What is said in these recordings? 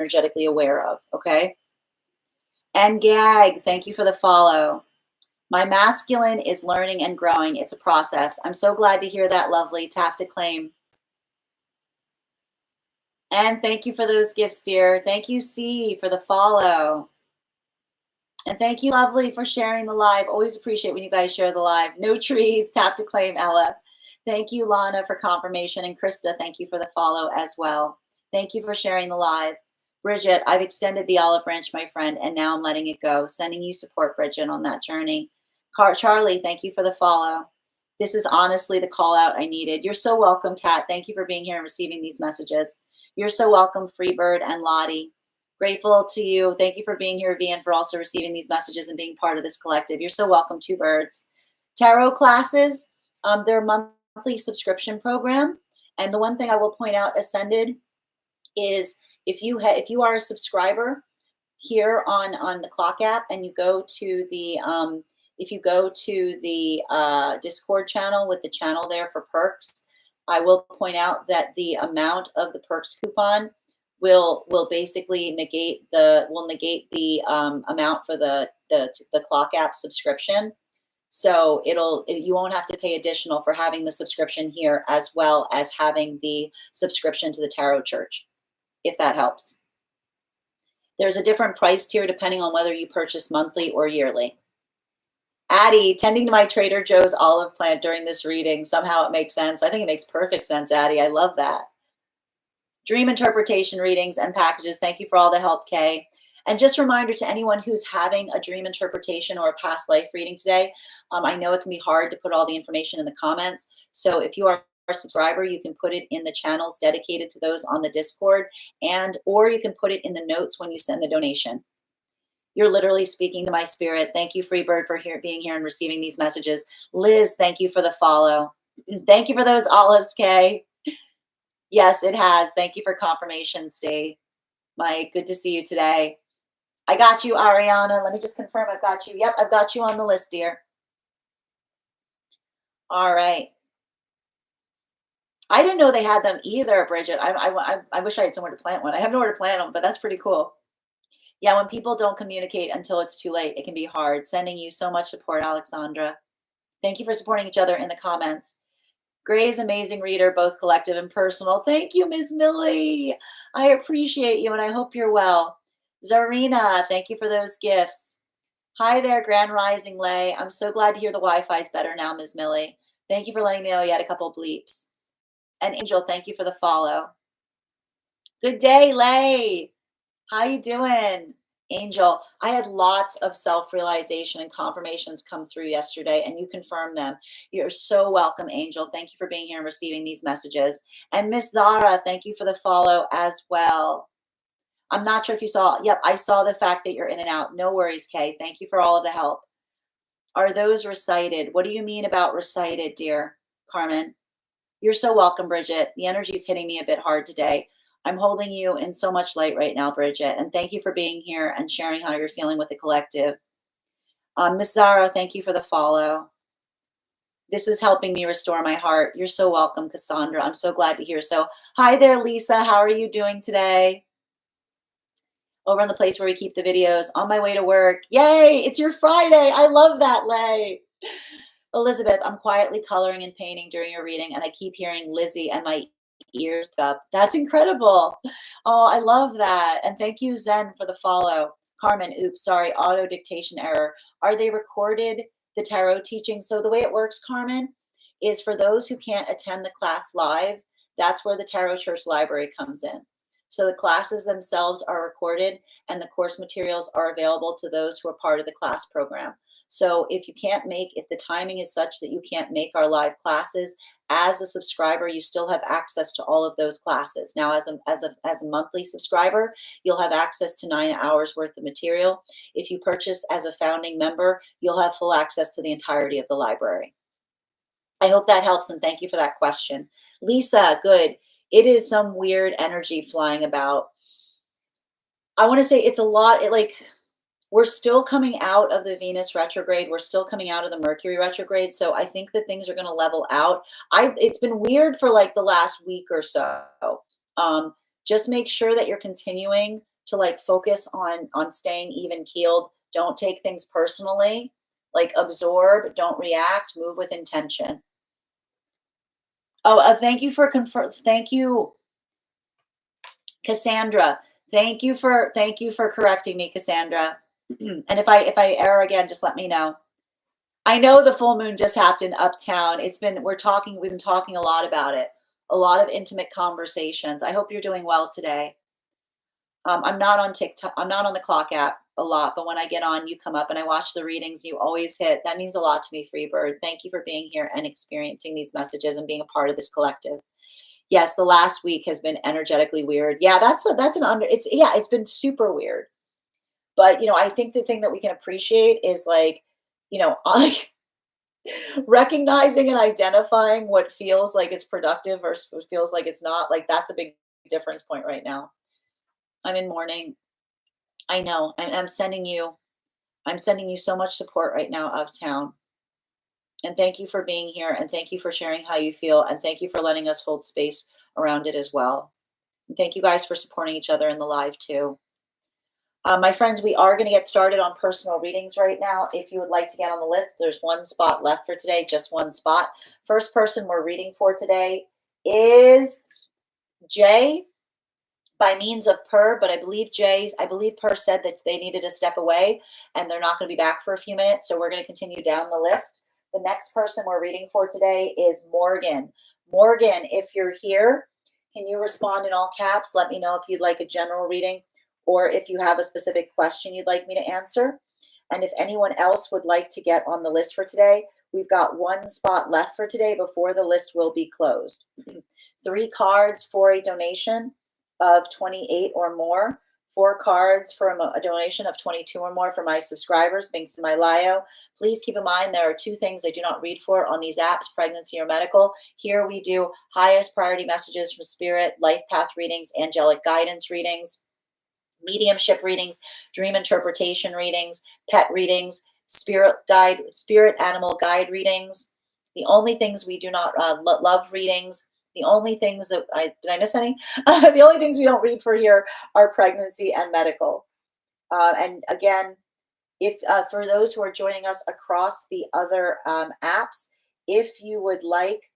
energetically aware of, okay? And Gag, thank you for the follow. My masculine is learning and growing. It's a process. I'm so glad to hear that, lovely. Tap to claim. And thank you for those gifts, dear. Thank you, C, for the follow. And thank you, lovely, for sharing the live. Always appreciate when you guys share the live. No trees, tap to claim, Ella. Thank you, Lana, for confirmation. And Krista, thank you for the follow as well. Thank you for sharing the live. Bridget, I've extended the olive branch, my friend, and now I'm letting it go. Sending you support, Bridget, on that journey. Charlie, thank you for the follow. This is honestly the call out I needed. You're so welcome, Kat. Thank you for being here and receiving these messages. You're so welcome, Freebird and Lottie. Grateful to you. Thank you for being here, Vian, for also receiving these messages and being part of this collective. You're so welcome, Two Birds. Tarot classes, they're a monthly subscription program. And the one thing I will point out, Ascended, is if you are a subscriber here on the Clock app and you go to the if you go to the Discord channel with the channel there for perks, I will point out that the amount of the perks coupon will basically negate the amount for the Clock app subscription. So you won't have to pay additional for having the subscription here as well as having the subscription to the Tarot Church, if that helps. There's a different price tier depending on whether you purchase monthly or yearly. Addie, tending to my Trader Joe's olive plant during this reading. Somehow it makes sense. I think it makes perfect sense, Addie. I love that. Dream interpretation readings and packages. Thank you for all the help, Kay. And just a reminder to anyone who's having a dream interpretation or a past life reading today, I know it can be hard to put all the information in the comments. So if you are a subscriber, you can put it in the channels dedicated to those on the Discord, or you can put it in the notes when you send the donation. You're literally speaking to my spirit. Thank you, Freebird, for being here and receiving these messages. Liz, thank you for the follow. Thank you for those olives, Kay. Yes, it has. Thank you for confirmation, C. Mike, good to see you today. I got you, Ariana. Let me just confirm I've got you. Yep, I've got you on the list, dear. All right. I didn't know they had them either, Bridget. I wish I had somewhere to plant one. I have nowhere to plant them, but that's pretty cool. Yeah, when people don't communicate until it's too late, it can be hard. Sending you so much support, Alexandra. Thank you for supporting each other in the comments. Gray's amazing reader, both collective and personal. Thank you, Miss Millie. I appreciate you, and I hope you're well. Zarina, thank you for those gifts. Hi there, Grand Rising Lay. I'm so glad to hear the Wi-Fi's better now, Ms. Millie. Thank you for letting me know you had a couple bleeps. And Angel, thank you for the follow. Good day, Lay. How you doing? Angel, I had lots of self-realization and confirmations come through yesterday, and you confirmed them. You're so welcome, Angel. Thank you for being here and receiving these messages. And Miss Zara, thank you for the follow as well. I'm not sure if you saw. Yep, I saw the fact that you're in and out. No worries, Kay. Thank you for all of the help. Are those recited? What do you mean about recited, dear Carmen? You're so welcome, Bridget. The energy is hitting me a bit hard today. I'm holding you in so much light right now, Bridget, and thank you for being here and sharing how you're feeling with the collective. Miss Zara, thank you for the follow. This is helping me restore my heart. You're so welcome, Cassandra. I'm so glad to hear so. Hi there, Lisa. How are you doing today? Over in the place where we keep the videos. On my way to work. Yay, it's your Friday. I love that, Lay. Elizabeth, I'm quietly coloring and painting during your reading, and I keep hearing Lizzie and my ears up. That's incredible. Oh, I love that. And thank you, Zen, for the follow. Carmen, oops, sorry, auto dictation error. Are they recorded, the tarot teaching? So the way it works, Carmen, is for those who can't attend the class live, that's where the Tarot Church Library comes in. So the classes themselves are recorded and the course materials are available to those who are part of the class program. So if the timing is such that you can't make our live classes, as a subscriber, you still have access to all of those classes. Now, as a monthly subscriber, you'll have access to 9 hours worth of material. If you purchase as a founding member, you'll have full access to the entirety of the library. I hope that helps, and thank you for that question. Lisa, good. It is some weird energy flying about. I want to say it's a lot. We're still coming out of the Venus retrograde. We're still coming out of the Mercury retrograde. So I think that things are going to level out. It's been weird for like the last week or so. Just make sure that you're continuing to like focus on staying even keeled. Don't take things personally. Like absorb, don't react, move with intention. Oh, thank you for thank you, Cassandra. Thank you for correcting me, Cassandra. And if I err again, just let me know. I know the full moon just happened uptown. We've been talking a lot about it. A lot of intimate conversations. I hope you're doing well today. I'm not on TikTok. I'm not on the clock app a lot, but when I get on, you come up and I watch the readings. You always hit. That means a lot to me, Freebird. Thank you for being here and experiencing these messages and being a part of this collective. Yes, the last week has been energetically weird. Yeah, it's been super weird. But I think the thing that we can appreciate is like, like recognizing and identifying what feels like it's productive versus what feels like it's not. Like that's a big difference point right now. I'm in mourning. I know. I'm sending you so much support right now, Uptown. And thank you for being here and thank you for sharing how you feel and thank you for letting us hold space around it as well. And thank you guys for supporting each other in the live too. My friends, we are going to get started on personal readings right now. If you would like to get on the list, there's one spot left for today, just one spot. First person we're reading for today is Jay by means of Per, but I believe Per said that they needed to step away and they're not going to be back for a few minutes. So we're going to continue down the list. The next person we're reading for today is Morgan. Morgan, if you're here, can you respond in all caps? Let me know if you'd like a general reading or if you have a specific question you'd like me to answer. And if anyone else would like to get on the list for today, we've got one spot left for today before the list will be closed. 3 cards for a donation of 28 or more, 4 cards for a donation of 22 or more for my subscribers, links in my bio. Please keep in mind there are 2 things I do not read for on these apps, pregnancy or medical. Here we do highest priority messages from spirit, life path readings, angelic guidance readings, mediumship readings, dream interpretation readings, pet readings, spirit animal guide readings. The only things we do not love readings. The only things that did I miss any? The only things we don't read for here are pregnancy and medical. And again, if for those who are joining us across the other apps, if you would like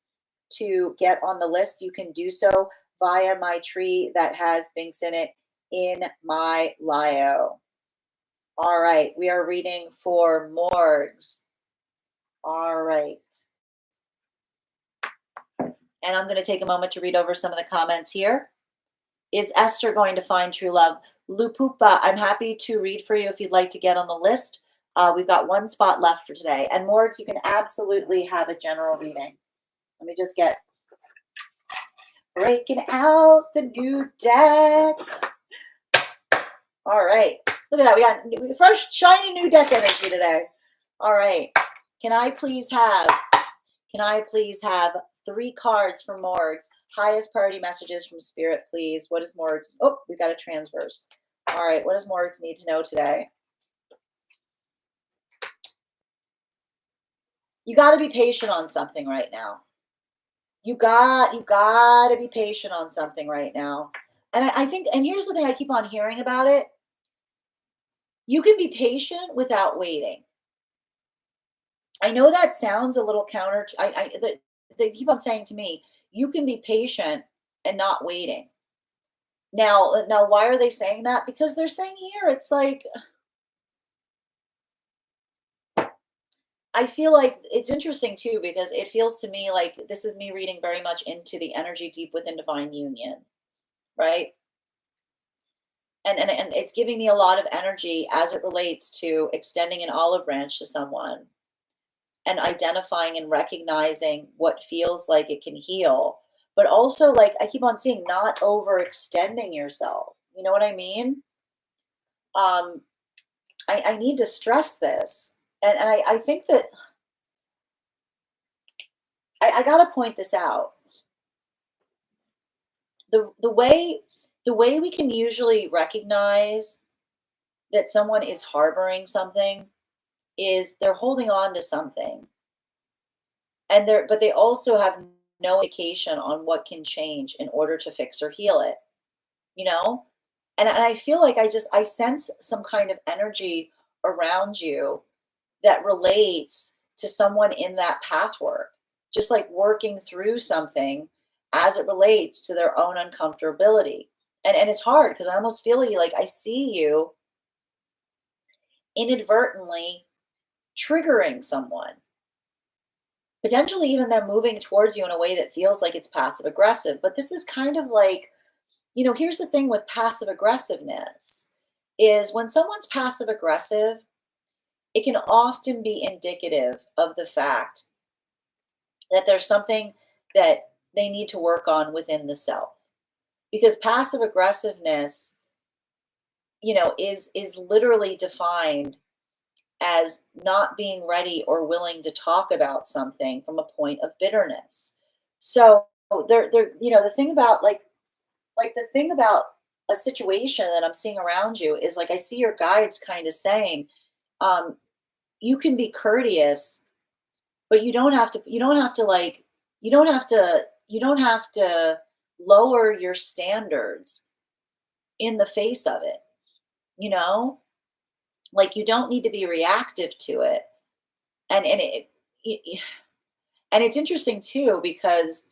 to get on the list, you can do so via my tree that has Binks in it in my bio. All right, we are reading for Morgs. All right. And I'm going to take a moment to read over some of the comments here. Is Esther going to find true love? Lupupa, I'm happy to read for you if you'd like to get on the list. We've got one spot left for today. And Morgs, you can absolutely have a general reading. Let me just get breaking out the new deck. All right. Look at that. We got fresh, shiny new deck energy today. All right. Can I please have 3 cards for Morgs? Highest priority messages from Spirit, please. What is Morgs? Oh, we've got a transverse. All right. What does Morgs need to know today? You got to be patient on something right now. You got to be patient on something right now. And I think, and here's the thing I keep on hearing about it. You can be patient without waiting. I know that sounds a little counter. They keep on saying to me, you can be patient and not waiting. Now, why are they saying that? Because they're saying here, it's like, I feel like it's interesting too, because it feels to me like this is me reading very much into the energy deep within divine union, right? And it's giving me a lot of energy as it relates to extending an olive branch to someone and identifying and recognizing what feels like it can heal, but also like I keep on seeing not overextending yourself. You know what I mean? I need to stress this. And I think that I got to point this out. The way we can usually recognize that someone is harboring something is they're holding on to something, and but they also have no indication on what can change in order to fix or heal it. You know, And I feel like I sense some kind of energy around you that relates to someone in that path work, just like working through something as it relates to their own uncomfortability. And it's hard because I almost feel you, like I see you inadvertently triggering someone, potentially even them moving towards you in a way that feels like it's passive aggressive. But this is kind of like, here's the thing with passive aggressiveness is when someone's passive aggressive, it can often be indicative of the fact that there's something that they need to work on within the self. Because passive aggressiveness, is literally defined as not being ready or willing to talk about something from a point of bitterness. So the thing about the thing about a situation that I'm seeing around you is like I see your guides kind of saying, um, you can be courteous, but you don't have to lower your standards in the face of it, you know? Like you don't need to be reactive to it. And and it's interesting too because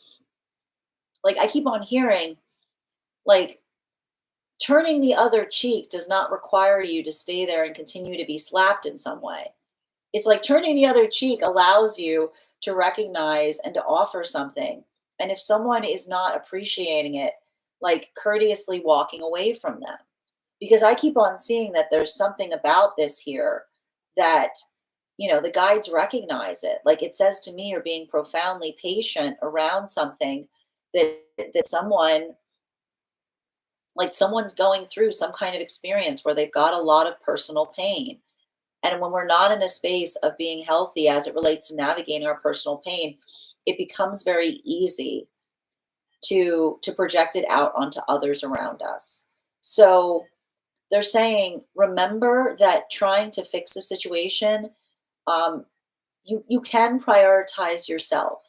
like I keep on hearing like turning the other cheek does not require you to stay there and continue to be slapped in some way. It's like turning the other cheek allows you to recognize and to offer something. And if someone is not appreciating it, like courteously walking away from them. Because I keep on seeing that there's something about this here that, the guides recognize it. Like it says to me, you're being profoundly patient around something that someone's going through some kind of experience where they've got a lot of personal pain. And when we're not in a space of being healthy as it relates to navigating our personal pain, it becomes very easy to project it out onto others around us. So they're saying, remember that trying to fix a situation, um, you can prioritize yourself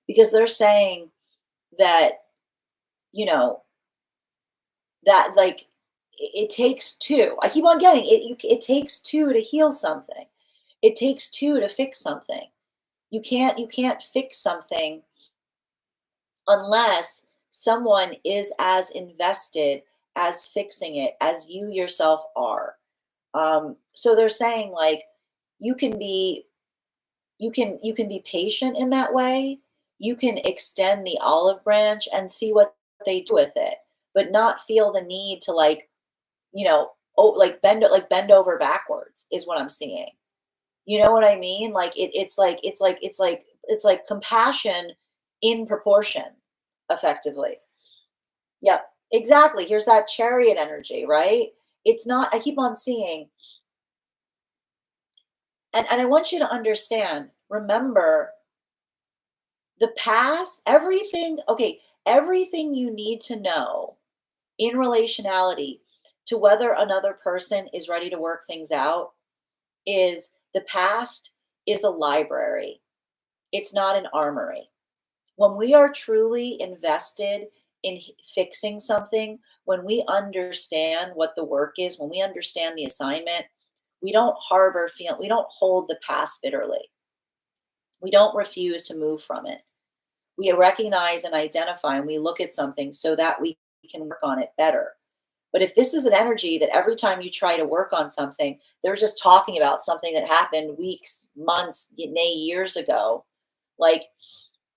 because they're saying that you know that like it takes two. I keep on getting it. It takes two to heal something. It takes two to fix something. You can't fix something unless someone is as invested as fixing it as you yourself are. So they're saying like you can be you can be patient in that way. You can extend the olive branch and see what they do with it, but not feel the need to bend over backwards is what I'm seeing. You know what I mean? Like it's like compassion in proportion, effectively. Yep, exactly. Here's that chariot energy, right? It's not. I keep on seeing, and I want you to understand. Remember, the past, everything. Okay, everything you need to know in relationality to whether another person is ready to work things out is the past is a library. It's not an armory. When we are truly invested in fixing something, when we understand what the work is, when we understand the assignment, we don't hold the past bitterly. We don't refuse to move from it. We recognize and identify and we look at something so that we can work on it better. But if this is an energy that every time you try to work on something, they're just talking about something that happened weeks, months, nay, years ago, like,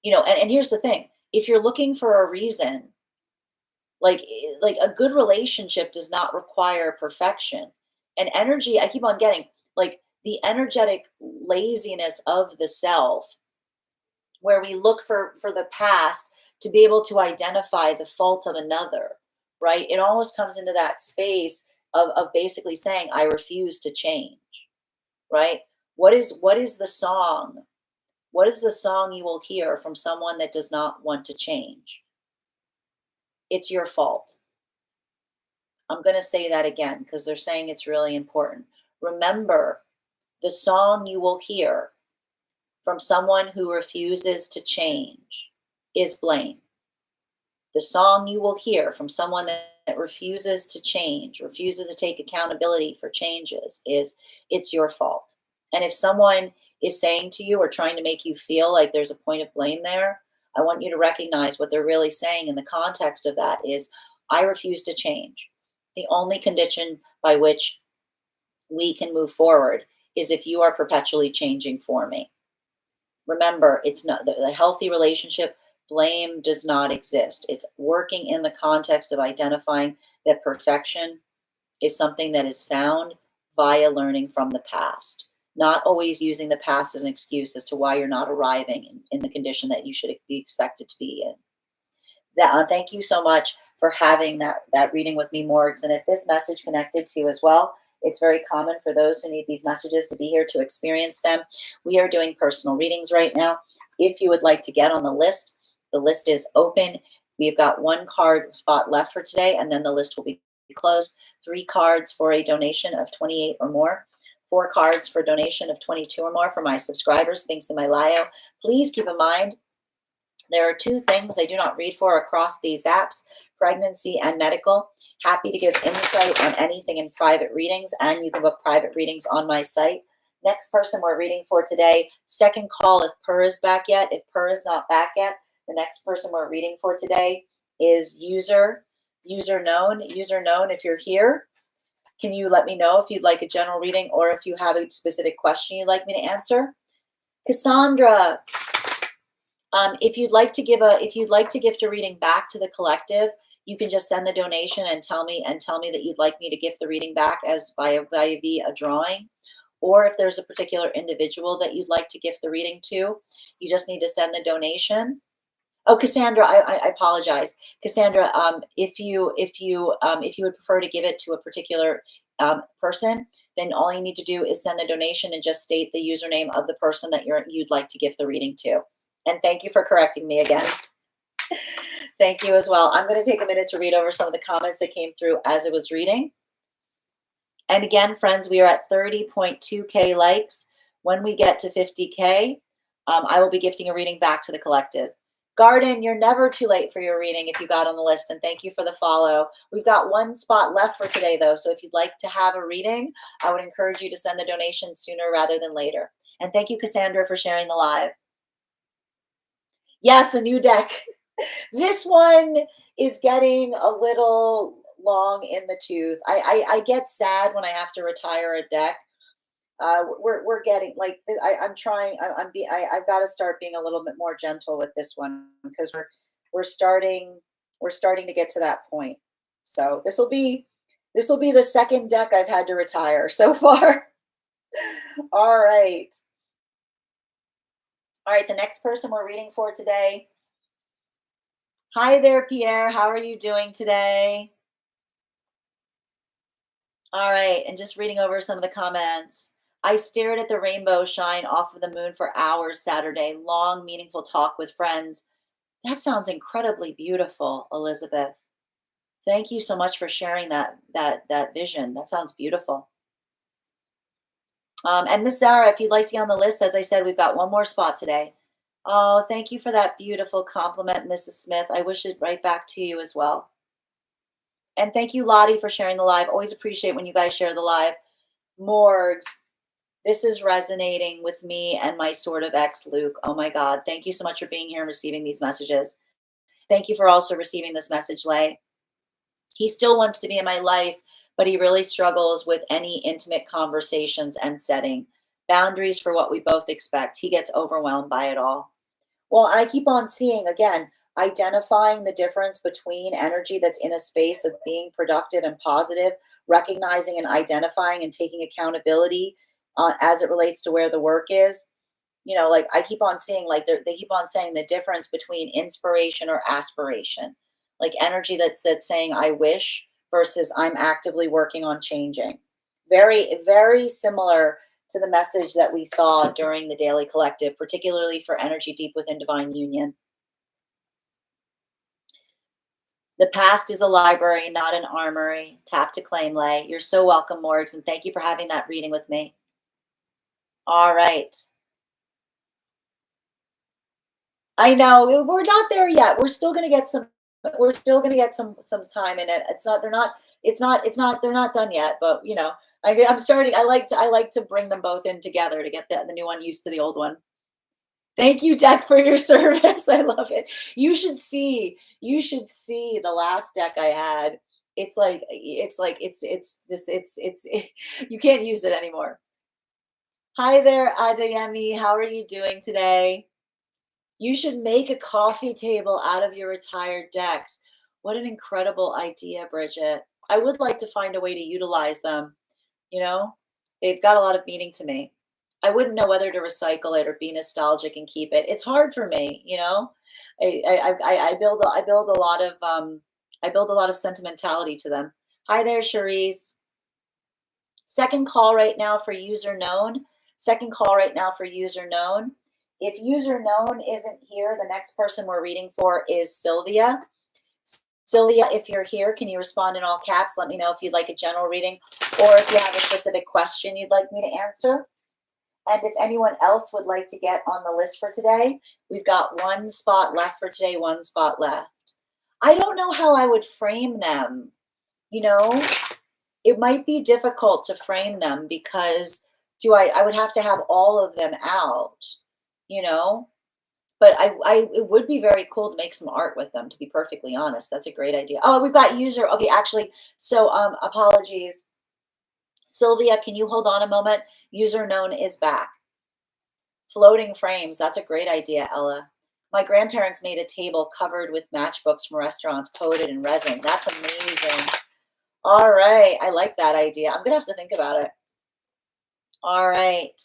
and here's the thing, if you're looking for a reason, like a good relationship does not require perfection. And energy, I keep on getting like the energetic laziness of the self, where we look for the past to be able to identify the fault of another, right? It almost comes into that space of basically saying, I refuse to change, right? What is the song? What is the song you will hear from someone that does not want to change? It's your fault. I'm going to say that again because they're saying it's really important. Remember, the song you will hear from someone who refuses to change is blame. The song you will hear from someone that refuses to change, refuses to take accountability for changes is, it's your fault. And if someone is saying to you or trying to make you feel like there's a point of blame there, I want you to recognize what they're really saying in the context of that is, I refuse to change. The only condition by which we can move forward is if you are perpetually changing for me. Remember, it's not the healthy relationship. Blame does not exist. It's working in the context of identifying that perfection is something that is found via learning from the past, not always using the past as an excuse as to why you're not arriving in the condition that you should be expected to be in. Thank you so much for having that reading with me, Morgs. And if this message connected to you as well, it's very common for those who need these messages to be here to experience them. We are doing personal readings right now. If you would like to get on the list is open. We've got one card spot left for today, and then the list will be closed. 3 cards for a donation of 28 or more. 4 cards for donation of 22 or more for my subscribers, links in my bio. Please keep in mind, there are 2 things I do not read for across these apps, pregnancy and medical. Happy to give insight on anything in private readings, and you can book private readings on my site. Next person we're reading for today, second call if Purr is back yet. If Purr is not back yet, the next person we're reading for today is user known. User known, if you're here, can you let me know if you'd like a general reading or if you have a specific question you'd like me to answer? Cassandra, if you'd like to gift a reading back to the collective, you can just send the donation and tell me that you'd like me to gift the reading back as via a drawing. Or if there's a particular individual that you'd like to gift the reading to, you just need to send the donation. Oh, Cassandra, I apologize. Cassandra, if you would prefer to give it to a particular person, then all you need to do is send the donation and just state the username of the person that you'd like to give the reading to. And thank you for correcting me again. Thank you as well. I'm going to take a minute to read over some of the comments that came through as it was reading. And again, friends, we are at 30.2K likes. When we get to 50K, I will be gifting a reading back to the collective. Garden, you're never too late for your reading if you got on the list, and thank you for the follow. We've got 1 spot left for today, though, so if you'd like to have a reading, I would encourage you to send the donation sooner rather than later. And thank you, Cassandra, for sharing the live. Yes, a new deck. This one is getting a little long in the tooth. I get sad when I have to retire a deck. We're getting like this. I've got to start being a little bit more gentle with this one because we're starting to get to that point. So this will be the second deck I've had to retire so far. All right. The next person we're reading for today. Hi there, Pierre. How are you doing today? All right, and just reading over some of the comments. I stared at the rainbow shine off of the moon for hours Saturday. Long, meaningful talk with friends. That sounds incredibly beautiful, Elizabeth. Thank you so much for sharing that vision. That sounds beautiful. And Miss Zara, if you'd like to get on the list, as I said, we've got 1 more spot today. Oh, thank you for that beautiful compliment, Mrs. Smith. I wish it right back to you as well. And thank you, Lottie, for sharing the live. Always appreciate when you guys share the live. Morgs, this is resonating with me and my sort of ex, Luke. Oh my God. Thank you so much for being here and receiving these messages. Thank you for also receiving this message, Lay. He still wants to be in my life, but he really struggles with any intimate conversations and setting boundaries for what we both expect. He gets overwhelmed by it all. Well, I keep on seeing, again, identifying the difference between energy that's in a space of being productive and positive, recognizing and identifying and taking accountability as it relates to where the work is. You know, like I keep on seeing, like they keep on saying the difference between inspiration or aspiration, like energy that's saying I wish versus I'm actively working on changing. Very, very similar to the message that we saw during the Daily Collective, particularly for energy deep within divine union. The past is a library, not an armory. Tap to claim, Lay. You're so welcome, Morgs, and thank you for having that reading with me. All right. I know we're not there yet. We're still going to get some But we're still gonna get some time in it. It's not they're not they're not done yet, but you know, I'm starting I like to bring them both in together to get the new one used to the old one. Thank you, deck, for your service. I love it. You should see the last deck I had. It's just you can't use it anymore. Hi there, Adeyemi. How are you doing today? You should make a coffee table out of your retired decks. What an incredible idea, Bridget. I would like to find a way to utilize them. You know, they've got a lot of meaning to me. I wouldn't know whether to recycle it or be nostalgic and keep it. It's hard for me, you know. I build a lot of I build a lot of sentimentality to them. Hi there, Cherise. Second call right now for user known. Second call right now for user known. If user known isn't here, the next person we're reading for is Sylvia. Sylvia, if you're here, can you respond in all caps? Let me know if you'd like a general reading or if you have a specific question you'd like me to answer. And if anyone else would like to get on the list for today, we've got one spot left for today, one spot left. I don't know how I would frame them. You know, it might be difficult to frame them because I would have to have all of them out, you know? But it would be very cool to make some art with them, to be perfectly honest. That's a great idea. Oh, we've got user. Okay, actually, so apologies. Sylvia, can you hold on a moment? User known is back. Floating frames. That's a great idea, Ella. My grandparents made a table covered with matchbooks from restaurants coated in resin. That's amazing. All right. I like that idea. I'm going to have to think about it. All right.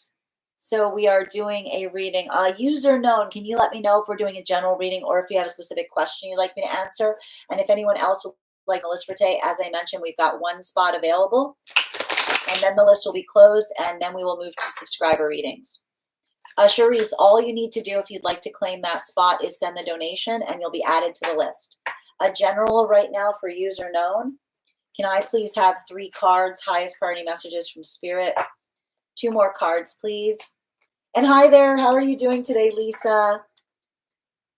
So we are doing a reading. User known, can you let me know if we're doing a general reading or if you have a specific question you'd like me to answer? And if anyone else would like a list for today, as I mentioned, we've got one spot available. And then the list will be closed, and then we will move to subscriber readings. Cherise, all you need to do if you'd like to claim that spot is send the donation, and you'll be added to the list. A general right now for user known. Can I please have 3 cards, highest priority messages from Spirit? 2 more cards, please. And hi there, how are you doing today, Lisa?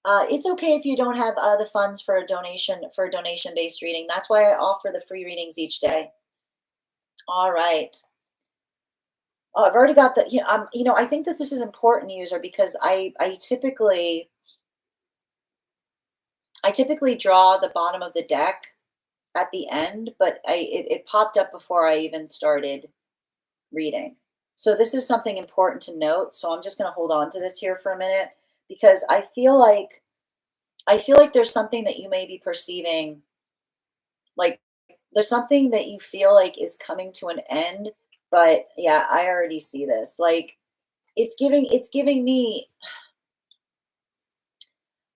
It's okay if you don't have the funds for a donation-based reading. That's why I offer the free readings each day. All right. Oh, I've already got the, I think that this is important, user, because I typically draw the bottom of the deck at the end, but it popped up before I even started reading. So this is something important to note. So I'm just going to hold on to this here for a minute because I feel like there's something that you may be perceiving, like there's something that you feel like is coming to an end. But yeah, I already see this. Like it's giving me,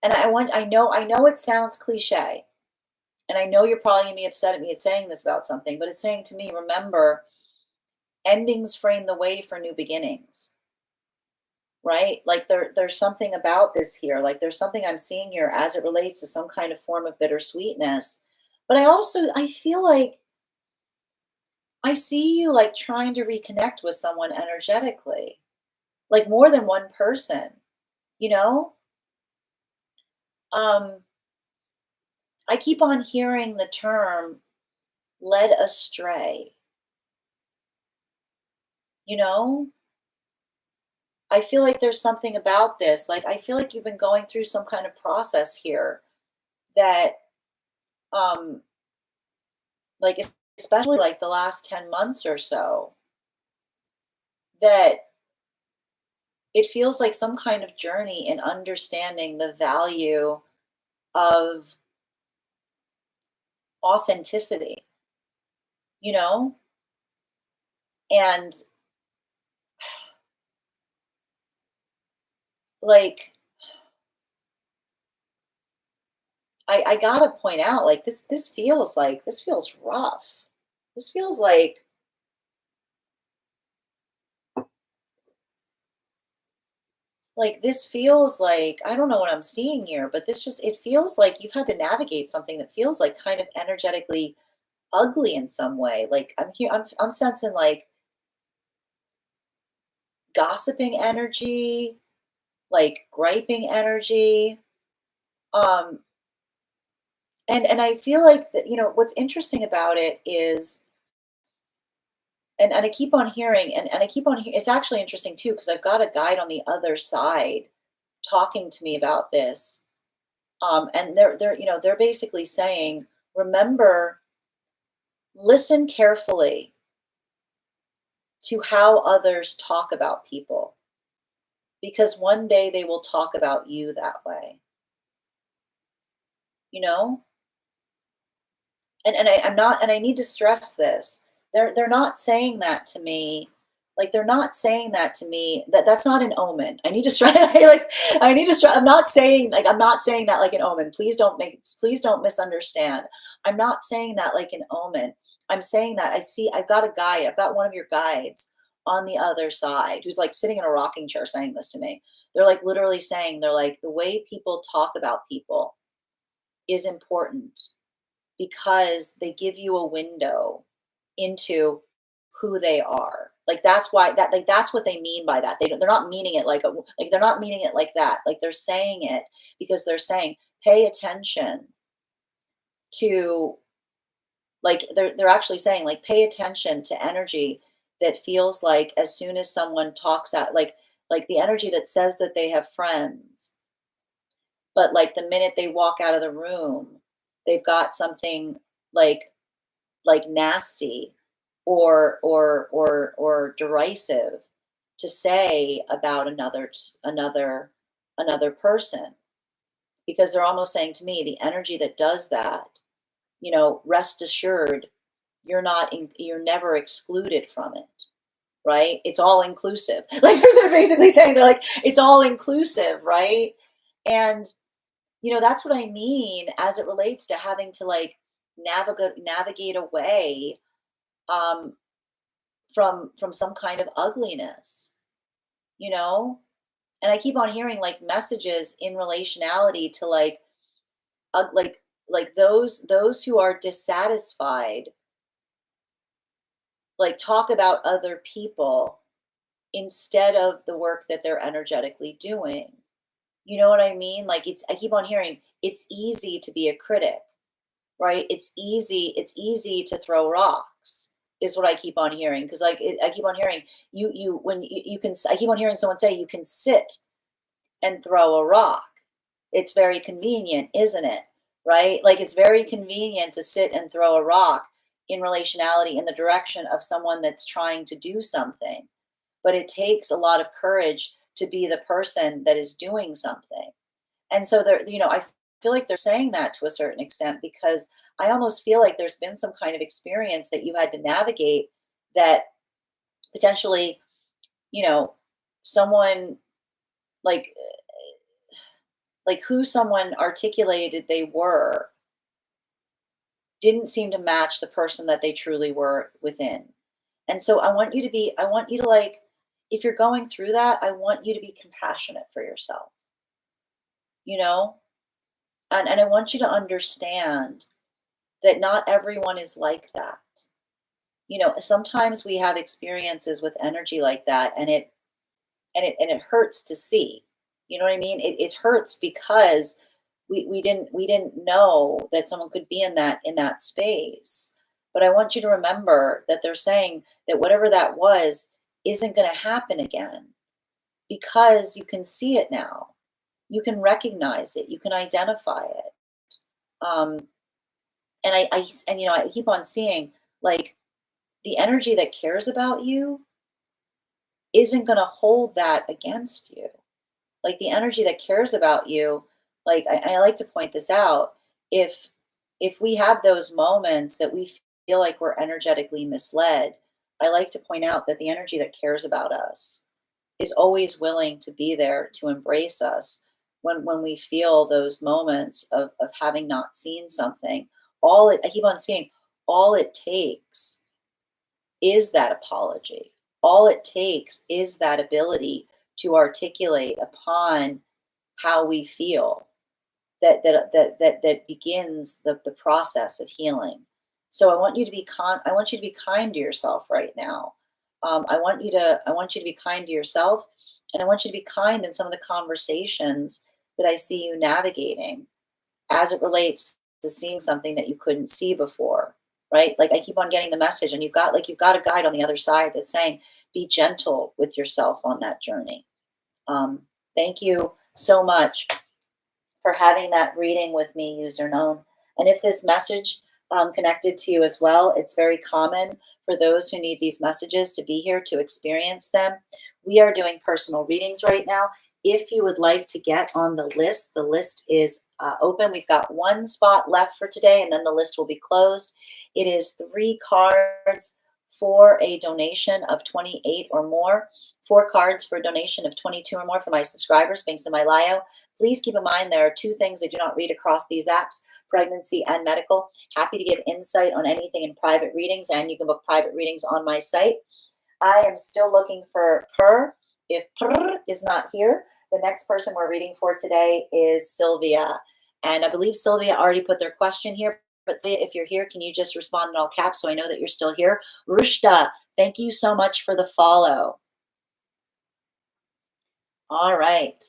and I know it sounds cliche, and I know you're probably gonna be upset at me at saying this about something, but it's saying to me, remember, endings frame the way for new beginnings. Right? Like there's something about this here. Like there's something I'm seeing here as it relates to some kind of form of bittersweetness. But I feel like I see you like trying to reconnect with someone energetically, like more than one person, you know? Um, I keep on hearing the term led astray, you know? I feel like there's something about this. Like I feel like you've been going through some kind of process here that um like especially like the last 10 months or so that it feels like some kind of journey in understanding the value of authenticity, you know? And like I gotta point out, like this feels rough. This feels like this feels like I don't know what I'm seeing here, but it feels like you've had to navigate something that feels like kind of energetically ugly in some way. Like I'm sensing like gossiping energy, like griping energy. Um, And I feel like that, what's interesting about it is, and I keep on hearing, and I keep on it's actually interesting too, because I've got a guide on the other side talking to me about this. And they're basically saying, remember, listen carefully to how others talk about people, because one day they will talk about you that way, you know? I'm not, and I need to stress this. They're not saying that to me. Like, they're not saying that to me. That's not an omen. I need to stress. I need to stress. I'm not saying that like an omen. Please don't misunderstand. I'm not saying that like an omen. I'm saying that I've got a guide. I've got one of your guides on the other side who's like sitting in a rocking chair saying this to me. They're like literally saying, they're like, the way people talk about people is important because they give you a window into who they are. Like, that's why that's what they mean by that. They're not meaning it like they're not meaning it like that. Like, they're saying it because they're saying, pay attention to, like, they're actually saying, like, pay attention to energy that feels like as soon as someone talks out, like the energy that says that they have friends, but like the minute they walk out of the room, they've got something like nasty or derisive to say about another person, because they're almost saying to me, the energy that does that, rest assured, you're never excluded from it, right? It's all inclusive. Like, they're basically saying, they're like, it's all inclusive, right? And that's what I mean as it relates to having to like navigate away, um, from some kind of ugliness, you know? And I keep on hearing like messages in relationality to like, uh, like those who are dissatisfied, like, talk about other people instead of the work that they're energetically doing. You know what I mean? Like, I keep on hearing, it's easy to be a critic, right? It's easy to throw rocks, is what I keep on hearing. Because like, I keep on hearing, you can I keep on hearing someone say, you can sit and throw a rock. It's very convenient, isn't it? Right? Like, it's very convenient to sit and throw a rock in relationality in the direction of someone that's trying to do something. But it takes a lot of courage to be the person that is doing something. And so I feel like they're saying that to a certain extent, because I almost feel like there's been some kind of experience that you had to navigate, that potentially, you know, someone, like who someone articulated they were, didn't seem to match the person that they truly were within. And so I want you to, like, if you're going through that, I want you to be compassionate for yourself, you know? And I want you to understand that not everyone is like that. Sometimes we have experiences with energy like that, and it hurts to see. You know what I mean? It hurts because we didn't know that someone could be in that space. But I want you to remember that they're saying that whatever that was isn't going to happen again, because you can see it now. You can recognize it. You can identify it. Um, and I keep on seeing, like, the energy that cares about you isn't going to hold that against you. Like, the energy that cares about you, like, I like to point this out. If we have those moments that we feel like we're energetically misled, I like to point out that the energy that cares about us is always willing to be there to embrace us when we feel those moments of having not seen something. I keep on seeing, all it takes is that apology. All it takes is that ability to articulate upon how we feel, that begins the process of healing. So I want you to be kind to yourself right now. I want you to be kind to yourself, and I want you to be kind in some of the conversations that I see you navigating as it relates seeing something that you couldn't see before, right? Like I keep on getting the message, and you've got a guide on the other side that's saying, be gentle with yourself on that journey. Um, Thank you so much for having that reading with me, user known. And if this message connected to you as well, it's very common for those who need these messages to be here to experience them. We are doing personal readings right now. If you would like to get on the list is open. We've got one spot left for today, and then the list will be closed. It is 3 cards for a donation of 28 or more. 4 cards for a donation of 22 or more for my subscribers, links in my bio. Please keep in mind there are 2 things I do not read across these apps, pregnancy and medical. Happy to give insight on anything in private readings, and you can book private readings on my site. I am still looking for Per. If Per is not here, the next person we're reading for today is Sylvia. And I believe Sylvia already put their question here. But Sylvia, if you're here, can you just respond in all caps so I know that you're still here? Rushda, thank you so much for the follow. All right.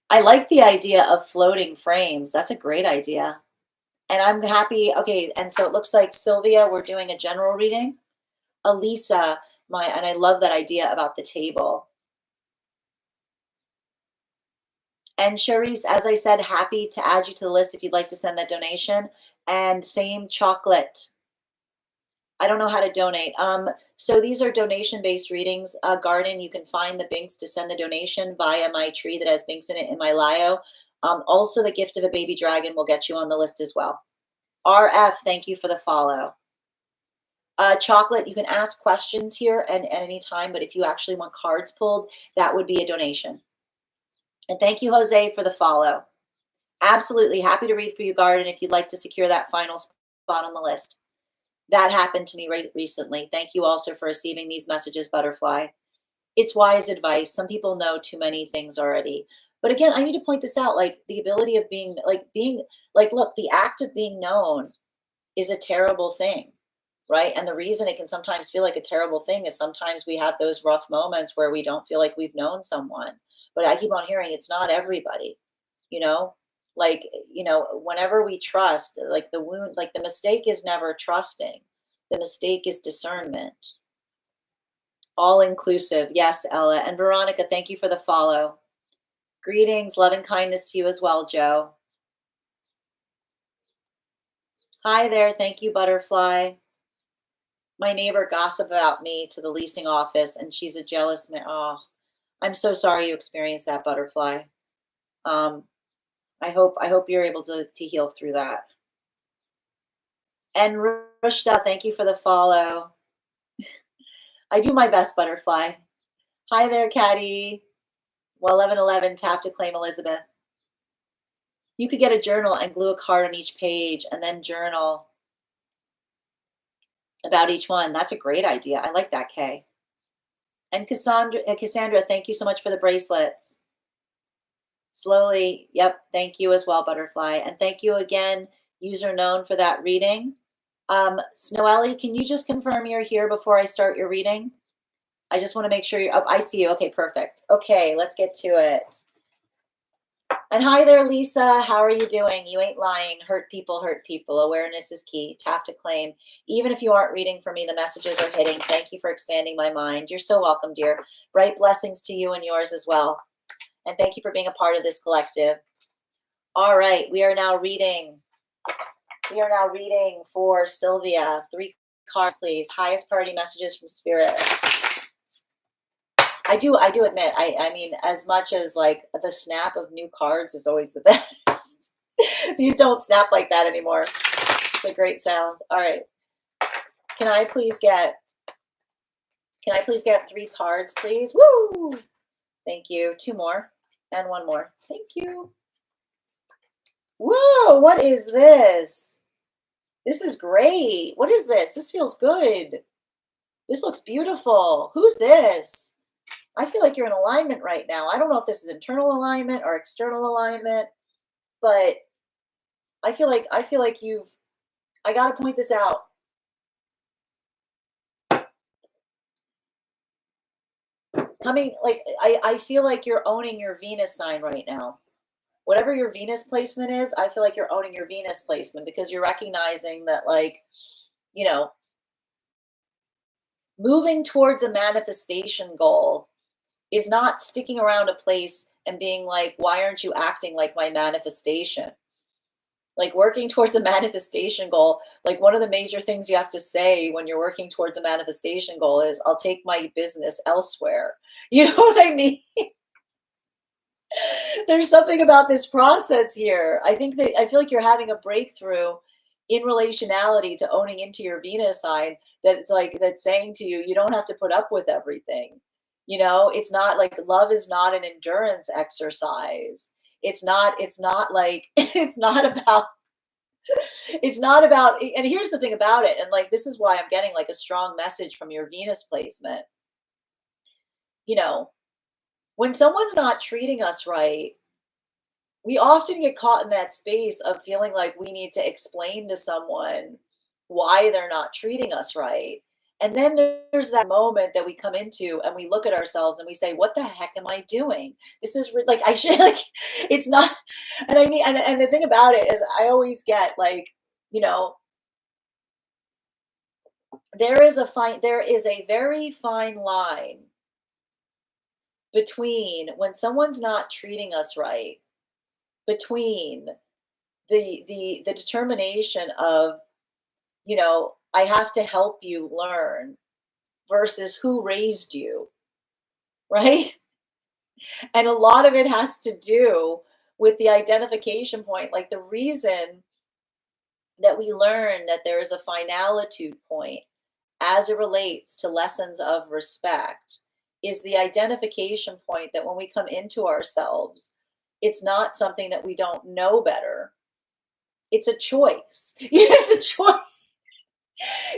I like the idea of floating frames. That's a great idea. And I'm happy. Okay, and so it looks like Sylvia, we're doing a general reading. Elisa, and I love that idea about the table. And Charisse, as I said, happy to add you to the list if you'd like to send that donation. And same chocolate. I don't know how to donate. So these are donation-based readings. Garden, you can find the binks to send the donation via my tree that has binks in it in my bio. Also, the gift of a baby dragon will get you on the list as well. RF, thank you for the follow. Chocolate, you can ask questions here and at any time, but if you actually want cards pulled, that would be a donation. And thank you, Jose, for the follow. Absolutely happy to read for you, Garden, if you'd like to secure that final spot on the list. That happened to me recently. Thank you also for receiving these messages, Butterfly. It's wise advice. Some people know too many things already. But again, I need to point this out, like the ability of look, the act of being known is a terrible thing, right? And the reason it can sometimes feel like a terrible thing is sometimes we have those rough moments where we don't feel like we've known someone. But I keep on hearing it's not everybody, you know? Whenever we trust, like the mistake is never trusting. The mistake is discernment. All inclusive. Yes, Ella. And Veronica, thank you for the follow. Greetings, love and kindness to you as well, Joe. Hi there. Thank you, Butterfly. My neighbor gossiped about me to the leasing office, and she's a jealous man. Oh, I'm so sorry you experienced that, Butterfly. I hope you're able to heal through that. And Rushda, thank you for the follow. I do my best, Butterfly. Hi there, Caddy. Well, 1111, tap to claim Elizabeth. You could get a journal and glue a card on each page and then journal about each one. That's a great idea. I like that, Kay. And Cassandra, thank you so much for the bracelets. Slowly. Yep. Thank you as well, Butterfly. And thank you again, user known, for that reading. Snoeli, can you just confirm you're here before I start your reading? I just want to make sure you're up. I see you. Okay, perfect. Okay, let's get to it. And hi there, Lisa. How are you doing? You ain't lying. Hurt people, hurt people. Awareness is key. Tap to claim. Even if you aren't reading for me, the messages are hitting. Thank you for expanding my mind. You're so welcome, dear. Bright blessings to you and yours as well. And thank you for being a part of this collective. All right, we are now reading. We are now reading for Sylvia. 3 cards, please. Highest priority messages from Spirit. I do admit, I mean, as much as like the snap of new cards is always the best. These don't snap like that anymore. It's a great sound. All right. Can I please get 3 cards, please? Woo! Thank you. 2 more and 1 more. Thank you. Whoa, what is this? This is great. What is this? This feels good. This looks beautiful. Who's this? I feel like you're in alignment right now. I don't know if this is internal alignment or external alignment, but I feel like I got to point this out. I feel like you're owning your Venus sign right now. whatever your Venus placement is, I feel like you're owning your Venus placement because you're recognizing that, like, you know, moving towards a manifestation goal is not sticking around a place and being like, why aren't you acting like my manifestation? Like, working towards a manifestation goal, like, one of the major things you have to say when you're working towards a manifestation goal is, I'll take my business elsewhere. You know what I mean? There's something about this process here. I think that I feel like you're having a breakthrough in relationality to owning into your Venus sign, that it's like that's saying to you, you don't have to put up with everything. You know, it's not like love is not an endurance exercise. It's not like it's not about it's not about, and here's the thing about it, and like this is why I'm getting like a strong message from your Venus placement. You know, when someone's not treating us right, we often get caught in that space of feeling like we need to explain to someone why they're not treating us right. And then there's that moment that we come into and we look at ourselves and we say, what the heck am I doing? This is like, I should like, it's not, and I need, and the thing about it is I always get like, you know, there is a very fine line between when someone's not treating us right, between the determination of, you know, I have to help you learn versus who raised you, right? And a lot of it has to do with the identification point. Like, the reason that we learn that there is a finalitude point as it relates to lessons of respect is the identification point that when we come into ourselves, it's not something that we don't know better. It's a choice. It's a choice.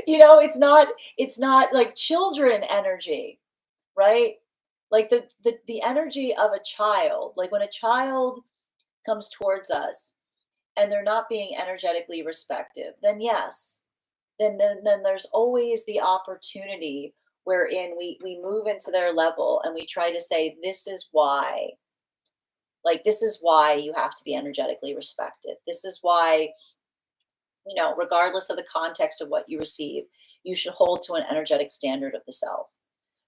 You know, it's not like children energy, right? Like the energy of a child, like when a child comes towards us and they're not being energetically respective, then yes, then there's always the opportunity wherein we move into their level and we try to say, this is why, like, this is why you have to be energetically respected. This is why, you know, regardless of the context of what you receive, you should hold to an energetic standard of the self.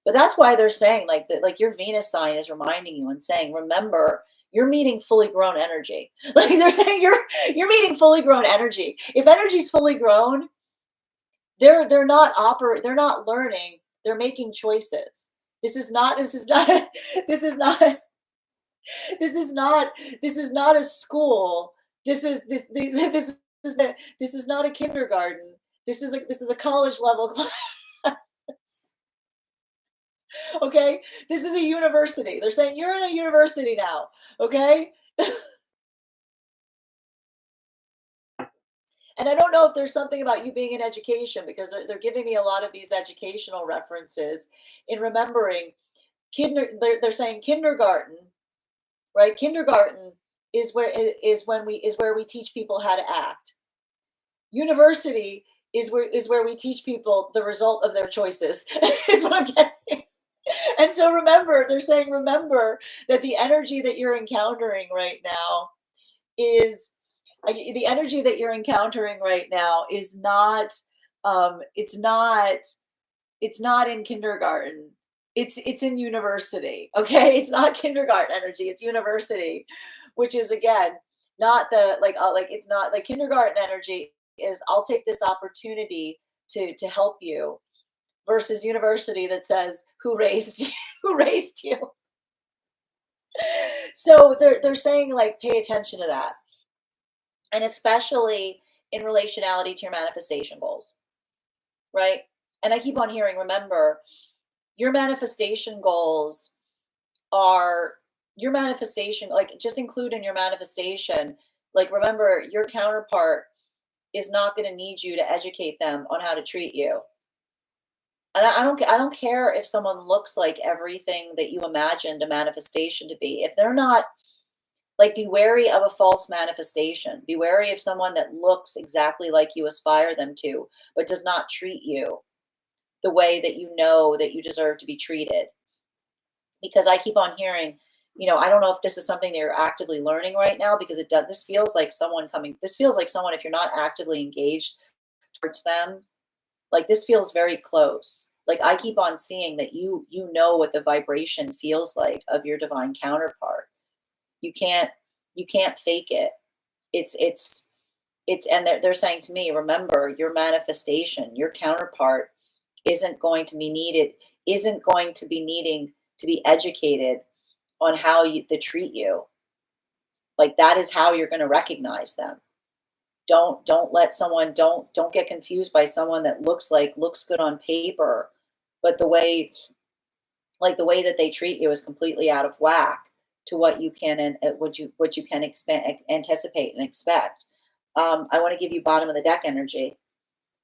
But that's why they're saying like that, like your Venus sign is reminding you and saying, remember, you're meeting fully grown energy. Like they're saying you're meeting fully grown energy. If energy's fully grown, they're not learning, they're making choices. This is not this is not this is not this is not a school. This is not a kindergarten. This is a college level class. Okay? This is a university. They're saying you're in a university now. Okay? And I don't know if there's something about you being in education because they're giving me a lot of these educational references in remembering they're saying kindergarten, right? Kindergarten is where we teach people how to act. University is where we teach people the result of their choices. Is what I'm getting. And so remember, they're saying remember that the energy that you're encountering right now is the energy that you're encountering right now is not it's not in kindergarten. It's in university. Okay? It's not kindergarten energy, it's university, which is again not the like it's not like kindergarten energy is I'll take this opportunity to help you versus university that says who raised you, who raised you. So they're saying like pay attention to that, and especially in relationality to your manifestation goals, right? And I keep on hearing, remember, your manifestation goals are your manifestation, like just include in your manifestation, like remember your counterpart is not going to need you to educate them on how to treat you. And I don't care if someone looks like everything that you imagined a manifestation to be. If they're not, like, be wary of a false manifestation. Be wary of someone that looks exactly like you aspire them to, but does not treat you the way that you know that you deserve to be treated. Because I keep on hearing I don't know if this is something that you're actively learning right now, because this feels like this feels like someone, if you're not actively engaged towards them, like this feels very close. Like I keep on seeing that you know what the vibration feels like of your divine counterpart. You can't you can't fake it. It's and they're saying to me, remember your manifestation, your counterpart isn't going to be needed, isn't going to be needing to be educated on how they treat you. Like that is how you're going to recognize them. Don't let someone don't get confused by someone that looks good on paper, but the way that they treat you is completely out of whack to what you can and what you can anticipate and expect. I want to give you bottom of the deck energy.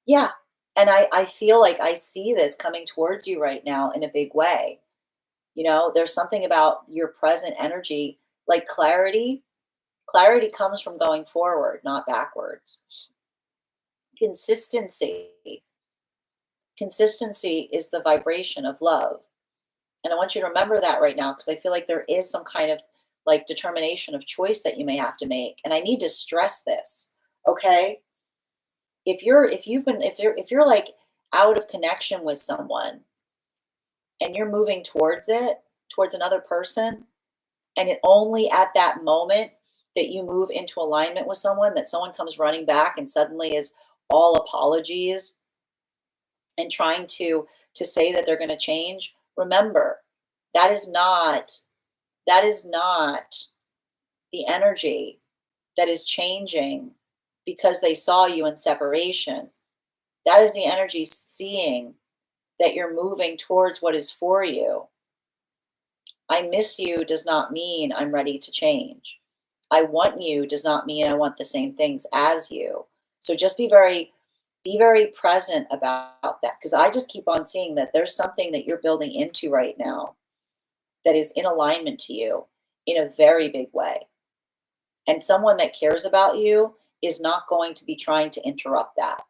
Yeah. And I feel like I see this coming towards you right now in a big way. There's something about your present energy, like clarity. Clarity comes from going forward, not backwards. Consistency. Consistency is the vibration of love. And I want you to remember that right now, because I feel like there is some kind of like determination of choice that you may have to make. And I need to stress this, okay? If you're like out of connection with someone and you're moving towards another person, and it only at that moment that you move into alignment with someone, that someone comes running back and suddenly is all apologies and trying to say that they're going to change, remember, that is not that is not the energy that is changing because they saw you in separation. That is the energy seeing that you're moving towards what is for you. I miss you does not mean I'm ready to change. I want you does not mean I want the same things as you. So just be very present about that, because I just keep on seeing that there's something that you're building into right now that is in alignment to you in a very big way. And someone that cares about you is not going to be trying to interrupt that.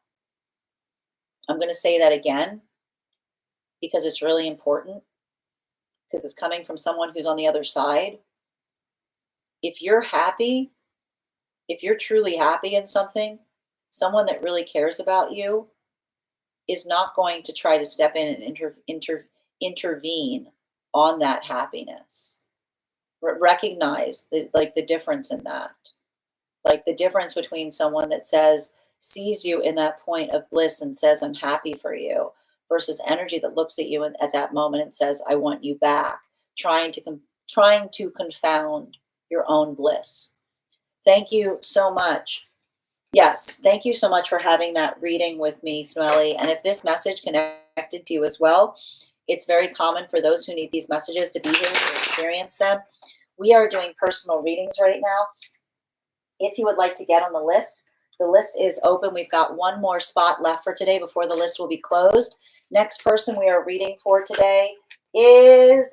I'm going to say that again because it's really important, because it's coming from someone who's on the other side. If you're happy, if you're truly happy in something, someone that really cares about you is not going to try to step in and intervene on that happiness. Recognize the difference in that, like the difference between someone that sees you in that point of bliss and says, I'm happy for you, versus energy that looks at you at that moment and says, I want you back, trying to confound your own bliss. Thank you so much. Yes, thank you so much for having that reading with me, Smelly. And if this message connected to you as well, it's very common for those who need these messages to be here to experience them. We are doing personal readings right now. If you would like to get on the list is open. We've got one more spot left for today before the list will be closed. Next person we are reading for today is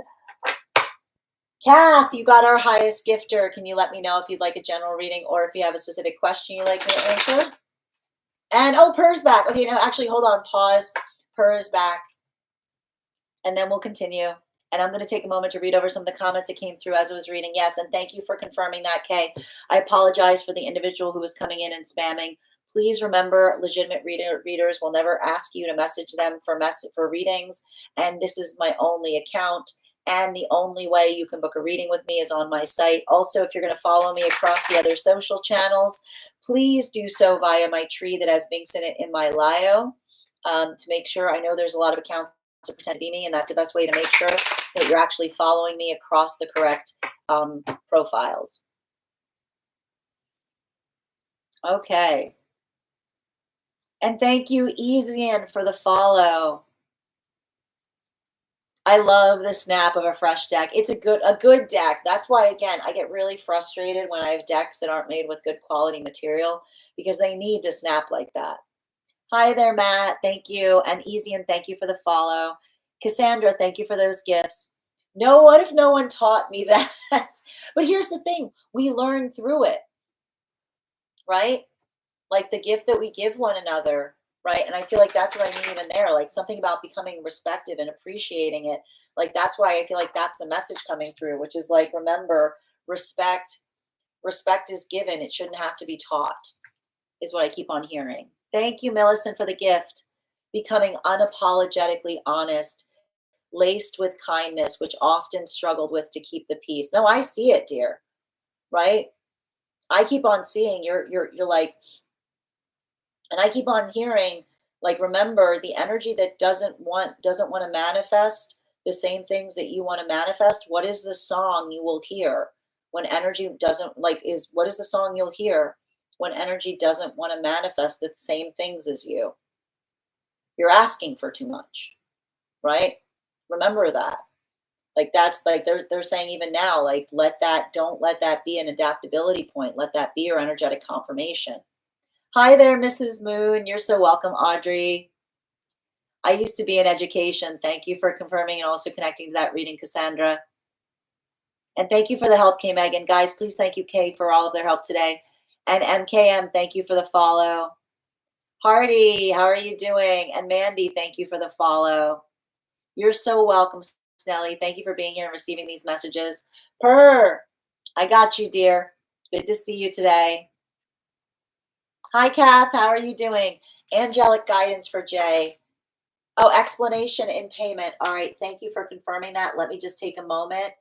Kath. You got our highest gifter. Can you let me know if you'd like a general reading or if you have a specific question you'd like me to answer? And Purr's back. Okay, no, actually, hold on. Pause. Purr is back. And then we'll continue. And I'm going to take a moment to read over some of the comments that came through as I was reading. Yes, and thank you for confirming that, Kay. I apologize for the individual who was coming in and spamming. Please remember, legitimate readers will never ask you to message them for readings. And this is my only account. And the only way you can book a reading with me is on my site. Also, if you're going to follow me across the other social channels, please do so via my tree that has Binks in it in my bio, to make sure. I know there's a lot of accounts that pretend to be me, and that's the best way to make sure that you're actually following me across the correct profiles. Okay. And thank you, Easian, for the follow. I love the snap of a fresh deck. It's a good deck. That's why, again, I get really frustrated when I have decks that aren't made with good quality material, because they need to snap like that. Hi there, Matt. Thank you. And Easian, thank you for the follow. Cassandra, thank you for those gifts. No, what if no one taught me that? But here's the thing. We learn through it, right? Like the gift that we give one another, right? And I feel like that's what I mean even there, like something about becoming respected and appreciating it. Like that's why I feel like that's the message coming through, which is like, remember, respect is given. It shouldn't have to be taught, is what I keep on hearing. Thank you, Millicent, for the gift. Becoming unapologetically honest, laced with kindness, which often struggled with to keep the peace. No, I see it, dear. Right? I keep on seeing you're like, and I keep on hearing, like, remember the energy that doesn't want to manifest the same things that you want to manifest. What is the song you will hear when energy doesn't like is what is the song you'll hear when energy doesn't want to manifest the same things as you? You're asking for too much, right? Remember that. Like that's like they're saying even now, like don't let that be an adaptability point. Let that be your energetic confirmation. Hi there, Mrs. Moon. You're so welcome, Audrey. I used to be in education. Thank you for confirming and also connecting to that reading, Cassandra. And thank you for the help, K Megan. Guys, please thank you, Kay, for all of their help today. And MKM, thank you for the follow. Hardy, how are you doing? And Mandy, thank you for the follow. You're so welcome, Snelly. Thank you for being here and receiving these messages. Purr, I got you, dear. Good to see you today. Hi, Kath. How are you doing? Angelic guidance for Jay. Oh, explanation in payment. All right. Thank you for confirming that. Let me just take a moment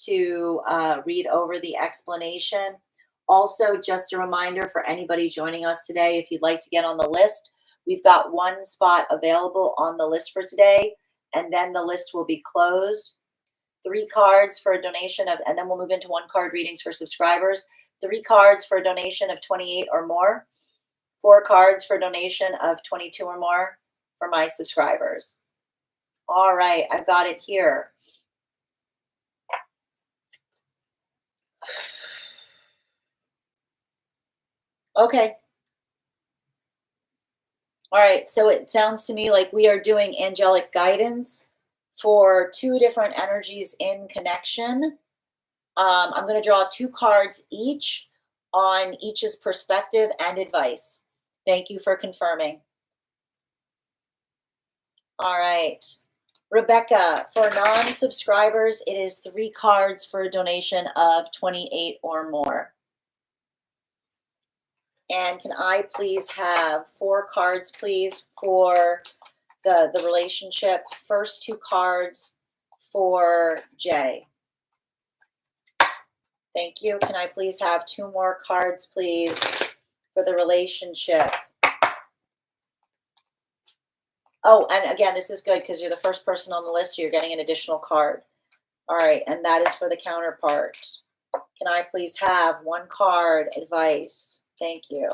to read over the explanation. Also, just a reminder for anybody joining us today, if you'd like to get on the list, we've got one spot available on the list for today, and then the list will be closed. 3 cards for a donation of, and then we'll move into 1 card readings for subscribers. 3 cards for a donation of 28 or more. 4 cards for donation of 22 or more for my subscribers. All right, I've got it here. Okay. All right, so it sounds to me like we are doing angelic guidance for 2 different energies in connection. I'm going to draw 2 cards each on each's perspective and advice. Thank you for confirming. All right. Rebecca, for non-subscribers, it is 3 cards for a donation of 28 or more. And can I please have 4 cards, please, for the relationship? First 2 cards for Jay. Thank you. Can I please have 2 more cards, please, for the relationship? Oh, and again, this is good because you're the first person on the list, so you're getting an additional card. All right, and that is for the counterpart. Can I please have 1 card advice? Thank you.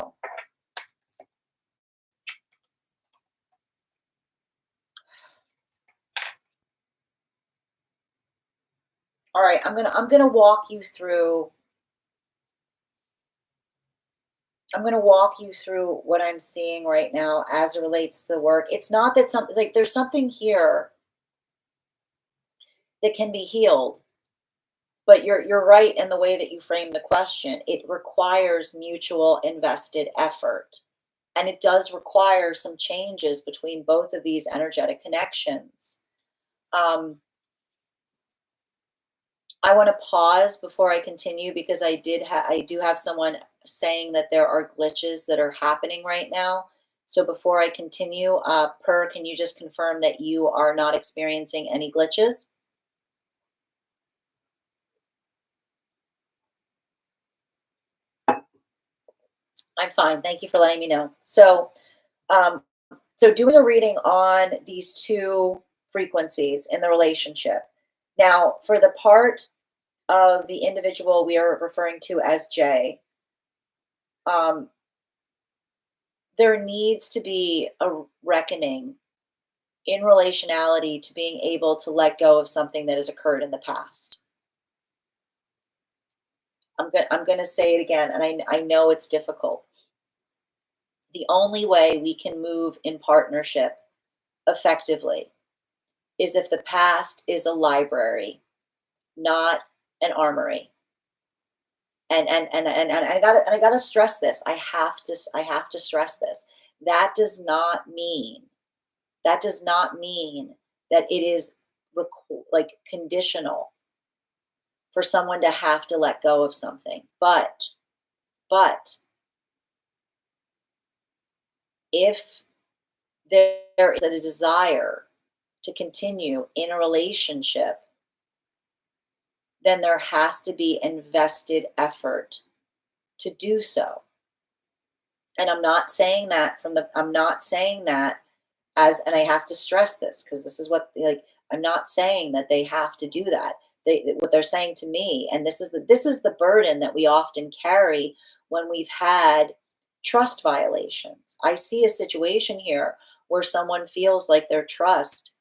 All right, I'm gonna walk you through. I'm going to walk you through what I'm seeing right now as it relates to the work. It's not that something like there's something here that can be healed, but you're right in the way that you frame the question. It requires mutual invested effort, and it does require some changes between both of these energetic connections. I want to pause before I continue because I do have someone saying that there are glitches that are happening right now. So before I continue, can you just confirm that you are not experiencing any glitches? I'm fine. Thank you for letting me know. Um, so doing a reading on these 2 frequencies in the relationship. Now, for the part of the individual we are referring to as Jay, um, there needs to be a reckoning in relationality to being able to let go of something that has occurred in the past. I'm going to say it again, and I know it's difficult. The only way we can move in partnership effectively is if the past is a library, not an armory. And I gotta stress this. I have to stress this. that does not mean, that does not mean that it is like conditional for someone to have to let go of something. But if there is a desire to continue in a relationship, then there has to be invested effort to do so. And I'm not saying that as, and I have to stress this because this is what, like, I'm not saying that they have to do that. What they're saying to me, and this is the burden that we often carry when we've had trust violations. I see a situation here where someone feels like their trust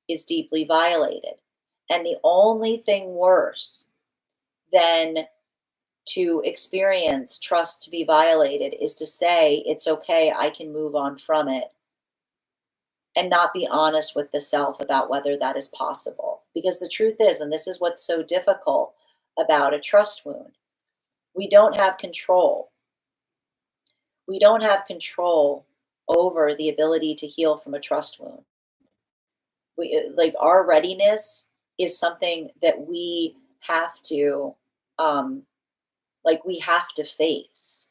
is deeply violated. And the only thing worse than to experience trust to be violated is to say, it's okay, I can move on from it, and not be honest with the self about whether that is possible. Because the truth is, and this is what's so difficult about a trust wound, we don't have control. We don't have control over the ability to heal from a trust wound. Like, our readiness is something that we have to, um, like, we have to face.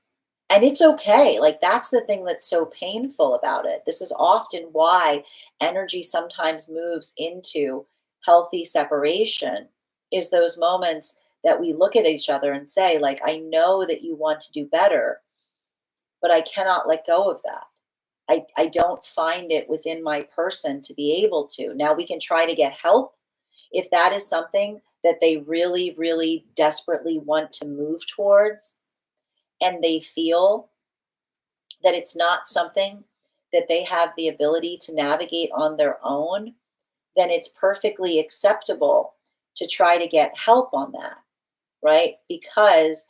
And it's okay. Like, that's the thing that's so painful about it. This is often why energy sometimes moves into healthy separation, is those moments that we look at each other and say, like, I know that you want to do better, but I cannot let go of that. I don't find it within my person to be able to. Now we can try to get help if that is something that they really, really desperately want to move towards, and they feel that it's not something that they have the ability to navigate on their own, then it's perfectly acceptable to try to get help on that, right? Because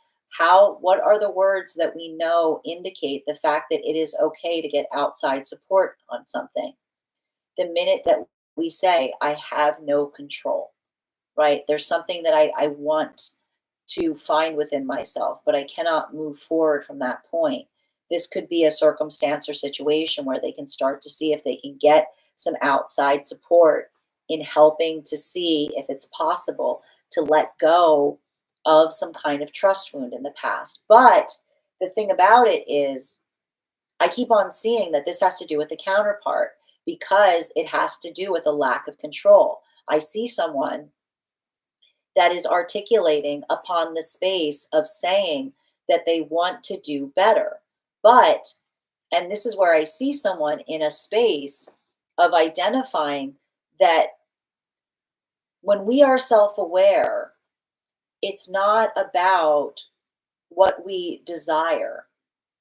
what are the words that we know indicate the fact that it is okay to get outside support on something? The minute that we say, I have no control, right? There's something that I want to find within myself, but I cannot move forward from that point. This could be a circumstance or situation where they can start to see if they can get some outside support in helping to see if it's possible to let go of some kind of trust wound in the past. But the thing about it is, I keep on seeing that this has to do with the counterpart, because it has to do with a lack of control. I see someone that is articulating upon the space of saying that they want to do better. But, and this is where I see someone in a space of identifying that when we are self aware, it's not about what we desire,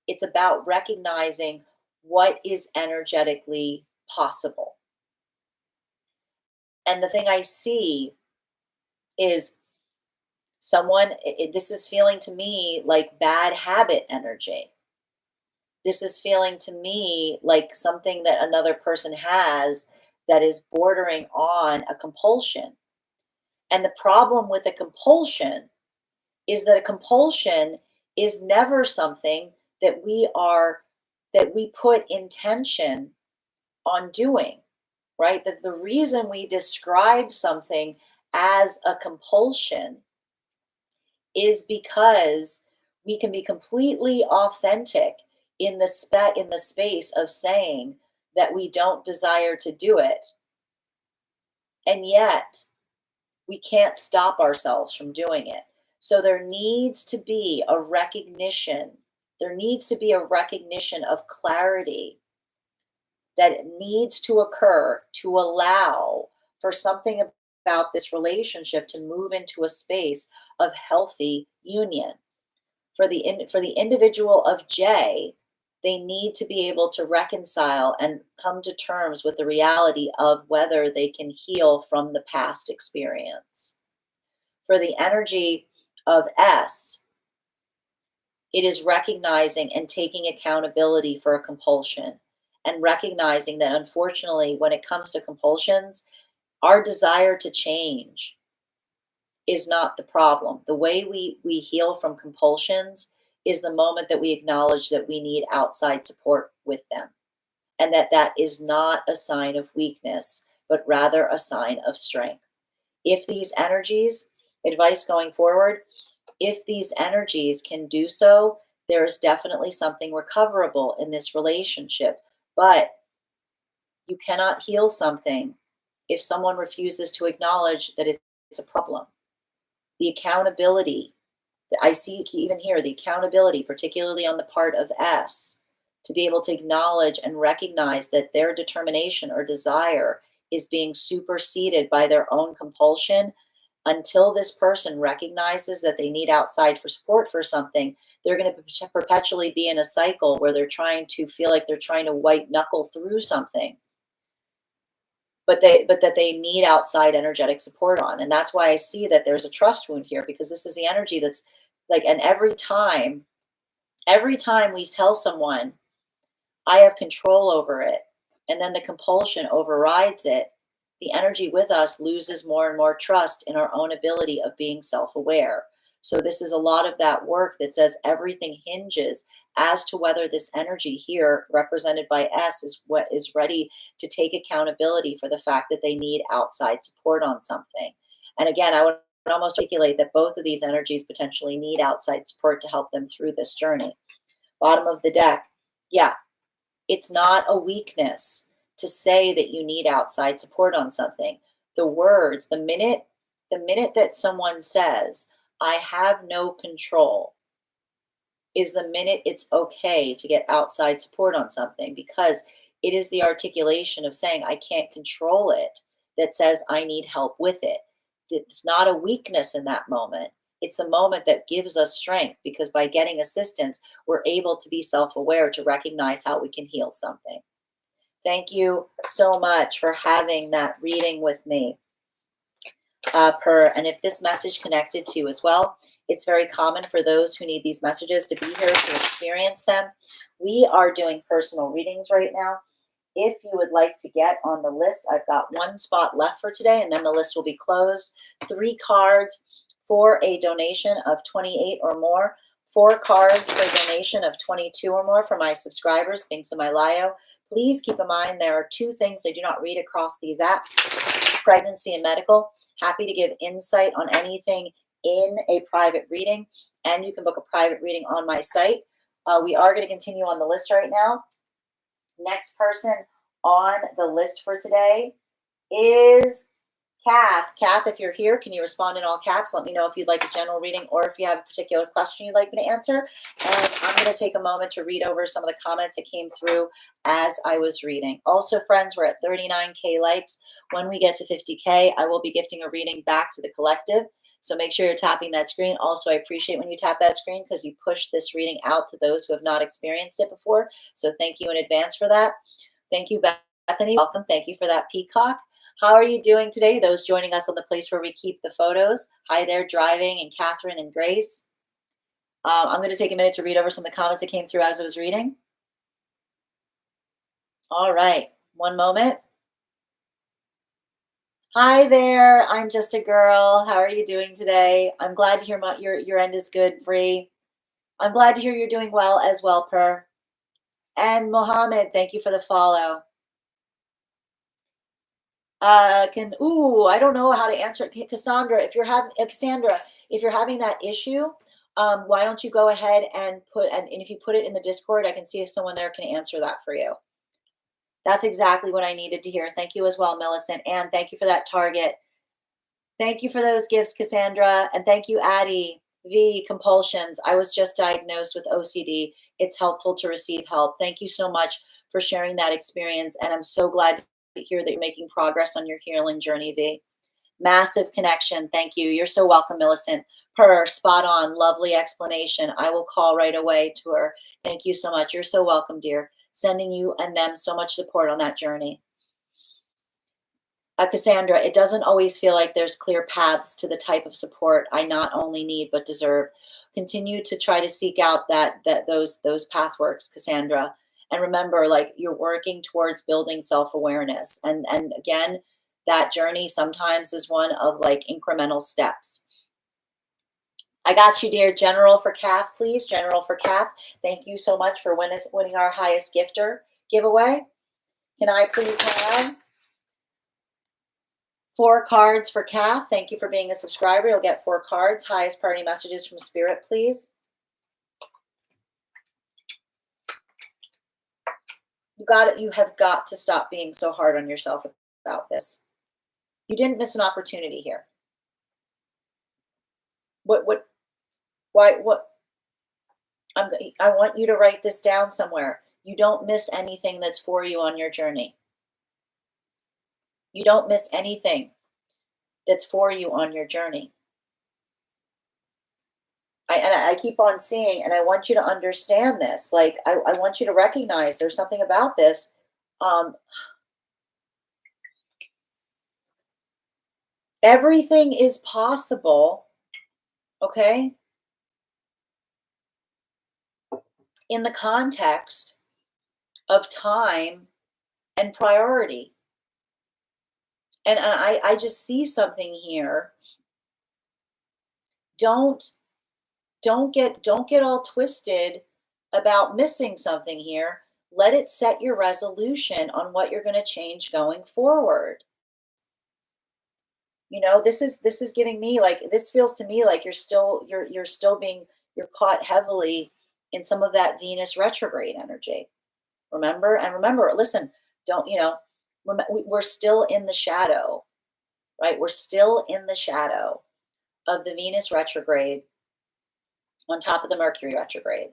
it's about recognizing what is energetically possible. And the thing I see is someone, this is feeling to me like bad habit energy. This is feeling to me like something that another person has that is bordering on a compulsion. And the problem with a compulsion is that a compulsion is never something that we put intention on doing, right? That the reason we describe something as a compulsion is because we can be completely authentic in the space of saying that we don't desire to do it, and yet we can't stop ourselves from doing it. So there needs to be a recognition. There needs to be a recognition of clarity that it needs to occur to allow for something about this relationship to move into a space of healthy union. For the individual of J, they need to be able to reconcile and come to terms with the reality of whether they can heal from the past experience. For the energy of S, it is recognizing and taking accountability for a compulsion, and recognizing that, unfortunately, when it comes to compulsions, our desire to change is not the problem. The way we heal from compulsions is the moment that we acknowledge that we need outside support with them. and that is not a sign of weakness, but rather a sign of strength. If these energies, advice going forward, if these energies can do so, there is definitely something recoverable in this relationship. But you cannot heal something if someone refuses to acknowledge that it's a problem. The accountability, I see even here, the accountability, particularly on the part of S, to be able to acknowledge and recognize that their determination or desire is being superseded by their own compulsion. Until this person recognizes that they need outside for support for something, they're going to perpetually be in a cycle where they're trying to feel like they're trying to white knuckle through something, but that they need outside energetic support on. And that's why I see that there's a trust wound here, because this is the energy that's like, and every time we tell someone I have control over it, and then the compulsion overrides it, the energy with us loses more and more trust in our own ability of being self-aware. So this is a lot of that work that says everything hinges as to whether this energy here, represented by S, is what is ready to take accountability for the fact that they need outside support on something. And again, I would almost articulate that both of these energies potentially need outside support to help them through this journey. Bottom of the deck. Yeah, it's not a weakness to say that you need outside support on something. The words, the minute that someone says, I have no control, is the minute it's okay to get outside support on something, because it is the articulation of saying, I can't control it, that says, I need help with it. It's not a weakness in that moment. It's the moment that gives us strength, because by getting assistance, we're able to be self aware to recognize how we can heal something. Thank you so much for having that reading with me. And if this message connected to you as well, it's very common for those who need these messages to be here to experience them. We are doing personal readings right now. If you would like to get on the list, I've got one spot left for today, and then the list will be closed. 3 cards for a donation of 28 or more. 4 cards for a donation of 22 or more for my subscribers, Thinks in My Lio. Please keep in mind there are 2 things I do not read across these apps: pregnancy and medical. Happy to give insight on anything in a private reading, and you can book a private reading on my site. We are going to continue on the list right now. Next person on the list for today is Kath. Kath, if you're here, can you respond in all caps? Let me know if you'd like a general reading or if you have a particular question you'd like me to answer. And I'm going to take a moment to read over some of the comments that came through as I was reading. Also, friends, we're at 39K likes. When we get to 50K, I will be gifting a reading back to the collective. So make sure you're tapping that screen. Also, I appreciate when you tap that screen, because you push this reading out to those who have not experienced it before. So thank you in advance for that. Thank you, Bethany. Welcome. Thank you for that peacock. How are you doing today? Those joining us on the place where we keep the photos. Hi there, Driving, and Catherine and Grace. I'm going to take a minute to read over some of the comments that came through as I was reading. All right. One moment. Hi there. I'm just a girl. How are you doing today? I'm glad to hear your end is good, Free. I'm glad to hear you're doing well as well, Per. And Mohammed, thank you for the follow. I don't know how to answer it. Cassandra, if you're having that issue, why don't you go ahead and if you put it in the Discord, I can see if someone there can answer that for you. That's exactly what I needed to hear. Thank you as well, Millicent. And thank you for that target. Thank you for those gifts, Cassandra. And thank you, Addie. V, compulsions. I was just diagnosed with OCD. It's helpful to receive help. Thank you so much for sharing that experience. And I'm so glad to hear that you're making progress on your healing journey, V. Massive connection. Thank you. You're so welcome, Millicent. Per, spot on. Lovely explanation. I will call right away to her. Thank you so much. You're so welcome, dear. Sending you and them so much support on that journey. Cassandra, it doesn't always feel like there's clear paths to the type of support I not only need but deserve. Continue to try to seek out those pathworks, Cassandra. And remember, like, you're working towards building self-awareness. And again, that journey sometimes is one of like incremental steps. I got you, dear. General for Kath, please. General for Kath. Thank you so much for winning our highest gifter giveaway. Can I please have 4 cards for Kath? Thank you for being a subscriber. You'll get 4 cards. Highest priority messages from Spirit, please. You have got to stop being so hard on yourself about this. You didn't miss an opportunity here. Why, I want you to write this down somewhere. You don't miss anything that's for you on your journey. You don't miss anything that's for you on your journey. I keep on seeing, and I want you to understand this. Like, I want you to recognize there's something about this. Everything is possible, okay, in the context of time and priority. And I just see something here. Don't get all twisted about missing something here. Let it set your resolution on what you're going to change going forward. You know, this is giving me, like, this feels to me like you're still caught heavily in some of that Venus retrograde energy. Remember, listen, we're still in the shadow, right? We're still in the shadow of the Venus retrograde on top of the Mercury retrograde.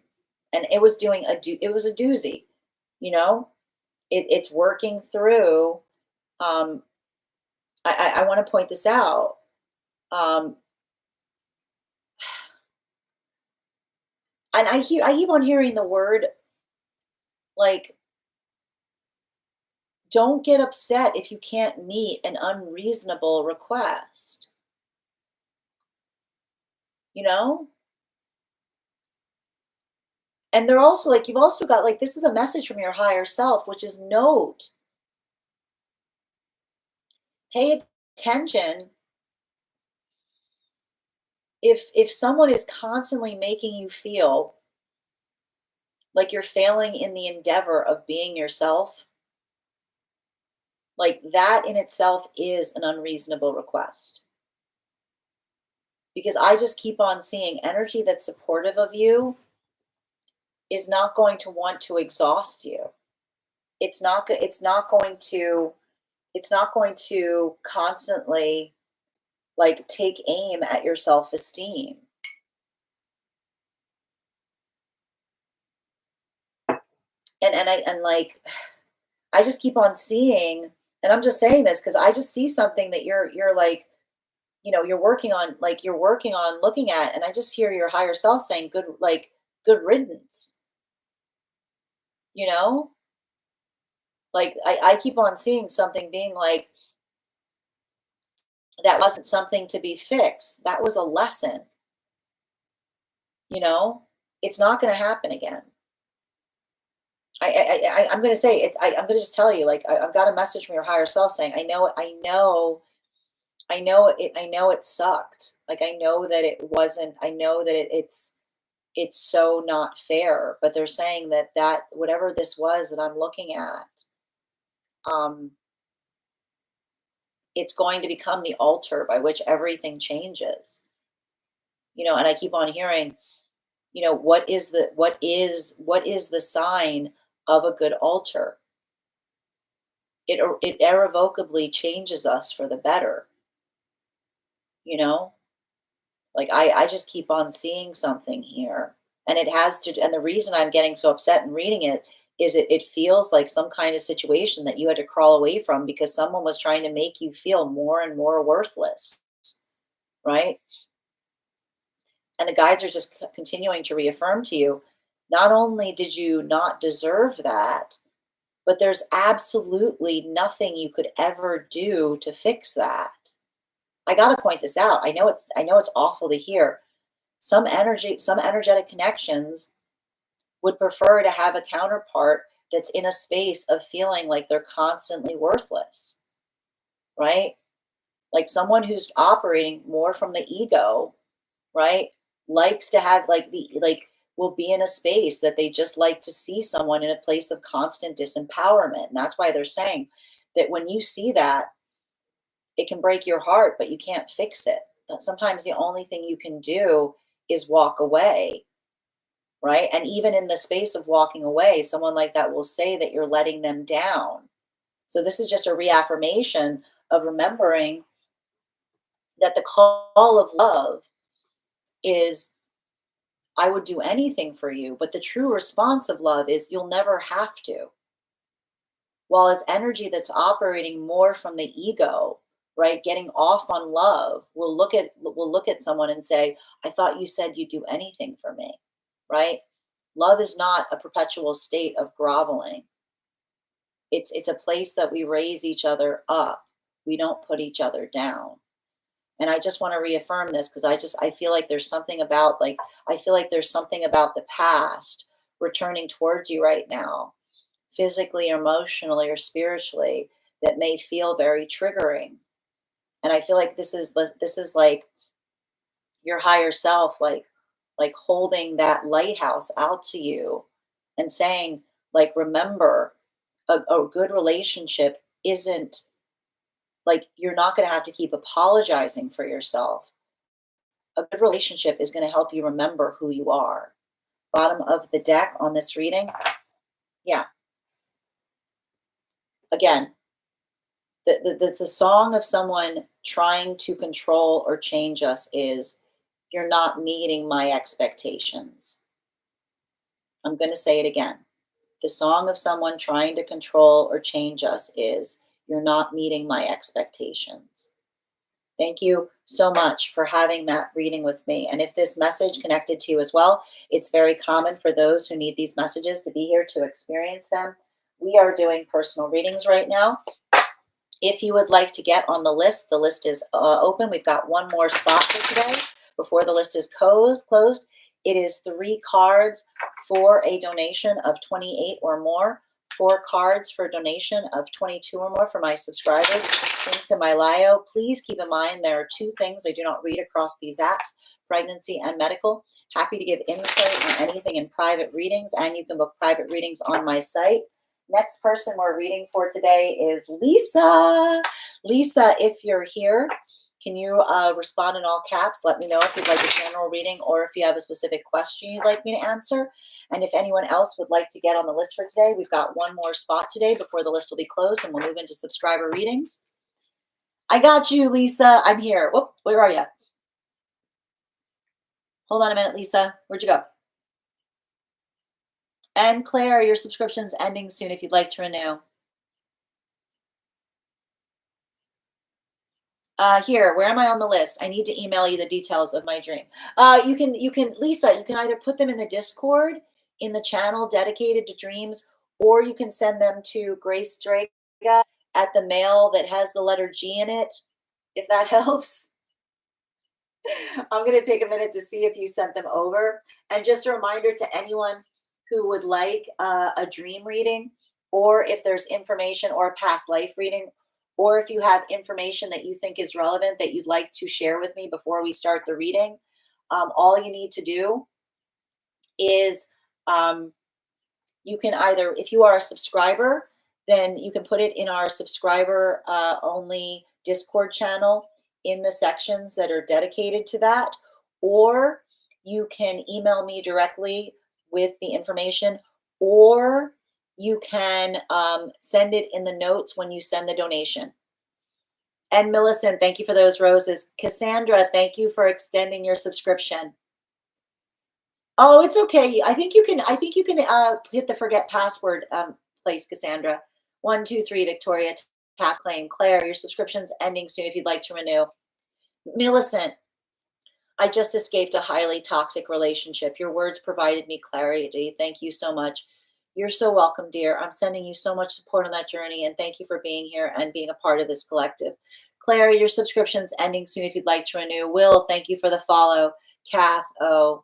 And it was it was a doozy, you know, it's working through. I want to point this out. And I keep on hearing the word, like, don't get upset if you can't meet an unreasonable request. You know? And they're also like, you've also got, like, this is a message from your higher self, which is note, pay attention if someone is constantly making you feel like you're failing in the endeavor of being yourself, like, that in itself is an unreasonable request. Because I just keep on seeing energy that's supportive of you is not going to want to exhaust you. It's not going to constantly, like, take aim at your self-esteem. And like, I just keep on seeing, and I'm just saying this because I just see something that you're like, you know, you're working on looking at, and I just hear your higher self saying, good riddance. You know? Like, I keep on seeing something being like, that wasn't something to be fixed. That was a lesson. You know? It's not going to happen again. I'm going to say it. I'm going to just tell you, like, I've got a message from your higher self saying, I know it sucked. Like, I know that it wasn't, I know that it's so not fair, but they're saying that whatever this was that I'm looking at, it's going to become the altar by which everything changes. You know, and I keep on hearing, you know, what is the sign of a good altar? It irrevocably changes us for the better. You know? Like, I just keep on seeing something here. And the reason I'm getting so upset and reading it is it feels like some kind of situation that you had to crawl away from because someone was trying to make you feel more and more worthless, right? And the guides are just continuing to reaffirm to you, not only did you not deserve that, but there's absolutely nothing you could ever do to fix that. I got to point this out. I know it's awful to hear. Some energetic connections would prefer to have a counterpart that's in a space of feeling like they're constantly worthless, right? Like someone who's operating more from the ego, right? Likes to have, like, will be in a space that they just like to see someone in a place of constant disempowerment. And that's why they're saying that when you see that, it can break your heart, but you can't fix it. That sometimes the only thing you can do is walk away, right? And even in the space of walking away, someone like that will say that you're letting them down. So this is just a reaffirmation of remembering that the call of love is, I would do anything for you, but the true response of love is you'll never have to. While as energy that's operating more from the ego, right, getting off on love, will look at someone and say, I thought you said you'd do anything for me, right? Love is not a perpetual state of groveling. It's a place that we raise each other up. We don't put each other down. And I just want to reaffirm this because I feel like there's something about, like, I feel like there's something about the past returning towards you right now, physically, emotionally, or spiritually, that may feel very triggering. And I feel like this is like your higher self, like holding that lighthouse out to you and saying, like, remember, a good relationship isn't like, you're not going to have to keep apologizing for yourself. A good relationship is going to help you remember who you are. Bottom of the deck on this reading. Yeah. Again, the song of someone trying to control or change us is, you're not meeting my expectations. I'm going to say it again. The song of someone trying to control or change us is, you're not meeting my expectations. Thank you so much for having that reading with me. And if this message connected to you as well, it's very common for those who need these messages to be here to experience them. We are doing personal readings right now. If you would like to get on the list is open. We've got one more spot for today before the list is closed. It is 3 cards for a donation of 28 or more, 4 cards for a donation of 22 or more for my subscribers. Links in my bio. Please keep in mind there are 2 things I do not read across these apps: pregnancy and medical. Happy to give insight on anything in private readings, and you can book private readings on my site. Next person we're reading for today is Lisa. Lisa, if you're here, can you respond in all caps? Let me know if you'd like a general reading or if you have a specific question you'd like me to answer. And if anyone else would like to get on the list for today, we've got one more spot today before the list will be closed, and we'll move into subscriber readings. I got you, Lisa. I'm here. Whoop, where are you? Hold on a minute, Lisa. Where'd you go? And Claire, your subscription's ending soon if you'd like to renew. Here, where am I on the list? I need to email you the details of my dream. You can, Lisa, you can either put them in the Discord in the channel dedicated to dreams, or you can send them to Grace Drega at the mail that has the letter G in it, if that helps. I'm going to take a minute to see if you sent them over. And just a reminder to anyone who would like a dream reading, or if there's information or a past life reading, or if you have information that you think is relevant that you'd like to share with me before we start the reading, all you need to do is you can either, if you are a subscriber, then you can put it in our subscriber only Discord channel in the sections that are dedicated to that, or you can email me directly with the information, or you can send it in the notes when you send the donation. And Millicent, thank you for those roses. Cassandra, thank you for extending your subscription. Oh, it's okay. I think you can hit the forget password place, Cassandra. 1, 2, 3, Victoria, tap claim. Claire, your subscription's ending soon if you'd like to renew. Millicent, I just escaped a highly toxic relationship. Your words provided me clarity. Thank you so much. You're so welcome, dear. I'm sending you so much support on that journey, and thank you for being here and being a part of this collective. Claire, your subscription's ending soon if you'd like to renew. Will, thank you for the follow. Kath, oh.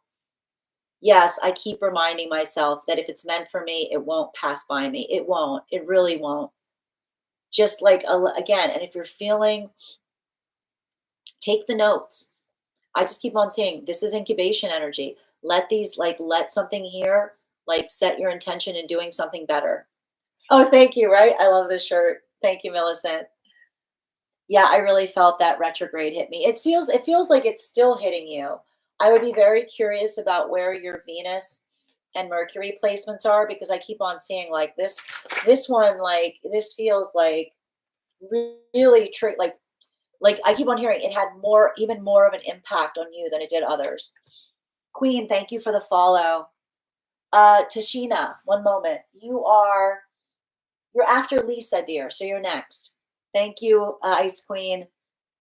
Yes, I keep reminding myself that if it's meant for me, it won't pass by me. It won't. It really won't. Just like, again, and if you're feeling, take the notes. I just keep on saying, this is incubation energy. let something here, like set your intention in doing something better. Oh, thank you, right? I love this shirt. Thank you, Millicent. Yeah, I really felt that retrograde hit me. It feels like it's still hitting you. I would be very curious about where your Venus and Mercury placements are because I keep on seeing like this one like this feels like really like I keep on hearing it had more even more of an impact on you than it did others. Queen, thank you for the follow. Tashina, one moment. You're after Lisa, dear, so you're next. Thank you, Ice Queen.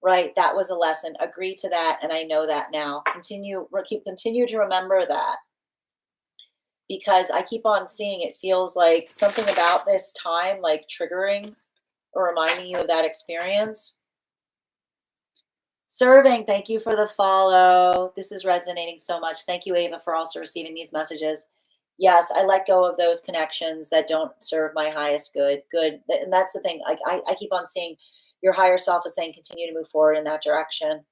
Right, that was a lesson. Agree to that, and I know that now. Continue to remember that because I keep on seeing it feels like something about this time, like triggering or reminding you of that experience. Serving, thank you for the follow. This is resonating so much. Thank you, Ava, for also receiving these messages. Yes, I let go of those connections that don't serve my highest good. Good. And that's the thing. I keep on seeing your higher self is saying continue to move forward in that direction.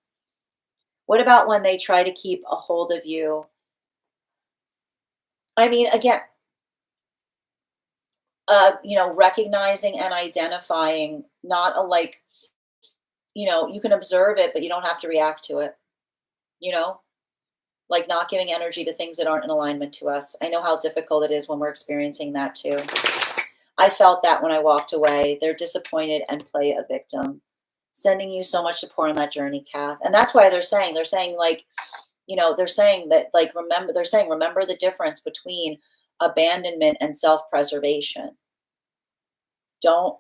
What about when they try to keep a hold of you? I mean, again, recognizing and identifying, not a like, you can observe it, but you don't have to react to it, you know? Like not giving energy to things that aren't in alignment to us. I know how difficult it is when we're experiencing that too. I felt that when I walked away. They're disappointed and play a victim. Sending you so much support on that journey, Kath. And that's why they're saying like, they're saying that like remember the difference between abandonment and self-preservation. Don't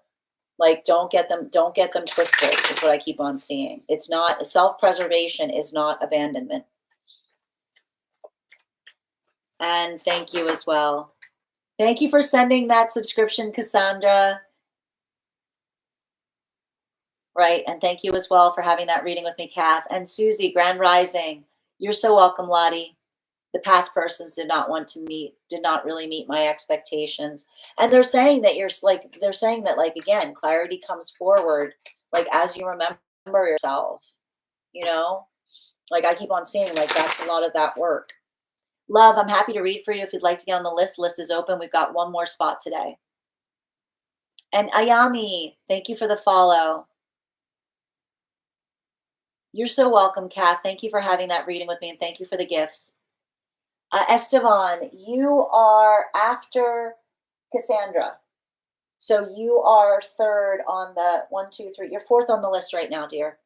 get them twisted is what I keep on seeing. It's not self-preservation is not abandonment. And thank you as well. Thank you for sending that subscription, Cassandra. Right, and thank you as well for having that reading with me, Kath. And Susie, Grand Rising. You're so welcome, Lottie. The past persons did not really meet my expectations. And they're saying that like again, clarity comes forward, like as you remember yourself, like I keep on seeing like that's a lot of that work. Love, I'm happy to read for you if you'd like to get on the list. List is open. We've got one more spot today. And Ayami, thank you for the follow. You're so welcome, Kath. Thank you for having that reading with me, and thank you for the gifts. Esteban, you are after Cassandra. So you are third on the 1, 2, 3. You're fourth on the list right now, dear.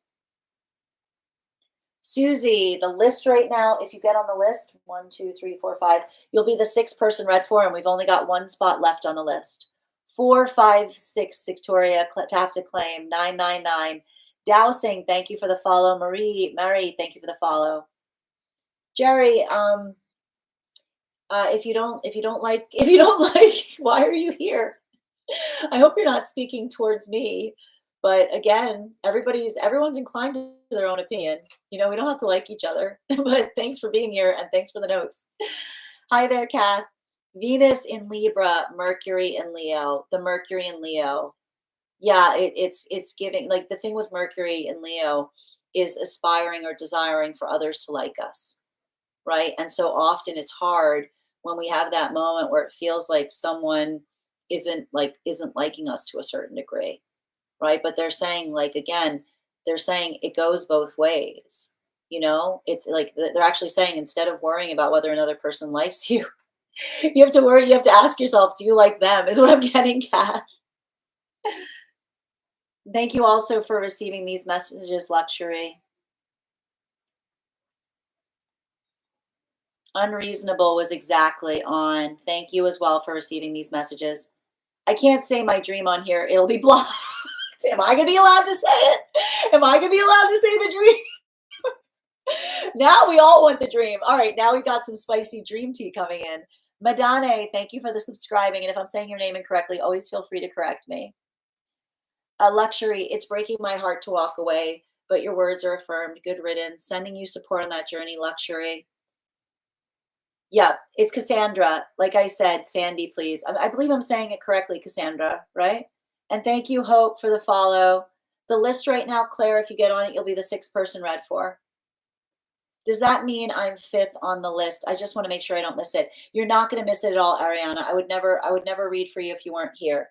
Susie, the list right now, if you get on the list, 1, 2, 3, 4, 5, you'll be the sixth person read for, and we've only got one spot left on the list. 4, 5, 6, Victoria, tap to claim. 999. Dowsing, thank you for the follow. Mary, thank you for the follow. Jerry, if you don't like, why are you here? I hope you're not speaking towards me. But again, everyone's inclined to their own opinion. We don't have to like each other. But thanks for being here and thanks for the notes. Hi there, Kath. Venus in Libra, Mercury in Leo. The Mercury in Leo. Yeah, it's giving like the thing with Mercury in Leo is aspiring or desiring for others to like us. Right. And so often it's hard when we have that moment where it feels like someone isn't liking us to a certain degree. Right. But they're saying they're saying it goes both ways. It's like they're actually saying instead of worrying about whether another person likes you, you have to ask yourself, do you like them? Is what I'm getting at. Thank you also for receiving these messages, Luxury. Unreasonable was exactly on. Thank you as well for receiving these messages. I can't say my dream on here. It'll be blocked. Am I going to be allowed to say it? Am I going to be allowed to say the dream? Now we all want the dream. All right, now we got some spicy dream tea coming in. Madane, thank you for the subscribing. And if I'm saying your name incorrectly, always feel free to correct me. Luxury, it's breaking my heart to walk away, but your words are affirmed. Good riddance. Sending you support on that journey, Luxury. Yeah, it's Cassandra. Like I said, Sandy, please. I believe I'm saying it correctly, Cassandra, right? And thank you, Hope, for the follow. The list right now, Claire, if you get on it, you'll be the sixth person read for. Does that mean I'm 5th on the list? I just want to make sure I don't miss it. You're not going to miss it at all, Ariana. I would never read for you if you weren't here.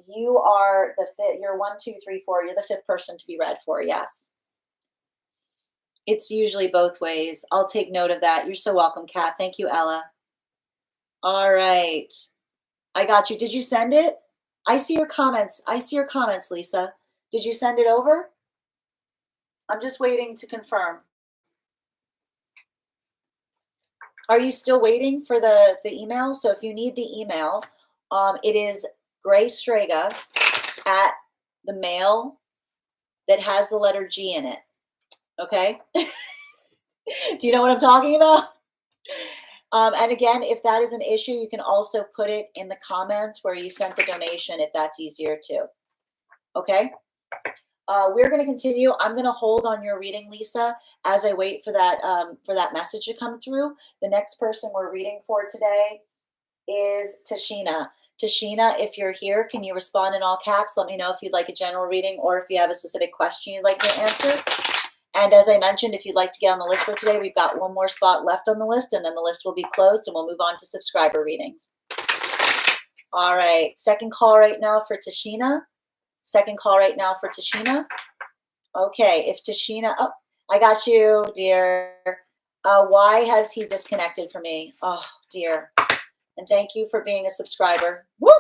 You are the fifth. You're 1, 2, 3, 4. You're the 5th person to be read for. Yes. It's usually both ways. I'll take note of that. You're so welcome, Kat. Thank you, Ella. All right. I got you. Did you send it? I see your comments. I see your comments, Lisa. Did you send it over? I'm just waiting to confirm. Are you still waiting for the email? So if you need the email, it is Gray Strega at the mail that has the letter G in it. Okay. Do you know what I'm talking about? And again, if that is an issue, you can also put it in the comments where you sent the donation if that's easier too. Okay. We're going to continue. I'm going to hold on your reading, Lisa, as I wait for that message to come through. The next person we're reading for today is Tashina. Tashina, if you're here, can you respond in all caps? Let me know if you'd like a general reading or if you have a specific question you'd like to answer. And as I mentioned, if you'd like to get on the list for today, we've got one more spot left on the list, and then the list will be closed, and we'll move on to subscriber readings. All right, second call right now for Tashina. Second call right now for Tashina. Okay, if Tashina, oh, I got you, dear. Why has he disconnected from me? Oh, dear. And thank you for being a subscriber. Woo!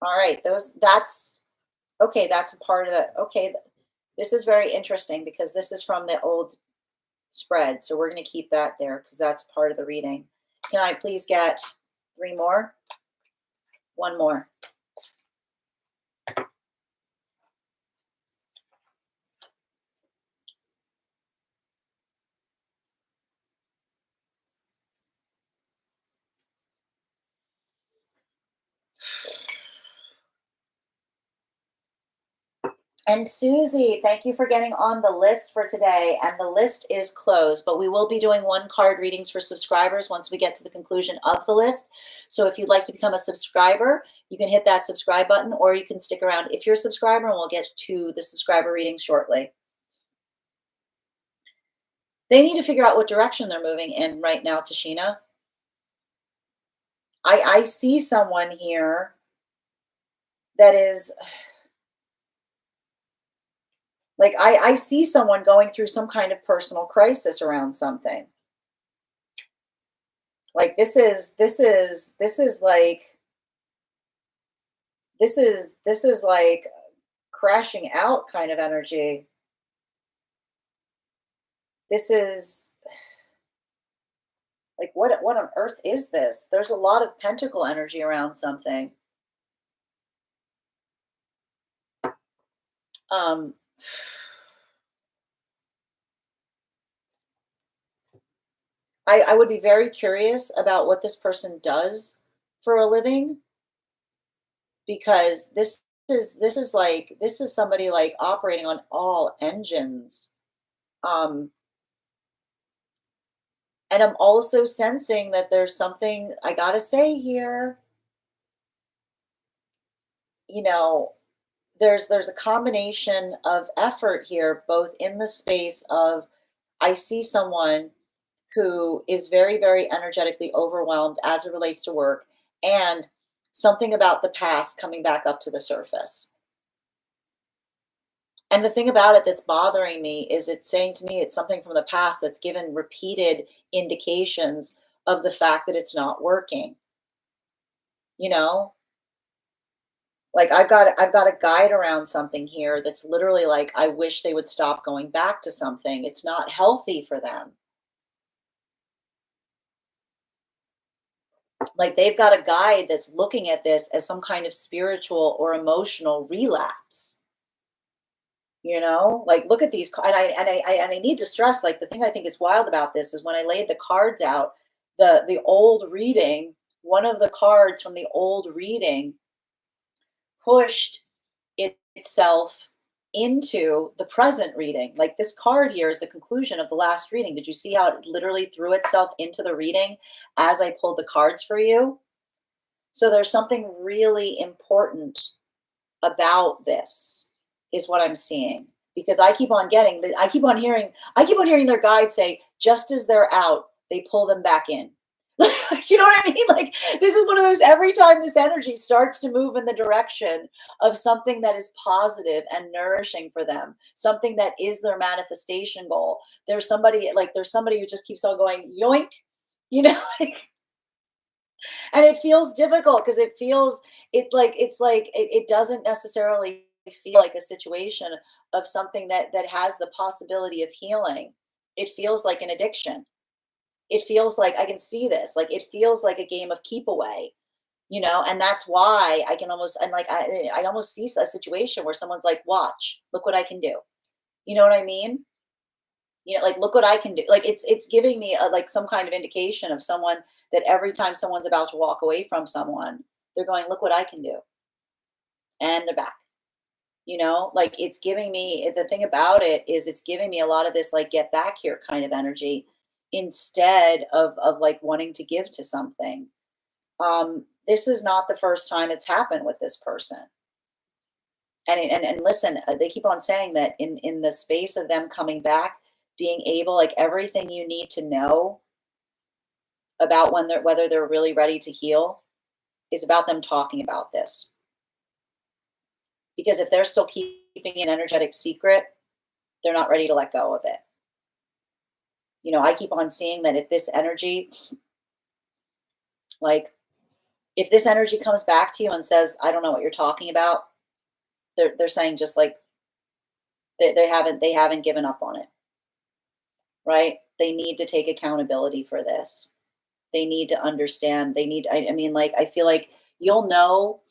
All right, that's okay. That's a part of the, okay. This is very interesting because this is from the old spread. So we're going to keep that there because that's part of the reading. Can I please get 3 more? 1 more. And Susie, thank you for getting on the list for today. And the list is closed, but we will be doing 1 card readings for subscribers once we get to the conclusion of the list. So if you'd like to become a subscriber, you can hit that subscribe button or you can stick around if you're a subscriber and we'll get to the subscriber readings shortly. They need to figure out what direction they're moving in right now, Tashina. I see someone here that is... like I see someone going through some kind of personal crisis around something. Like this is like crashing out kind of energy. This is like what on earth is this? There's a lot of pentacle energy around something. I would be very curious about what this person does for a living, because this is somebody like operating on all engines. And I'm also sensing that there's something I gotta say here. You know, there's a combination of effort here, both in the space of I see someone who is very, very energetically overwhelmed as it relates to work, and something about the past coming back up to the surface. And the thing about it that's bothering me is it's saying to me it's something from the past that's given repeated indications of the fact that it's not working. You know, like I've got a guide around something here that's literally like I wish they would stop going back to something. It's not healthy for them. Like they've got a guide that's looking at this as some kind of spiritual or emotional relapse. You know, like look at these, and I need to stress, like the thing I think is wild about this is when I laid the cards out, the old reading, one of the cards from the old reading pushed itself into the present reading. Like this card here is the conclusion of the last reading. Did you see how it literally threw itself into the reading as I pulled the cards for you? So there's something really important about this, is what I'm seeing. because I keep on hearing their guide say, just as they're out, they pull them back in. You know what I mean? Like, this is one of those, every time this energy starts to move in the direction of something that is positive and nourishing for them, something that is their manifestation goal. There's somebody who just keeps on going yoink, you know, like, and it feels difficult because it doesn't necessarily feel like a situation of something that has the possibility of healing. It feels like an addiction. It feels like, I can see this, like, it feels like a game of keep away, and that's why I can almost, and like, I almost see a situation where someone's like, watch, look what I can do. You know what I mean? Like, look what I can do. Like, it's giving me like some kind of indication of someone, that every time someone's about to walk away from someone, they're going, look what I can do. And they're back. Like, it's giving me, the thing about it is, it's giving me a lot of this, like, get back here kind of energy, instead of like wanting to give to something. This is not the first time it's happened with this person. And listen, they keep on saying that in the space of them coming back, being able, like, everything you need to know about whether they're really ready to heal is about them talking about this. Because if they're still keeping an energetic secret, they're not ready to let go of it. I keep on seeing that if this energy, like, if this energy comes back to you and says, I don't know what you're talking about, they're saying, just like, they haven't given up on it. Right? They need to take accountability for this. They need to understand. I mean, like, I feel like you'll know.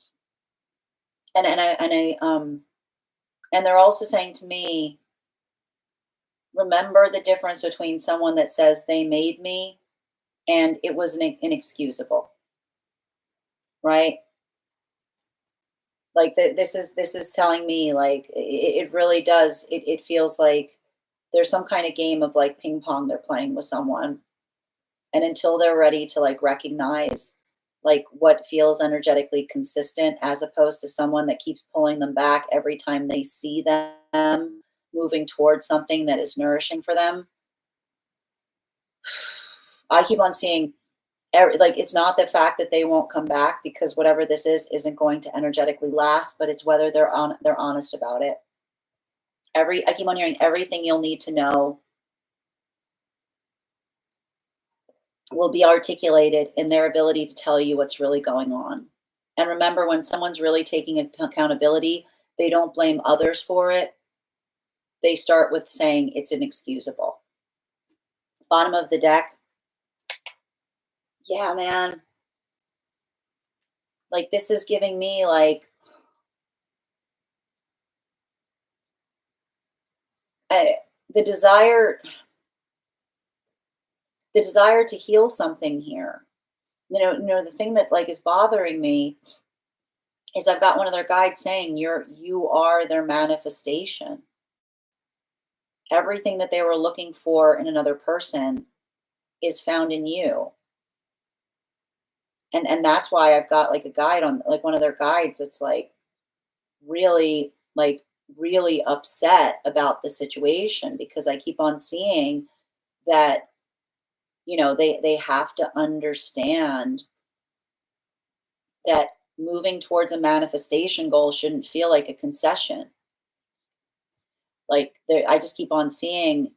And they're also saying to me, remember the difference between someone that says they made me and it was inexcusable. Right? Like, this is telling me, like, it really does. It feels like there's some kind of game of, like, ping pong they're playing with someone. And until they're ready to, like, recognize, like, what feels energetically consistent, as opposed to someone that keeps pulling them back every time they see them moving towards something that is nourishing for them. I keep on seeing, like, it's not the fact that they won't come back, because whatever this is isn't going to energetically last, but it's whether they're honest about it. I keep on hearing, everything you'll need to know will be articulated in their ability to tell you what's really going on. And remember, when someone's really taking accountability, they don't blame others for it. They start with saying it's inexcusable. Bottom of the deck. Yeah, man. Like, this is giving me, like, I, the desire, to heal something here. The thing that, like, is bothering me is, I've got one of their guides saying, you are their manifestation. Everything that they were looking for in another person is found in you. And that's why I've got, like, a guide on, like, one of their guides that's, really like really upset about the situation, because I keep on seeing that, they have to understand that moving towards a manifestation goal shouldn't feel like a concession. Like, I just keep on seeing,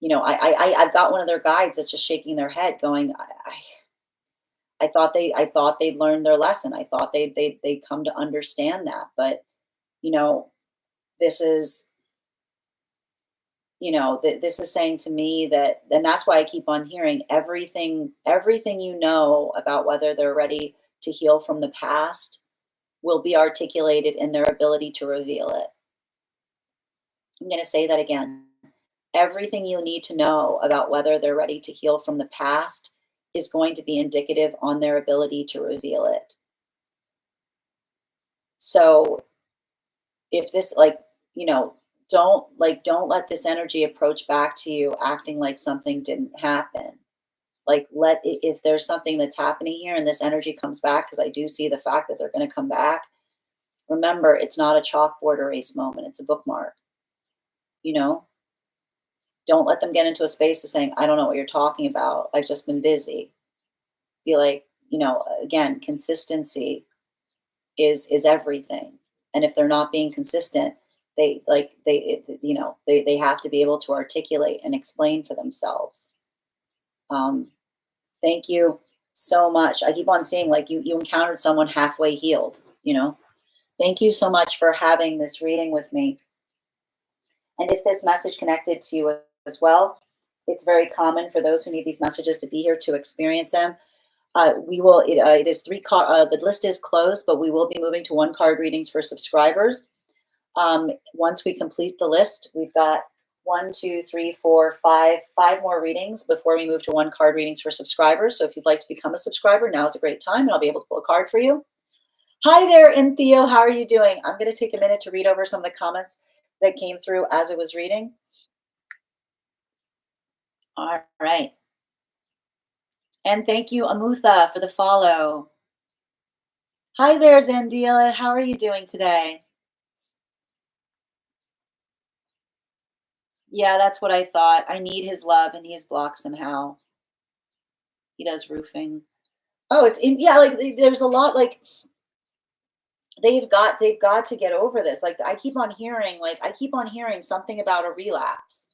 I've got one of their guides that's just shaking their head, going, I thought they'd learned their lesson. I thought they'd come to understand that. But, you know, this is, this is saying to me that, and that's why I keep on hearing, everything about whether they're ready to heal from the past will be articulated in their ability to reveal it. I'm going to say that again. Everything you need to know about whether they're ready to heal from the past is going to be indicative on their ability to reveal it. So if this, don't let this energy approach back to you acting like something didn't happen. If there's something that's happening here and this energy comes back, because I do see the fact that they're going to come back, remember, it's not a chalkboard erase moment, it's a bookmark. you know? Don't let them get into a space of saying, I don't know what you're talking about. I've just been busy. Be like, again, consistency is everything. And if they're not being consistent, they have to be able to articulate and explain for themselves. Um, thank you so much. I keep on saying, like, you encountered someone halfway healed, Thank you so much for having this reading with me. And if this message connected to you as well, it's very common for those who need these messages to be here to experience them. We will. It is three card. The list is closed, but we will be moving to one card readings for subscribers. Once we complete the list, we've got 1, 2, 3, 4, 5 more readings before we move to one card readings for subscribers. So if you'd like to become a subscriber, now is a great time, and I'll be able to pull a card for you. Hi there, and Theo, how are you doing? I'm going to take a minute to read over some of the comments that came through as it was reading. All right. And thank you, Amutha, for the follow. Hi there, Zandila. How are you doing today? Yeah, that's what I thought. I need his love, and he's blocked somehow. He does roofing. Oh, like there's a lot, like they've got to get over this. Like I keep on hearing something about a relapse.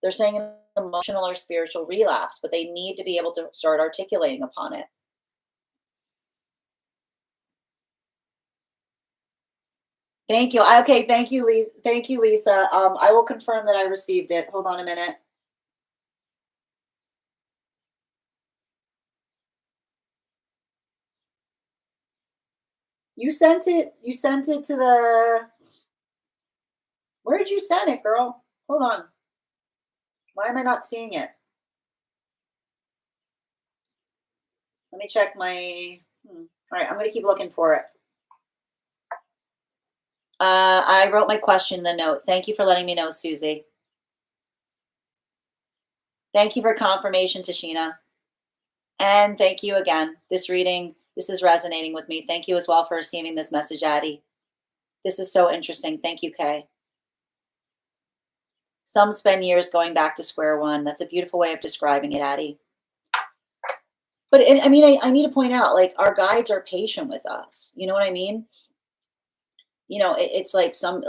They're saying an emotional or spiritual relapse, but they need to be able to start articulating upon it. Thank you. Okay, thank you, Lisa. Thank you, Lisa. I will confirm that I received it. Hold on a minute. You sent it. You sent it to the. Where did you send it, girl? Hold on. Why am I not seeing it? Let me check my. All right, I'm gonna keep looking for it. I wrote my question in the note. Thank you for letting me know, Susie. Thank you for confirmation, Tashina. And thank you again. This is resonating with me. Thank you as well for receiving this message, Addie. This is so interesting. Thank you, Kay. Some spend years going back to square one. That's a beautiful way of describing it, Addie. But I mean, I need to point out, like, our guides are patient with us. You know what I mean? It's like some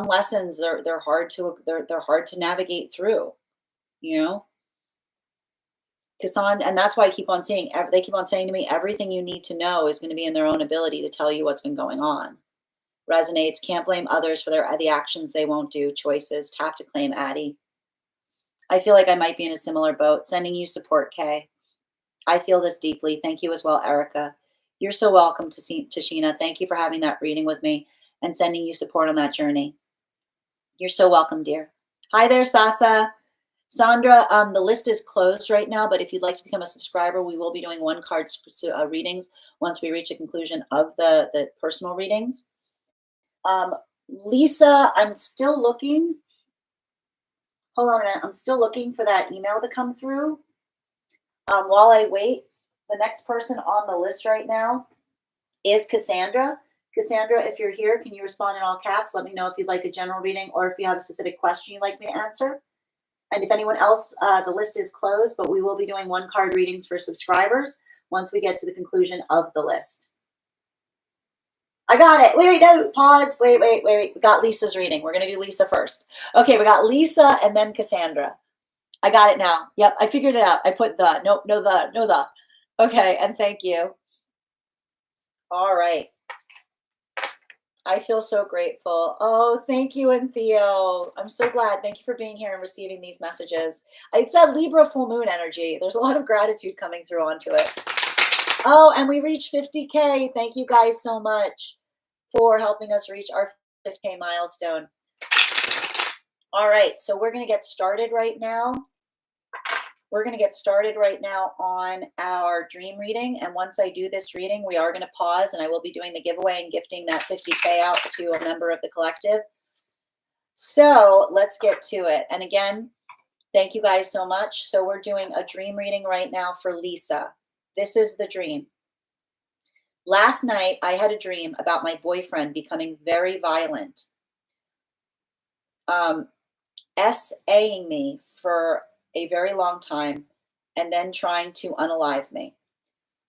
lessons they're hard to navigate through. You know, Kassan, and that's why I keep on saying they keep on saying to me, everything you need to know is going to be in their own ability to tell you what's been going on. Resonates. Can't blame others for the actions they won't do. Choices. Tap to claim, Addie. I feel like I might be in a similar boat. Sending you support, Kay. I feel this deeply. Thank you as well, Erica. You're so welcome to Tashina. Thank you for having that reading with me and sending you support on that journey. You're so welcome, dear. Hi there, Sasa. Sandra, the list is closed right now, but if you'd like to become a subscriber, we will be doing one card readings once we reach a conclusion of the personal readings. Lisa, I'm still looking. Hold on a minute. I'm still looking for that email to come through. While I wait, the next person on the list right now is Cassandra. Cassandra, if you're here, can you respond in all caps? Let me know if you'd like a general reading or if you have a specific question you'd like me to answer. And if anyone else, the list is closed, but we will be doing one card readings for subscribers once we get to the conclusion of the list. I got it. Wait, no, pause. Wait. We got Lisa's reading. We're going to do Lisa first. Okay, we got Lisa and then Cassandra. I got it now. Yep, I figured it out. I put the. Nope, no the. Okay, and thank you. All right. I feel so grateful. Oh, thank you, and Theo. I'm so glad. Thank you for being here and receiving these messages. It said Libra full moon energy. There's a lot of gratitude coming through onto it. Oh, and we reached 50K. Thank you guys so much for helping us reach our 50K milestone. All right, so we're going to get started right now. We're going to get started right now on our dream reading. And once I do this reading, we are going to pause and I will be doing the giveaway and gifting that 50K out to a member of the collective. So let's get to it. And again, thank you guys so much. So we're doing a dream reading right now for Lisa. This is the dream. Last night, I had a dream about my boyfriend becoming very violent. um, SAing me for a very long time and then trying to unalive me.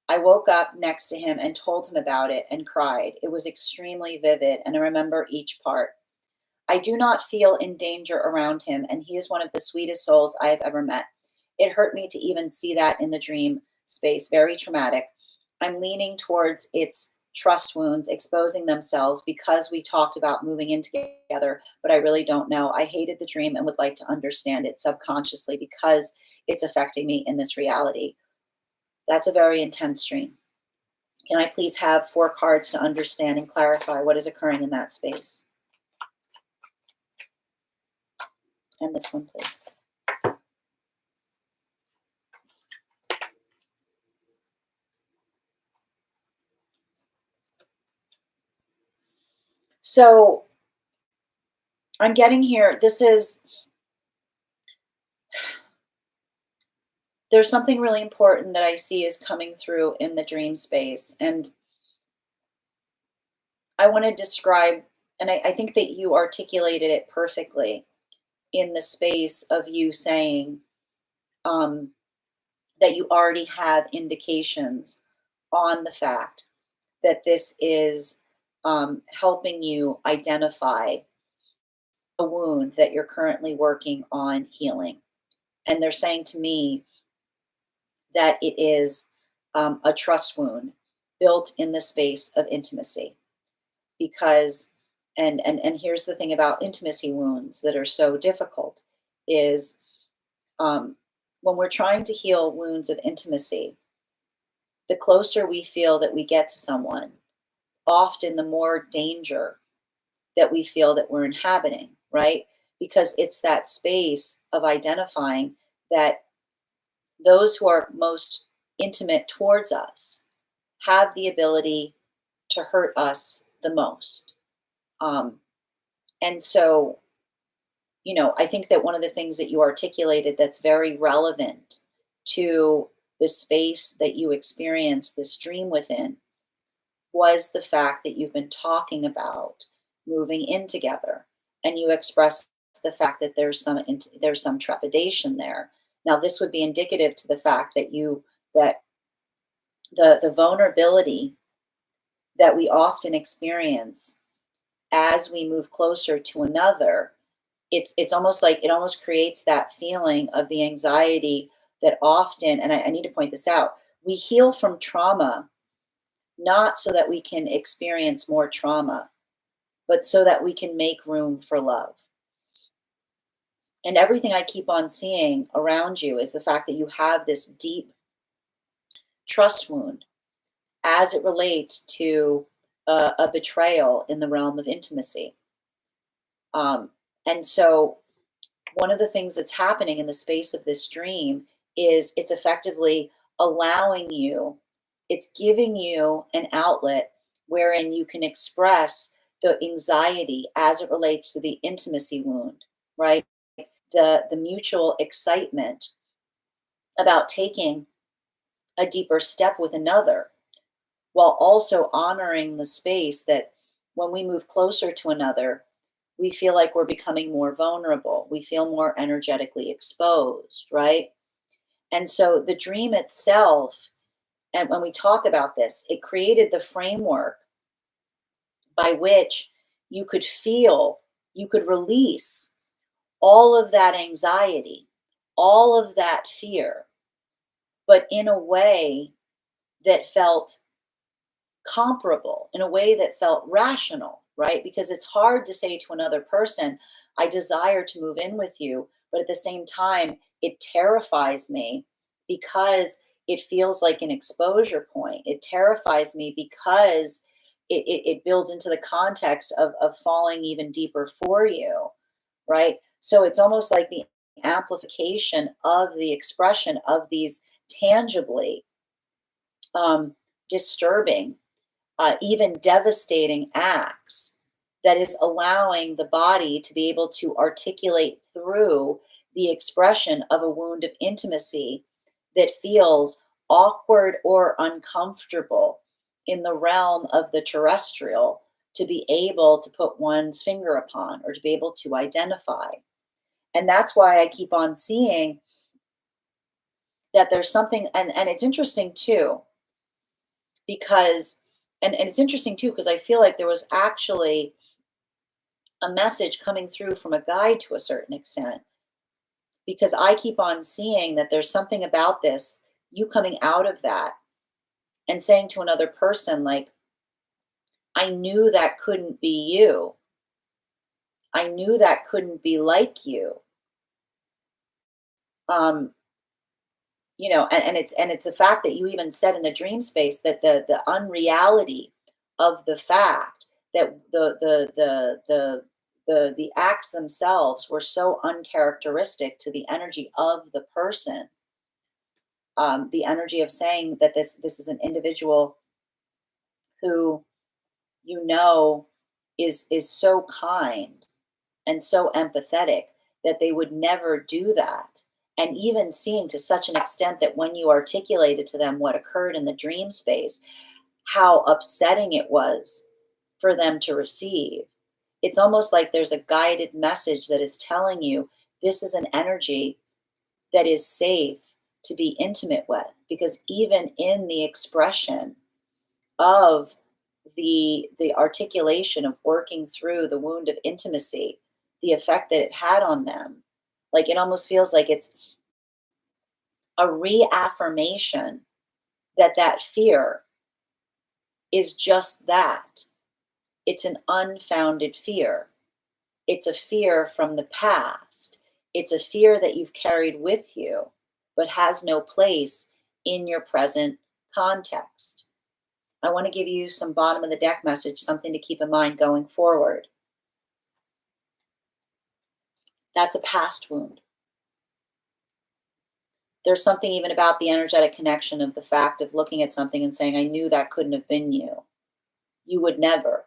I woke up next to him and told him about it and cried. It was extremely vivid, and I remember each part. I do not feel in danger around him, and he is one of the sweetest souls I have ever met. It hurt me to even see that in the dream space, very traumatic. I'm leaning towards its trust wounds exposing themselves because we talked about moving in together, but I really don't know. I hated the dream and would like to understand it subconsciously because it's affecting me in this reality. That's a very intense dream. Can I please have 4 cards to understand and clarify what is occurring in that space? And this one, please. So I'm getting here. There's something really important that I see is coming through in the dream space. And I want to describe, and I think that you articulated it perfectly in the space of you saying um, that you already have indications on the fact that this is helping you identify a wound that you're currently working on healing. And they're saying to me that it is a trust wound built in the space of intimacy. Because, and here's the thing about intimacy wounds that are so difficult is um, when we're trying to heal wounds of intimacy, the closer we feel that we get to someone, often the more danger that we feel that we're inhabiting, right? Because it's that space of identifying that those who are most intimate towards us have the ability to hurt us the most. Um, and so, I think that one of the things that you articulated that's very relevant to the space that you experienced this dream within was the fact that you've been talking about moving in together, and you expressed the fact that there's some trepidation there. Now, this would be indicative to the fact that the vulnerability that we often experience as we move closer to another, it's almost like it almost creates that feeling of the anxiety that often, and I need to point this out, we heal from trauma not so that we can experience more trauma, but so that we can make room for love. And everything I keep on seeing around you is the fact that you have this deep trust wound as it relates to a betrayal in the realm of intimacy. Um, and so, one of the things that's happening in the space of this dream is it's effectively allowing you, it's giving you an outlet wherein you can express the anxiety as it relates to the intimacy wound, right? The mutual excitement about taking a deeper step with another while also honoring the space that when we move closer to another, we feel like we're becoming more vulnerable. We feel more energetically exposed, right? And so the dream itself, and when we talk about this, it created the framework by which you could feel, you could release all of that anxiety, all of that fear, but in a way that felt comparable, in a way that felt rational, right? Because it's hard to say to another person, I desire to move in with you, but at the same time, it terrifies me because it feels like an exposure point. It terrifies me because it builds into the context of falling even deeper for you, right? So it's almost like the amplification of the expression of these tangibly disturbing, even devastating acts that is allowing the body to be able to articulate through the expression of a wound of intimacy that feels awkward or uncomfortable in the realm of the terrestrial, to be able to put one's finger upon or to be able to identify. And that's why I keep on seeing that there's something, and it's interesting too, because and it's interesting too, because I feel like there was actually a message coming through from a guide to a certain extent, because I keep on seeing that there's something about this, you coming out of that and saying to another person, like, I knew that couldn't be you. I knew that couldn't be like you. Um, and it's a fact that you even said in the dream space that the unreality of the fact that the acts themselves were so uncharacteristic to the energy of the person, the energy of saying that this is an individual who you know is so kind and so empathetic that they would never do that. And even seeing to such an extent that when you articulated to them what occurred in the dream space, how upsetting it was for them to receive. It's almost like there's a guided message that is telling you this is an energy that is safe to be intimate with, because even in the expression of the articulation of working through the wound of intimacy, the effect that it had on them, like it almost feels like it's a reaffirmation that that fear is just that. It's an unfounded fear. It's a fear from the past. It's a fear that you've carried with you, but has no place in your present context. I want to give you some bottom of the deck message, something to keep in mind going forward. That's a past wound. There's something even about the energetic connection of the fact of looking at something and saying, I knew that couldn't have been you. You would never.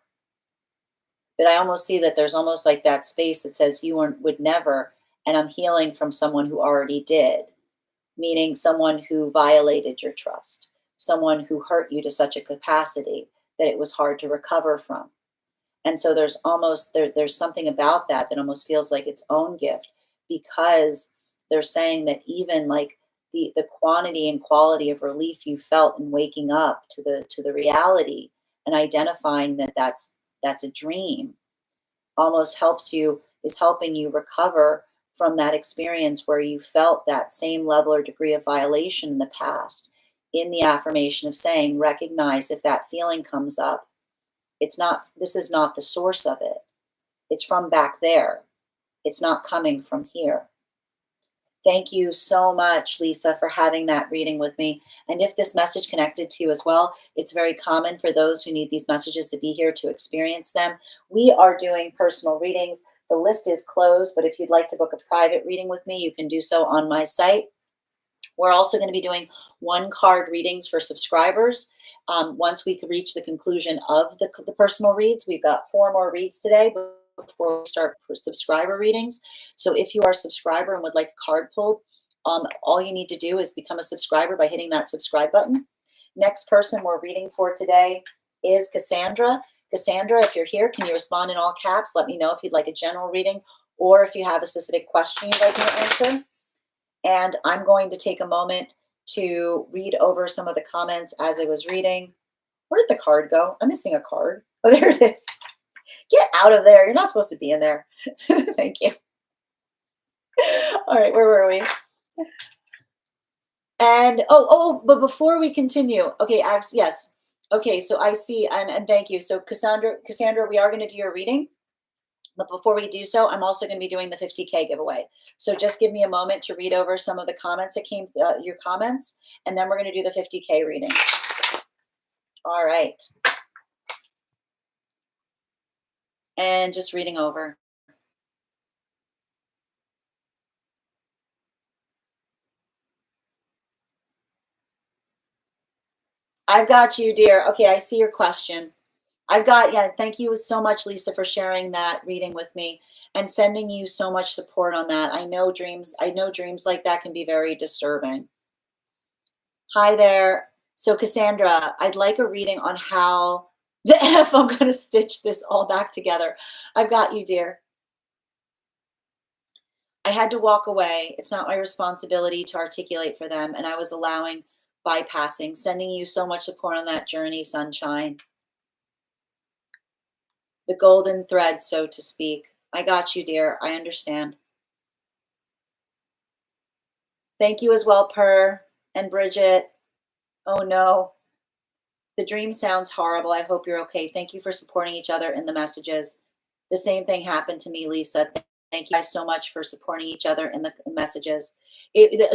But I almost see that there's almost like that space that says would never, and I'm healing from someone who already did, meaning someone who violated your trust, someone who hurt you to such a capacity that it was hard to recover from. And so there's something about that that almost feels like its own gift, because they're saying that even like the quantity and quality of relief you felt in waking up to the reality and identifying that that's a dream almost is helping you recover from that experience where you felt that same level or degree of violation in the past, in the affirmation of saying, recognize if that feeling comes up, this is not the source of it. It's from back there. It's not coming from here. Thank you so much, Lisa, for having that reading with me. And if this message connected to you as well, it's very common for those who need these messages to be here to experience them. We are doing personal readings. The list is closed, but if you'd like to book a private reading with me, you can do so on my site. We're also going to be doing one card readings for subscribers. Once we could reach the conclusion of the personal reads, we've got 4 more reads today before we start for subscriber readings. So if you are a subscriber and would like a card pulled, all you need to do is become a subscriber by hitting that subscribe button. Next person we're reading for today is Cassandra. Cassandra, if you're here, can you respond in all caps? Let me know if you'd like a general reading or if you have a specific question you'd like me to answer. And I'm going to take a moment to read over some of the comments as I was reading. Where did the card go? I'm missing a card. Oh, there it is. Get out of there. You're not supposed to be in there. Thank you. All right, where were we? And but before we continue, okay, yes. Okay, so I see, and thank you. So Cassandra, we are going to do your reading. But before we do so, I'm also going to be doing the 50K giveaway. So just give me a moment to read over some of the comments that came, your comments, and then we're going to do the 50K reading. All right. And just reading over. I've got you, dear. Okay, I see your question. Yes, thank you so much, Lisa, for sharing that reading with me and sending you so much support on that. I know dreams like that can be very disturbing. Hi there. So Cassandra, I'd like a reading on how The F, I'm going to stitch this all back together. I've got you, dear. I had to walk away. It's not my responsibility to articulate for them. And I was allowing, bypassing, sending you so much support on that journey, sunshine. The golden thread, so to speak. I got you, dear. I understand. Thank you as well, Per and Bridget. Oh no, the dream sounds horrible. I hope you're okay. Thank you for supporting each other in the messages. The same thing happened to me, Lisa. Thank you guys so much for supporting each other in the messages.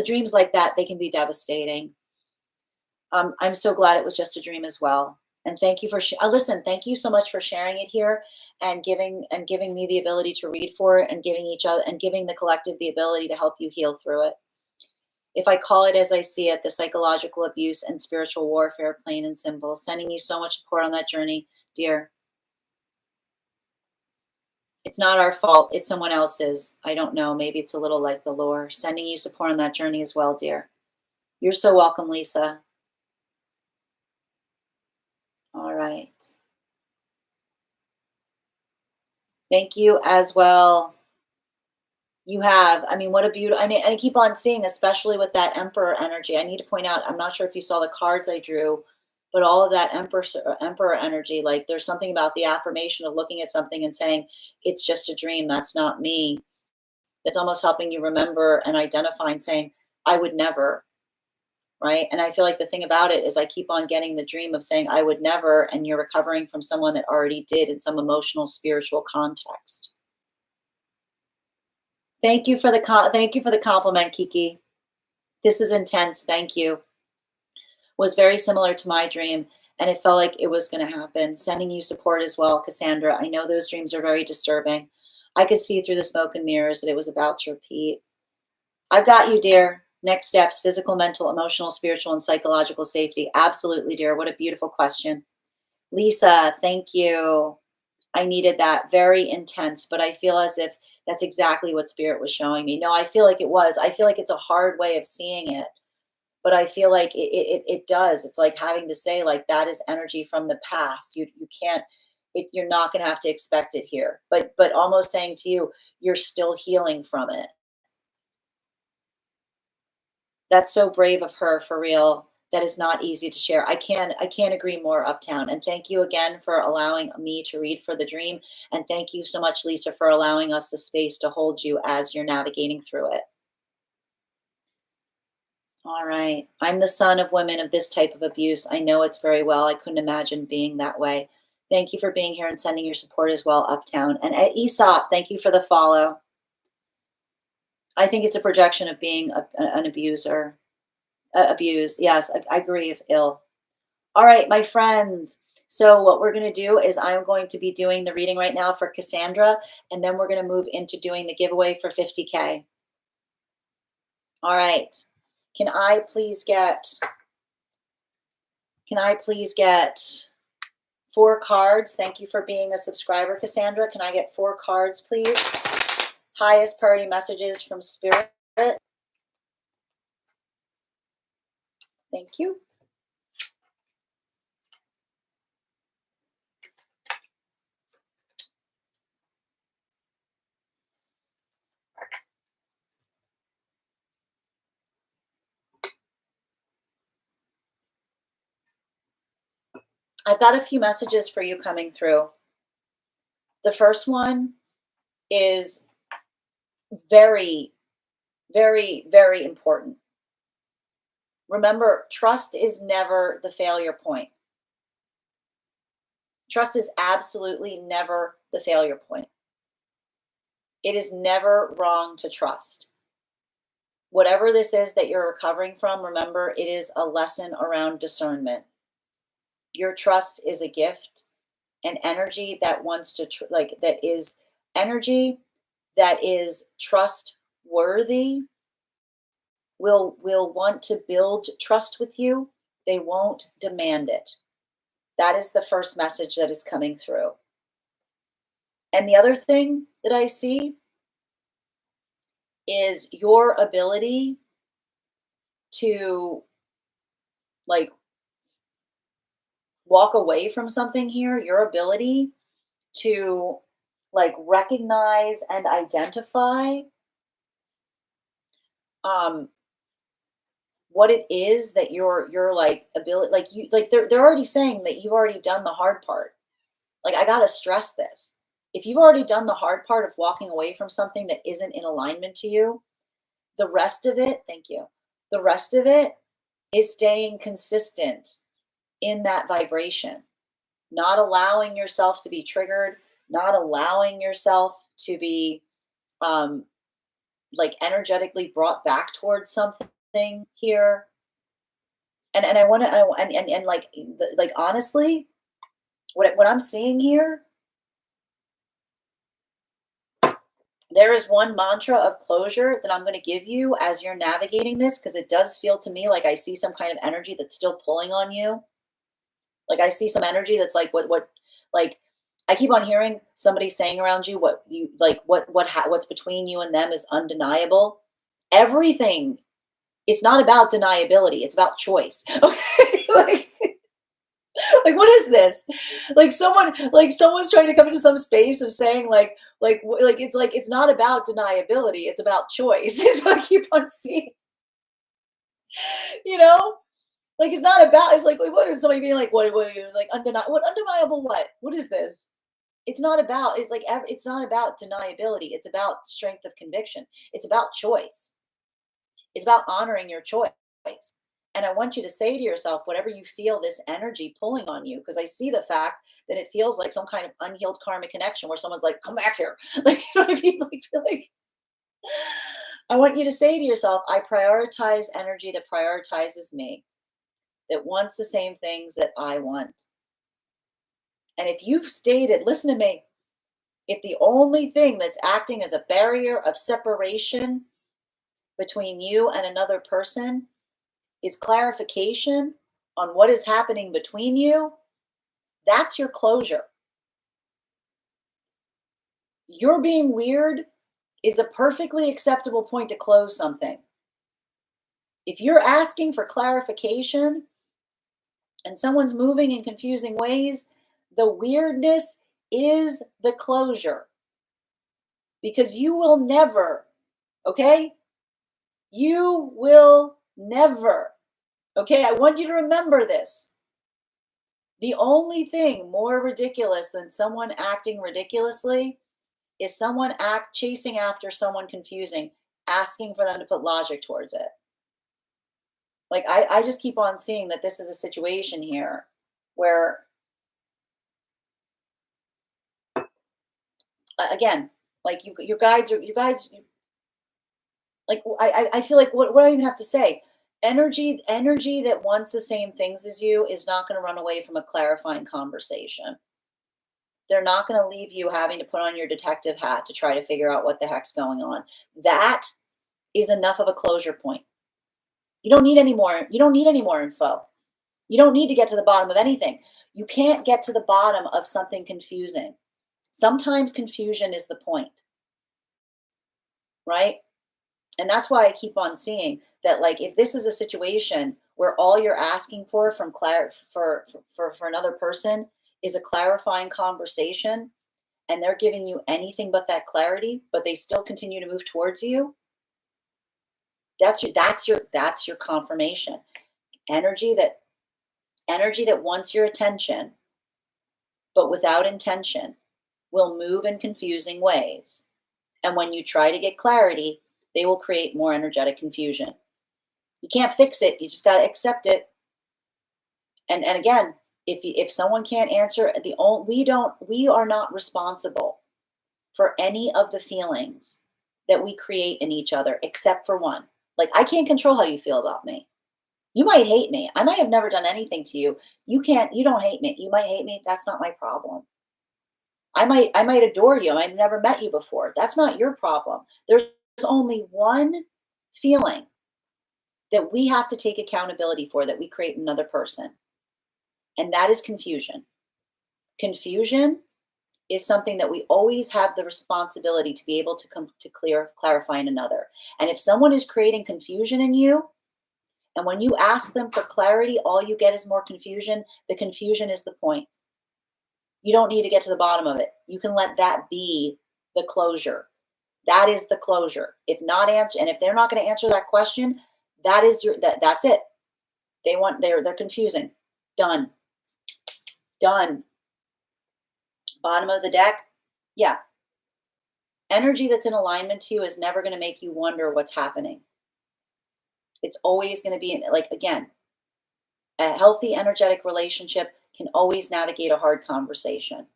Dreams like that, they can be devastating. I'm so glad it was just a dream as well. And thank you for listen. Thank you so much for sharing it here and giving me the ability to read for it and giving each other and giving the collective the ability to help you heal through it. If I call it as I see it, the psychological abuse and spiritual warfare, plain and simple. Sending you so much support on that journey, dear. It's not our fault. It's someone else's. I don't know. Maybe it's a little like the lore. Sending you support on that journey as well, dear. You're so welcome, Lisa. All right. Thank you as well. You have. I mean, what a beautiful. I keep on seeing, especially with that Emperor energy. I need to point out, I'm not sure if you saw the cards I drew, but all of that Emperor energy, like there's something about the affirmation of looking at something and saying, it's just a dream. That's not me. It's almost helping you remember and identify and saying, I would never. Right. And I feel like the thing about it is I keep on getting the dream of saying, I would never. And you're recovering from someone that already did in some emotional, spiritual context. Thank you for the thank you for the compliment, Kiki. This is intense. Thank you. Was very similar to my dream, and it felt like it was going to happen. Sending you support as well, Cassandra. I know those dreams are very disturbing. I could see through the smoke and mirrors that it was about to repeat. I've got you, dear. Next steps: physical, mental, emotional, spiritual, and psychological safety. Absolutely, dear. What a beautiful question. Lisa, thank you. I needed that. Very intense, but I feel as if that's exactly what spirit was showing me. No, I feel like it was. I feel like it's a hard way of seeing it, but I feel like it does. It's like having to say like that is energy from the past. You can't. You're not going to have to expect it here. But almost saying to you, you're still healing from it. That's so brave of her, for real. That is not easy to share. I can't agree more, Uptown. And thank you again for allowing me to read for the dream. And thank you so much, Lisa, for allowing us the space to hold you as you're navigating through it. All right. I'm the son of women of this type of abuse. I know it's very well. I couldn't imagine being that way. Thank you for being here and sending your support as well, Uptown. And Aesop, thank you for the follow. I think it's a projection of being an abuser. Abused. Yes, I agree with ill. All right, my friends. So what we're going to do is I'm going to be doing the reading right now for Cassandra, and then we're going to move into doing the giveaway for 50K. All right. Can I please get 4 cards? Thank you for being a subscriber, Cassandra. Can I get 4 cards, please? Highest priority messages from Spirit. Thank you. I've got a few messages for you coming through. The first one is very, very, very important. Remember, trust is never the failure point. Trust is absolutely never the failure point. It is never wrong to trust. Whatever this is that you're recovering from, remember, it is a lesson around discernment. Your trust is a gift, an energy that wants to, that is energy that is trustworthy, will want to build trust with you. They won't demand it. That is the first message that is coming through. And the other thing that I see is your ability to like walk away from something here, your ability to like recognize and identify um what it is that your like ability, like you like they're already saying that you've already done the hard part. Like, I gotta stress this. If you've already done the hard part of walking away from something that isn't in alignment to you, the rest of it, thank you. The rest of it is staying consistent in that vibration, not allowing yourself to be triggered, not allowing yourself to be um like energetically brought back towards something here. And I want to and like like honestly, what I'm seeing here, there is one mantra of closure that I'm going to give you as you're navigating this, because it does feel to me like I see some kind of energy that's still pulling on you. Like I see some energy that's like like I keep on hearing somebody saying around you what you like what's between you and them is undeniable. Everything, it's not about deniability, it's about choice. Okay? Like what is this? Like someone's trying to come into some space of saying like it's not about deniability, it's about choice. Is what I keep on seeing. You know, like it's not about. It's like what is somebody being like what like undeniable? What undeniable? What is this? It's not about. It's like it's not about deniability. It's about strength of conviction. It's about choice. It's about honoring your choice. And I want you to say to yourself, whatever you feel this energy pulling on you, because I see the fact that it feels like some kind of unhealed karmic connection where someone's like, come back here. Like, you know what I mean? Like, feel like I want you to say to yourself, I prioritize energy that prioritizes me, that wants the same things that I want. And if you've stated, listen to me, if the only thing that's acting as a barrier of separation between you and another person is clarification on what is happening between you, that's your closure. Your being weird is a perfectly acceptable point to close something. If you're asking for clarification and someone's moving in confusing ways, the weirdness is the closure. Because you will never, okay? You will never, okay? I want you to remember this. The only thing more ridiculous than someone acting ridiculously is someone chasing after someone confusing, asking for them to put logic towards it. Like I just keep on seeing that this is a situation here where again, like you guys like I feel like what do I even have to say? Energy that wants the same things as you is not going to run away from a clarifying conversation. They're not going to leave you having to put on your detective hat to try to figure out what the heck's going on. That is enough of a closure point. You don't need any more. You don't need any more info. You don't need to get to the bottom of anything. You can't get to the bottom of something confusing. Sometimes confusion is the point, right? And that's why I keep on seeing that, like, if this is a situation where all you're asking for from for another person is a clarifying conversation, and they're giving you anything but that clarity, but they still continue to move towards you, that's your confirmation. Energy that energy that wants your attention, but without intention, will move in confusing ways. And when you try to get clarity, they will create more energetic confusion. You can't fix it. You just got to accept it. And again, if someone can't answer we are not responsible for any of the feelings that we create in each other except for one. Like I can't control how you feel about me. You might hate me. I might have never done anything to you. You don't hate me. You might hate me. That's not my problem. I might adore you. I've never met you before. That's not your problem. There's only one feeling that we have to take accountability for that we create in another person. And that is confusion. Confusion is something that we always have the responsibility to be able to clarify in another. And if someone is creating confusion in you And when you ask them for clarity, all you get is more confusion. The confusion is the point. You don't need to get to the bottom of it. You can let that be the closure. That is the closure. If not answer, and if they're not going to answer that question, that is that's it. They're confusing. Done. Done. Bottom of the deck. Yeah. Energy that's in alignment to you is never going to make you wonder what's happening. It's always going to be like, again, a healthy energetic relationship can always navigate a hard conversation.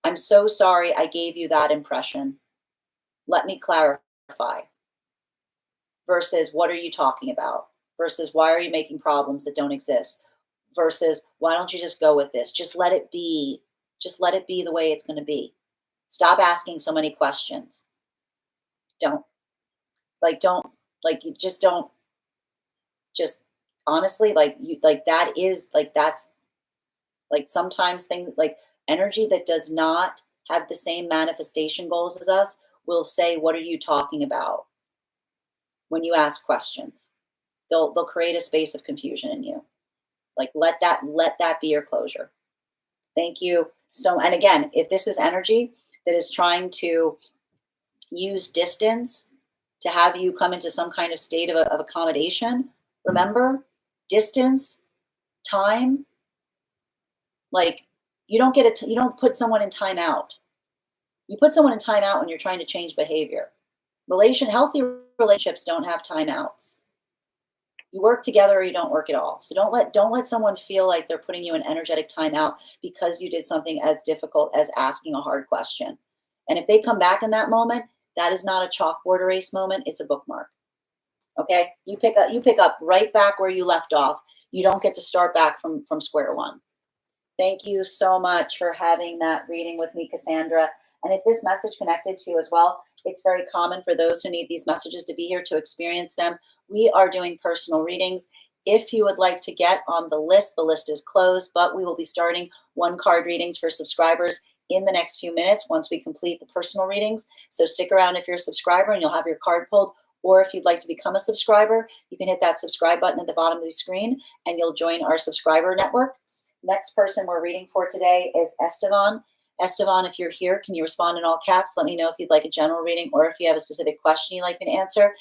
I'm so sorry I gave you that impression. Let me clarify. Versus what are you talking about? Versus why are you making problems that don't exist? Versus why don't you just go with this? Just let it be. Just let it be the way it's going to be. Stop asking so many questions. Don't you just don't just honestly that's like sometimes things like energy that does not have the same manifestation goals as us will say, what are you talking about? When you ask questions, they'll create a space of confusion in you. Like let that be your closure. Thank you. So, and again, if this is energy that is trying to use distance to have you come into some kind of state of accommodation, remember, distance, time, like you don't you don't put someone in timeout. You put someone in timeout when you're trying to change behavior. Healthy relationships don't have timeouts. You work together or you don't work at all. So don't let someone feel like they're putting you in energetic timeout because you did something as difficult as asking a hard question. And if they come back in that moment, that is not a chalkboard erase moment, it's a bookmark. Okay? You pick up right back where you left off. You don't get to start back from square one. Thank you so much for having that reading with me, Cassandra. And if this message connected to you as well, it's very common for those who need these messages to be here to experience them. We are doing personal readings. If you would like to get on the list is closed, but we will be starting one card readings for subscribers in the next few minutes once we complete the personal readings. So stick around if you're a subscriber and you'll have your card pulled. Or if you'd like to become a subscriber, you can hit that subscribe button at the bottom of the screen and you'll join our subscriber network. Next person we're reading for today is Estevan. Estevan, if you're here, can you respond in all caps? Let me know if you'd like a general reading or if you have a specific question you'd like me to answer.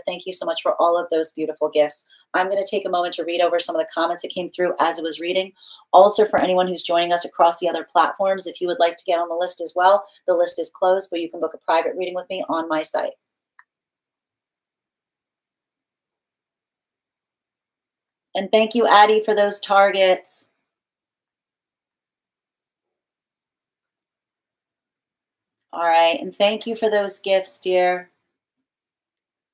Thank you so much for all of those beautiful gifts. I'm going to take a moment to read over some of the comments that came through as I was reading. Also, for anyone who's joining us across the other platforms, if you would like to get on the list as well, the list is closed, but you can book a private reading with me on my site. And thank you, Addie, for those targets. All right. And thank you for those gifts, dear.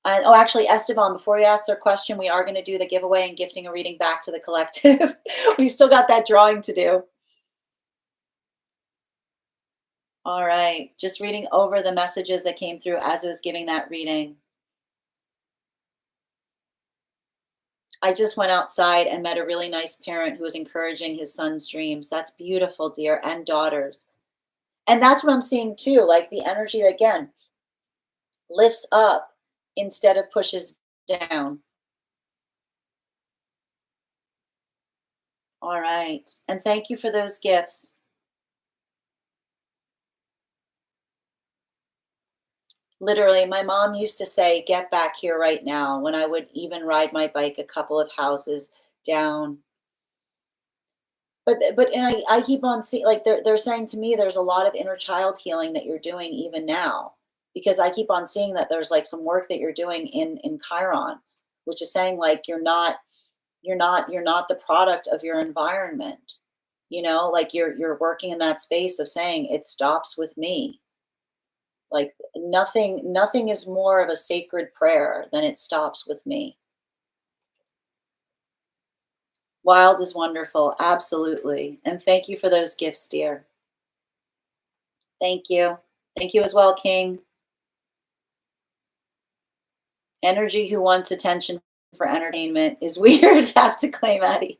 And, oh, actually, Esteban, before you ask their question, we are going to do the giveaway and gifting a reading back to the collective. We still got that drawing to do. All right. Just reading over the messages that came through as I was giving that reading. I just went outside and met a really nice parent who was encouraging his son's dreams. That's beautiful, dear, and daughters. And that's what I'm seeing too, like the energy that, again, lifts up instead of pushes down. All right. And thank you for those gifts. Literally, my mom used to say, get back here right now, when I would even ride my bike a couple of houses down. But and I keep on seeing, like they're saying to me there's a lot of inner child healing that you're doing even now, because I keep on seeing that there's like some work that you're doing in Chiron, which is saying like you're not the product of your environment. You know, like you're working in that space of saying it stops with me. Like nothing is more of a sacred prayer than it stops with me. Wild is wonderful. Absolutely. And thank you for those gifts, dear. Thank you. Thank you as well, King. Energy who wants attention for entertainment is weird to have to claim, Addie.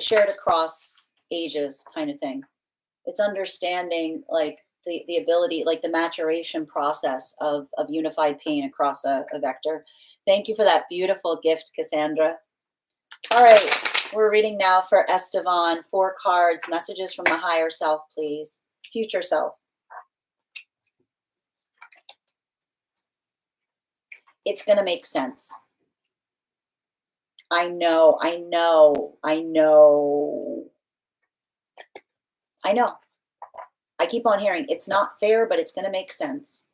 shared across ages kind of thing. It's understanding like the ability, like the maturation process of unified pain across a vector. Thank you for that beautiful gift, Cassandra. All right, we're reading now for Estevan. 4 cards, messages from the higher self, please. Future self. It's going to make sense. I know. I keep on hearing it's not fair, but it's going to make sense.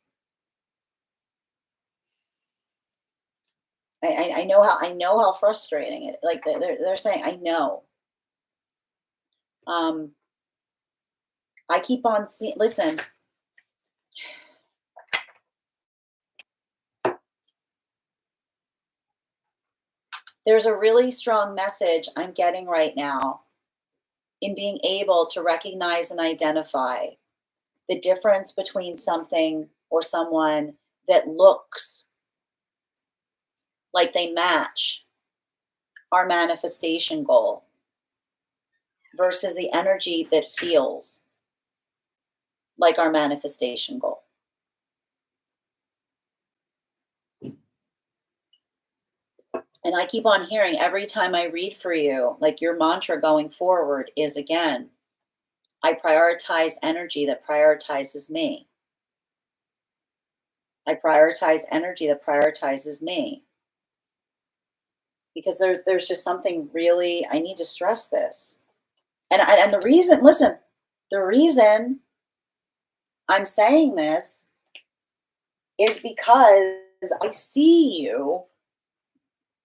I know how frustrating it. Like they're saying, I know. I keep on seeing. Listen. There's a really strong message I'm getting right now in being able to recognize and identify the difference between something or someone that looks like they match our manifestation goal versus the energy that feels like our manifestation goal. And I keep on hearing every time I read for you, like your mantra going forward is again, I prioritize energy that prioritizes me. I prioritize energy that prioritizes me. Because there's just something really, I need to stress this. And the reason, listen, the reason I'm saying this is because I see you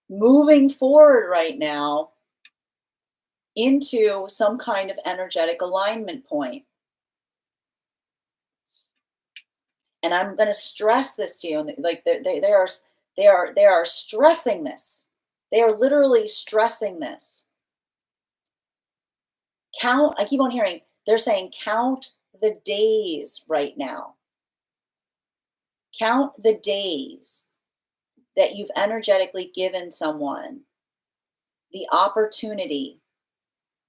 moving forward right now into some kind of energetic alignment point. And I'm going to stress this to you. Like they are stressing this. They are literally stressing this. Count, I keep on hearing, they're saying count the days right now. Count the days that you've energetically given someone the opportunity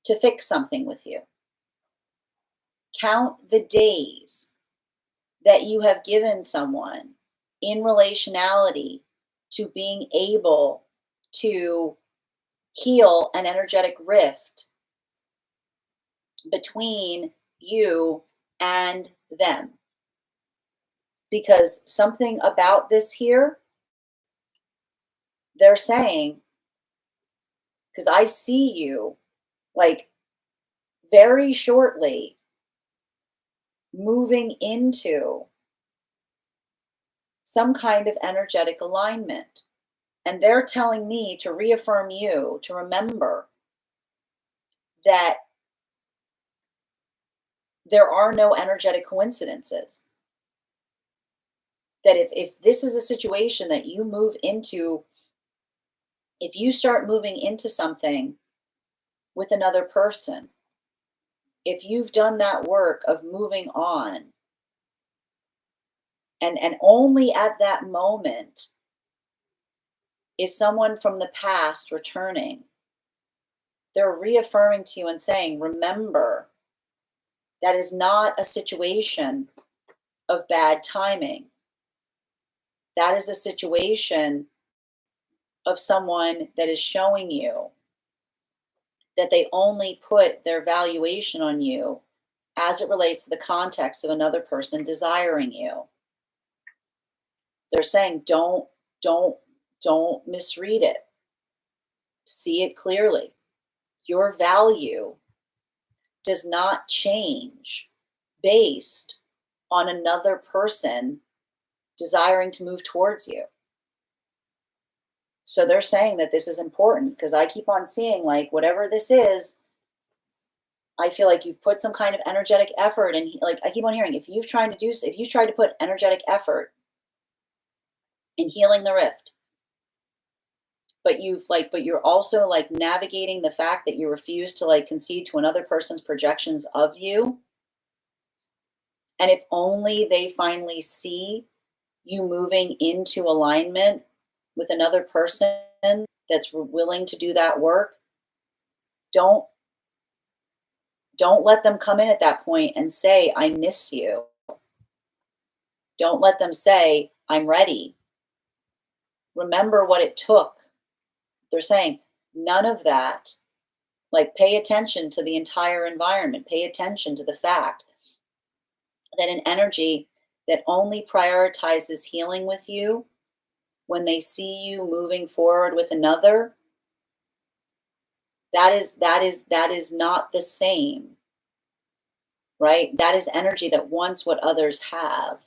to fix something with you. Count the days that you have given someone in relationality to being able to heal an energetic rift between you and them. Because something about this here, they're saying, because I see you like very shortly moving into some kind of energetic alignment. And they're telling me to reaffirm you to remember that there are no energetic coincidences. That if this is a situation that you move into, if you start moving into something with another person, if you've done that work of moving on, and only at that moment is someone from the past returning, they're reaffirming to you and saying, remember, that is not a situation of bad timing. That is a situation of someone that is showing you that they only put their valuation on you as it relates to the context of another person desiring you. They're saying, don't misread it. See it clearly. Your value does not change based on another person desiring to move towards you. So they're saying that this is important because I keep on seeing like whatever this is, I feel like you've put some kind of energetic effort, and like I keep on hearing, if you've tried to put energetic effort in healing the rift, but you're also like navigating the fact that you refuse to like concede to another person's projections of you. And if only they finally see you moving into alignment with another person that's willing to do that work, Don't don't let them come in at that point and say, I miss you. Don't let them say, I'm ready. Remember what it took. They're saying none of that. Like, pay attention to the entire environment. Pay attention to the fact that an energy that only prioritizes healing with you, when they see you moving forward with another, that is not the same, right? That is energy that wants what others have,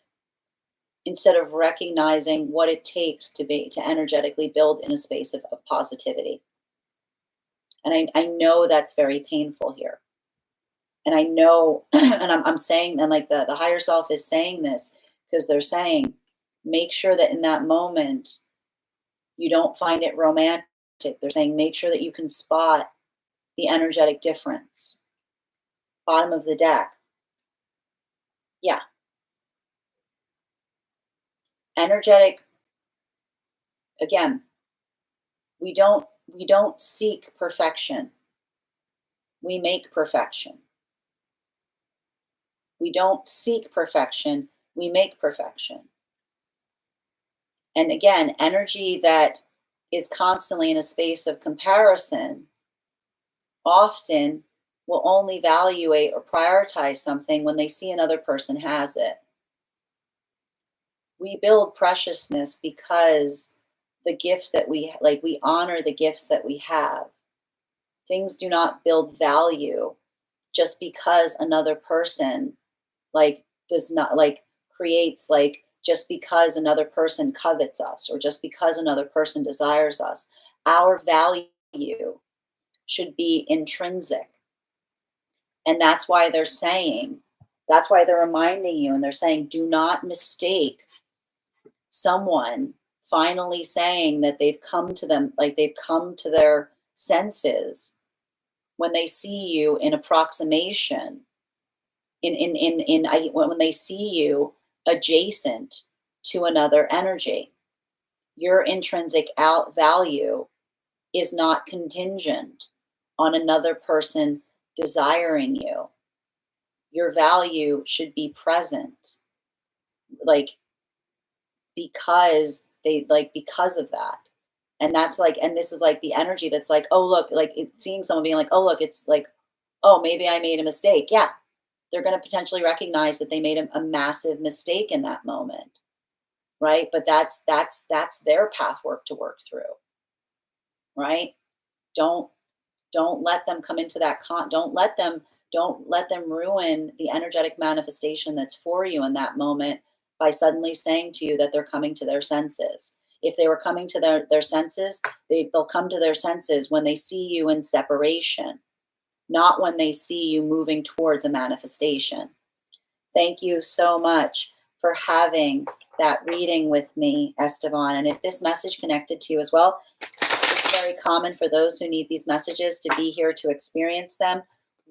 instead of recognizing what it takes to energetically build in a space of positivity. And I know that's very painful here. And I know, and I'm saying, and like the higher self is saying this because they're saying, make sure that in that moment you don't find it romantic. They're saying, make sure that you can spot the energetic difference. Bottom of the deck. Yeah. Energetic, again, we don't seek perfection. We make perfection. We don't seek perfection, we make perfection. And again, energy that is constantly in a space of comparison often will only evaluate or prioritize something when they see another person has it. We build preciousness because the gift that we honor the gifts that we have. Things do not build value just because another person does not creates, just because another person covets us or just because another person desires us. Our value should be intrinsic. And that's why they're reminding you, and they're saying, do not mistake someone finally saying that they've come to their senses when they see you in approximation, when they see you adjacent to another energy. Your intrinsic out value is not contingent on another person desiring you. Your value should be present, like because of that. And this is like the energy that's like, oh look, seeing someone being like, oh look, it's like, oh, maybe I made a mistake. Yeah, they're going to potentially recognize that they made a massive mistake in that moment, right? But that's their path to work through, right? Don't let them come into that don't let them ruin the energetic manifestation that's for you in that moment by suddenly saying to you that they're coming to their senses. If they were coming to their senses, they'll come to their senses when they see you in separation, not when they see you moving towards a manifestation. Thank you so much for having that reading with me, Esteban. And if this message connected to you as well, it's very common for those who need these messages to be here to experience them.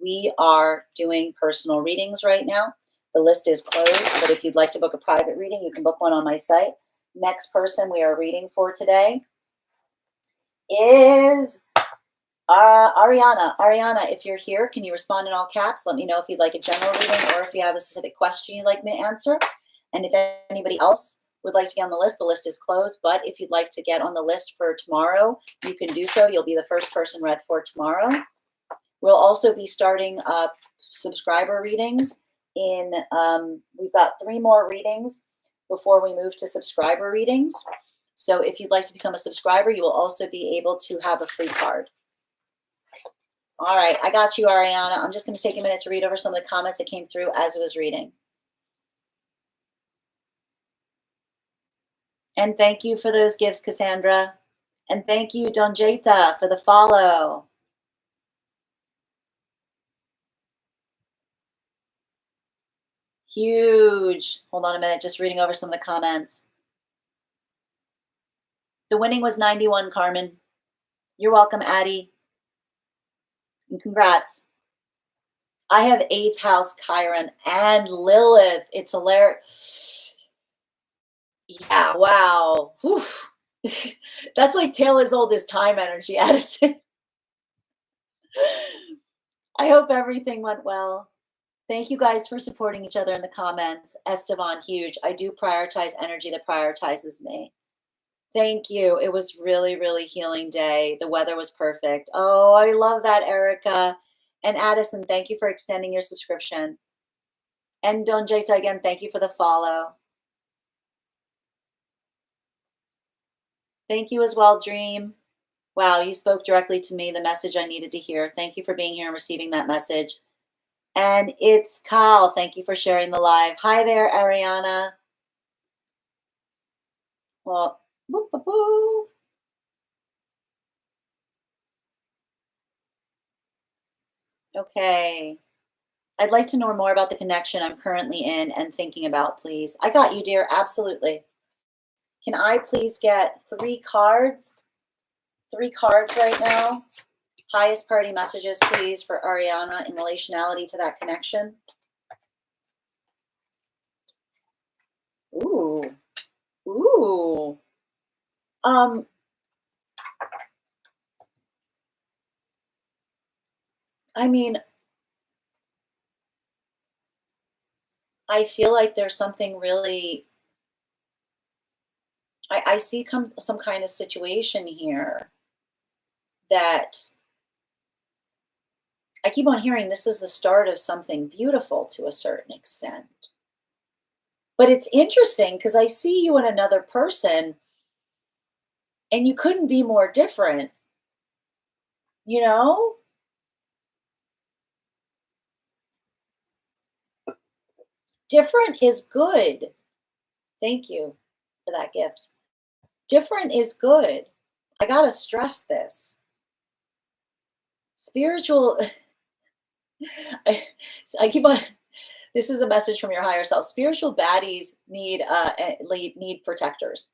We are doing personal readings right now. The list is closed, but if you'd like to book a private reading, you can book one on my site. Next person we are reading for today is Ariana. Ariana, if you're here, can you respond in all caps? Let me know if you'd like a general reading or if you have a specific question you'd like me to answer. And if anybody else would like to get on the list is closed. But if you'd like to get on the list for tomorrow, you can do so. You'll be the first person read for tomorrow. We'll also be starting up subscriber readings we've got 3 more readings before we move to subscriber readings. So if you'd like to become a subscriber, you will also be able to have a free card. All right, I got you, Ariana. I'm just going to take a minute to read over some of the comments that came through as I was reading. And thank you for those gifts, Cassandra. And thank you, Donjeta, for the follow. Huge. Hold on a minute, just reading over some of the comments. The winning was 91, Carmen. You're welcome, Addie. And congrats. I have 8th house Chiron and Lilith. It's hilarious. Yeah, wow. Whew. That's like tale as old as time energy, Addison. I hope everything went well. Thank you guys for supporting each other in the comments. Esteban, huge. I do prioritize energy that prioritizes me. Thank you. It was really, really healing day. The weather was perfect. Oh, I love that, Erica. And Addison, thank you for extending your subscription. And Don Jeta, again, thank you for the follow. Thank you as well, Dream. Wow, you spoke directly to me, the message I needed to hear. Thank you for being here and receiving that message. And it's Kyle. Thank you for sharing the live. Hi there, Ariana. Well, whoop, whoop, whoop. Okay. I'd like to know more about the connection I'm currently in and thinking about, please. I got you, dear. Absolutely. Can I please get 3 cards? 3 cards right now. Highest priority messages, please, for Ariana in relationality to that connection. Ooh. Ooh. I mean, I feel like there's something really I see some kind of situation here that I keep on hearing this is the start of something beautiful to a certain extent. But it's interesting because I see you and another person and you couldn't be more different, you know? Different is good. Thank you for that gift. Different is good. I got to stress this. Spiritual, I, I keep on, this is a message from your higher self. Spiritual baddies need protectors.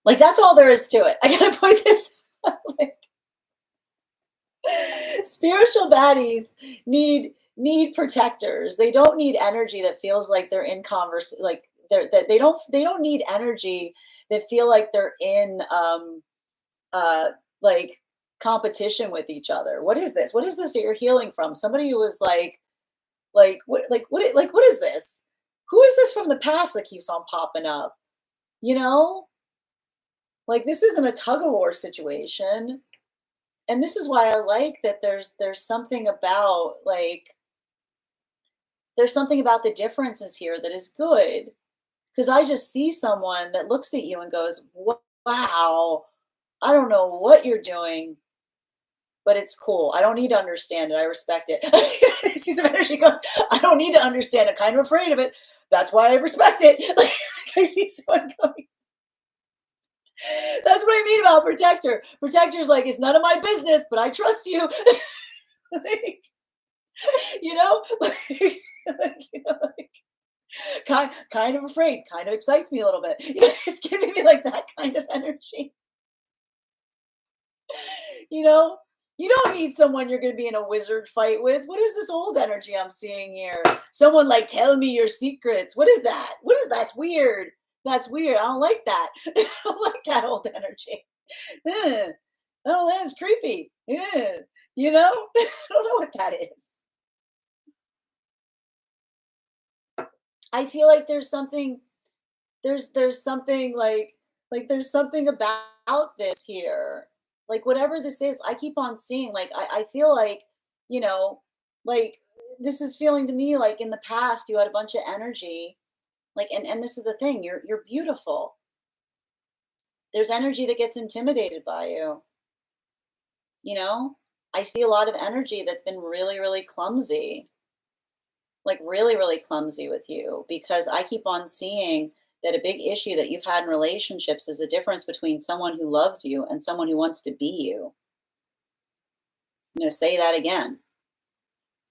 Like that's all there is to it. I gotta point this out. Like, spiritual baddies need protectors. They don't need energy that feels like they're in converse. Like they don't need energy that feel like they're in like competition with each other. What is this? What is this that you're healing from? Somebody who was what is this? Who is this from the past that keeps on popping up? You know, like this isn't a tug of war situation. And this is why I like that there's something about there's something about the differences here that is good. Because I just see someone that looks at you and goes, wow, I don't know what you're doing, but it's cool. I don't need to understand it. I respect it. I see some energy going, I don't need to understand it. Kind of afraid of it. That's why I respect it. Like, I see someone going, that's what I mean about protector. Protector's like, it's none of my business, but I trust you. Like, you know, like, kind of afraid, kind of excites me a little bit. It's giving me like that kind of energy. You know, you don't need someone you're going to be in a wizard fight with. What is this old energy I'm seeing here? Someone like tell me your secrets. What is that? What is that? That's weird. That's weird. I don't like that. I don't like that old energy. Oh, that's creepy. Yeah. You know, I don't know what that is. I feel like there's something like there's something about this here. Like whatever this is, I keep on seeing I feel like, you know, like this is feeling to me like in the past you had a bunch of energy. Like and this is the thing, you're beautiful. There's energy that gets intimidated by you, you know? I see a lot of energy that's been really, really clumsy, like really, really clumsy with you because I keep on seeing that a big issue that you've had in relationships is the difference between someone who loves you and someone who wants to be you. I'm going to say that again.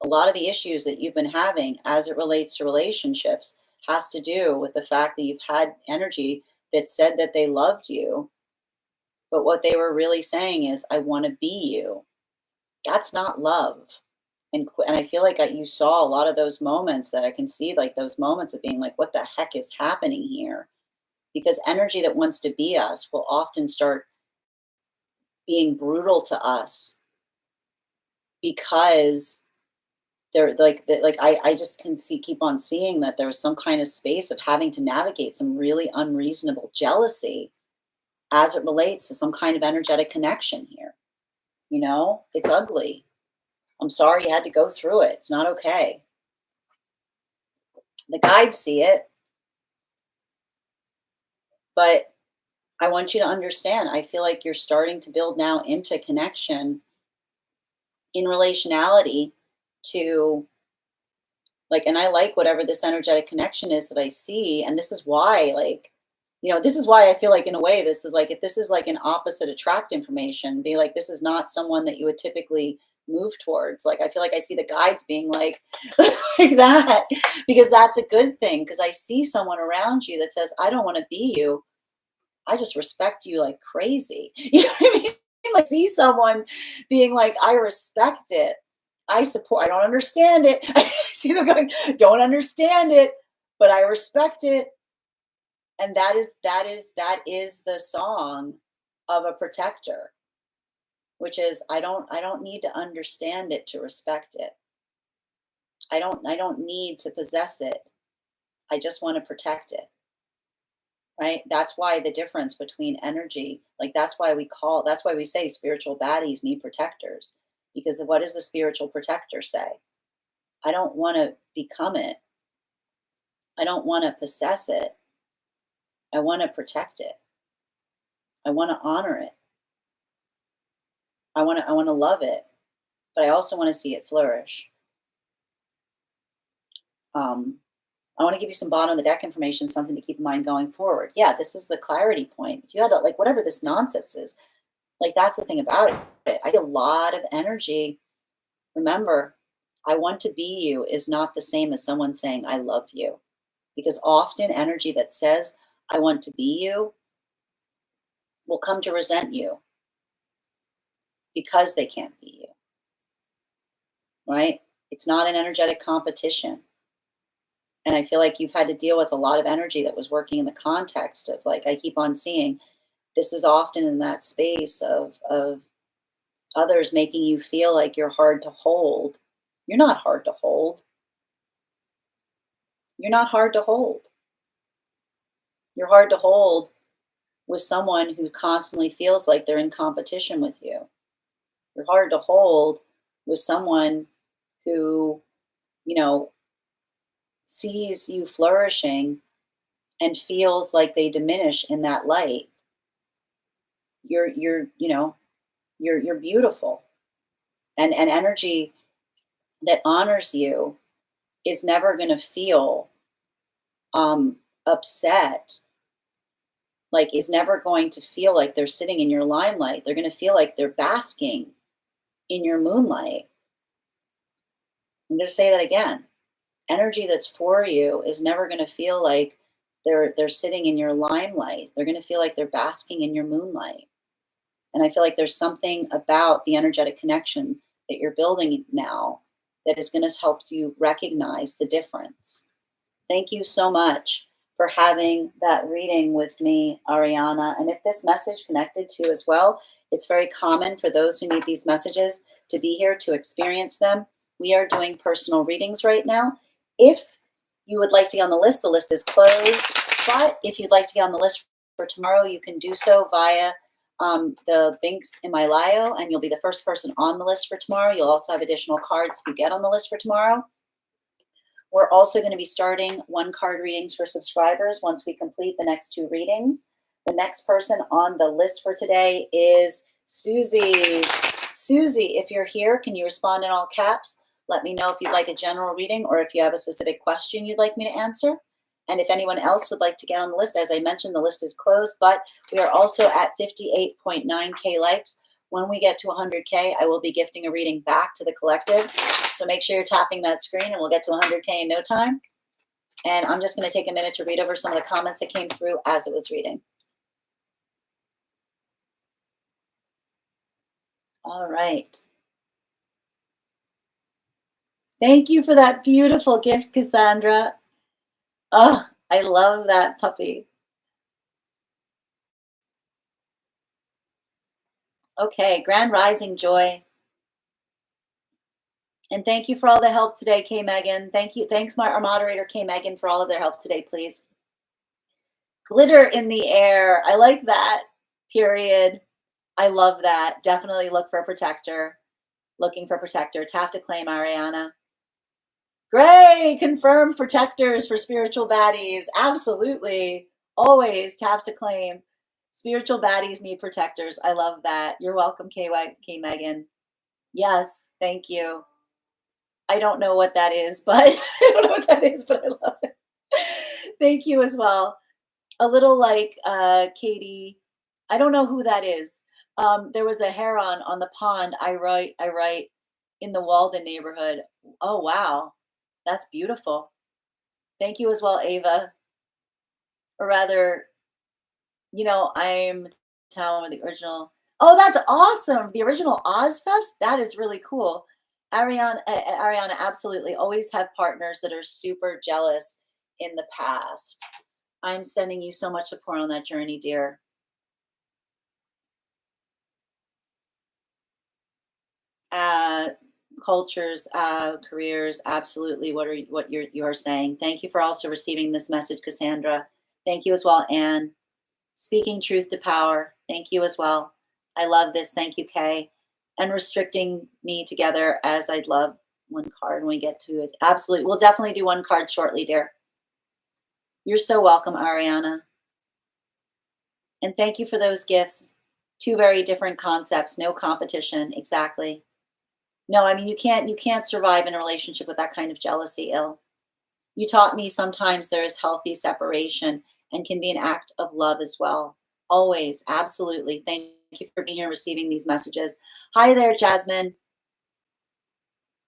A lot of the issues that you've been having as it relates to relationships has to do with the fact that you've had energy that said that they loved you, but what they were really saying is, I want to be you. That's not love. And I feel like you saw a lot of those moments that I can see, like those moments of being like, what the heck is happening here? Because energy that wants to be us will often start being brutal to us because they're like I just can keep on seeing that there was some kind of space of having to navigate some really unreasonable jealousy as it relates to some kind of energetic connection here. You know, it's ugly. I'm sorry you had to go through it. It's not okay. The guides see it, but I want you to understand. I feel like you're starting to build now into connection in relationality to, like, and I like whatever this energetic connection is that I see. And this is why, like, this is why I feel like, in a way, this is like, if this is like an opposite attract information, be like, this is not someone that you would typically move towards. Like, I feel like I see the guides being like, like that, because that's a good thing. Because I see someone around you that says, I don't want to be you. I just respect you like crazy. You know what I mean? Like, see someone being like, I respect it. I support, I don't understand it. I see them going, don't understand it, but I respect it. And that is the song of a protector, which is, I don't need to understand it to respect it. I don't need to possess it. I just want to protect it. Right? That's why the difference between energy, like, that's why we say spiritual baddies need protectors. Because what does the spiritual protector say? I don't want to become it. I don't want to possess it. I want to protect it. I want to honor it. I want to love it, but I also want to see it flourish. Um, I want to give you some bottom of the deck information, something to keep in mind going forward. Yeah, this is the clarity point. If you had to, like, whatever this nonsense is, like, that's the thing about it. I get a lot of energy. Remember, I want to be you is not the same as someone saying I love you. Because often energy that says I want to be you will come to resent you because they can't be you, right? It's not an energetic competition. And I feel like you've had to deal with a lot of energy that was working in the context of, like, I keep on seeing this is often in that space of others making you feel like you're hard to hold. You're not hard to hold. You're not hard to hold. You're hard to hold with someone who constantly feels like they're in competition with you. You're hard to hold with someone who, you know, sees you flourishing and feels like they diminish in that light. You're beautiful. And energy that honors you is never going to feel upset, like, is never going to feel like they're sitting in your limelight. They're going to feel like they're basking in your moonlight. I'm going to say that again. Energy that's for you is never going to feel like they're sitting in your limelight. They're going to feel like they're basking in your moonlight. And I feel like there's something about the energetic connection that you're building now that is going to help you recognize the difference. Thank you so much for having that reading with me, Ariana. And if this message connected to you as well, it's very common for those who need these messages to be here to experience them. We are doing personal readings right now. If you would like to get on the list is closed. But if you'd like to get on the list for tomorrow, you can do so via the links in my bio, and you'll be the first person on the list for tomorrow. You'll also have additional cards if you get on the list for tomorrow. We're also going to be starting one card readings for subscribers once we complete the next two readings. The next person on the list for today is Susie. Susie, if you're here, can you respond in all caps? Let me know if you'd like a general reading or if you have a specific question you'd like me to answer. And if anyone else would like to get on the list, as I mentioned, the list is closed, but we are also at 58.9K likes. When we get to 100K, I will be gifting a reading back to the collective. So make sure you're tapping that screen and we'll get to 100K in no time. And I'm just going to take a minute to read over some of the comments that came through as it was reading. All right. Thank you for that beautiful gift, Cassandra. Oh, I love that puppy. Okay, Grand Rising Joy. And thank you for all the help today, K Megan. Thank you. Thanks, our moderator, K Megan, for all of their help today, please. Glitter in the air. I like that. Period. I love that. Definitely look for a protector. Looking for protector. Tap to claim, Ariana. Great. Confirmed protectors for spiritual baddies. Absolutely. Always tap to claim. Spiritual baddies need protectors. I love that. You're welcome, K Megan. Yes. Thank you. I don't know what that is, but I don't know what that is, but I love it. Thank you as well. A little like Katie. I don't know who that is. There was a heron on the pond. I write in the Walden neighborhood. Oh wow, that's beautiful. Thank you as well, Ava. Or rather, I'm telling the original. Oh, that's awesome. The original Ozfest. That is really cool. Ariana, absolutely. Always have partners that are super jealous in the past. I'm sending you so much support on that journey, dear. Uh, cultures, careers, absolutely. What you are saying. Thank you for also receiving this message, Cassandra. Thank you as well, Anne. Speaking truth to power. Thank you as well. I love this. Thank you, Kay. And restricting me together as I'd love one card when we get to it. Absolutely. We'll definitely do one card shortly, dear. You're so welcome, Ariana. And thank you for those gifts. Two very different concepts, no competition. Exactly. No, I mean you can't survive in a relationship with that kind of jealousy, ill. You taught me sometimes there is healthy separation and can be an act of love as well. Always, absolutely. Thank you for being here and receiving these messages. Hi there, Jasmine.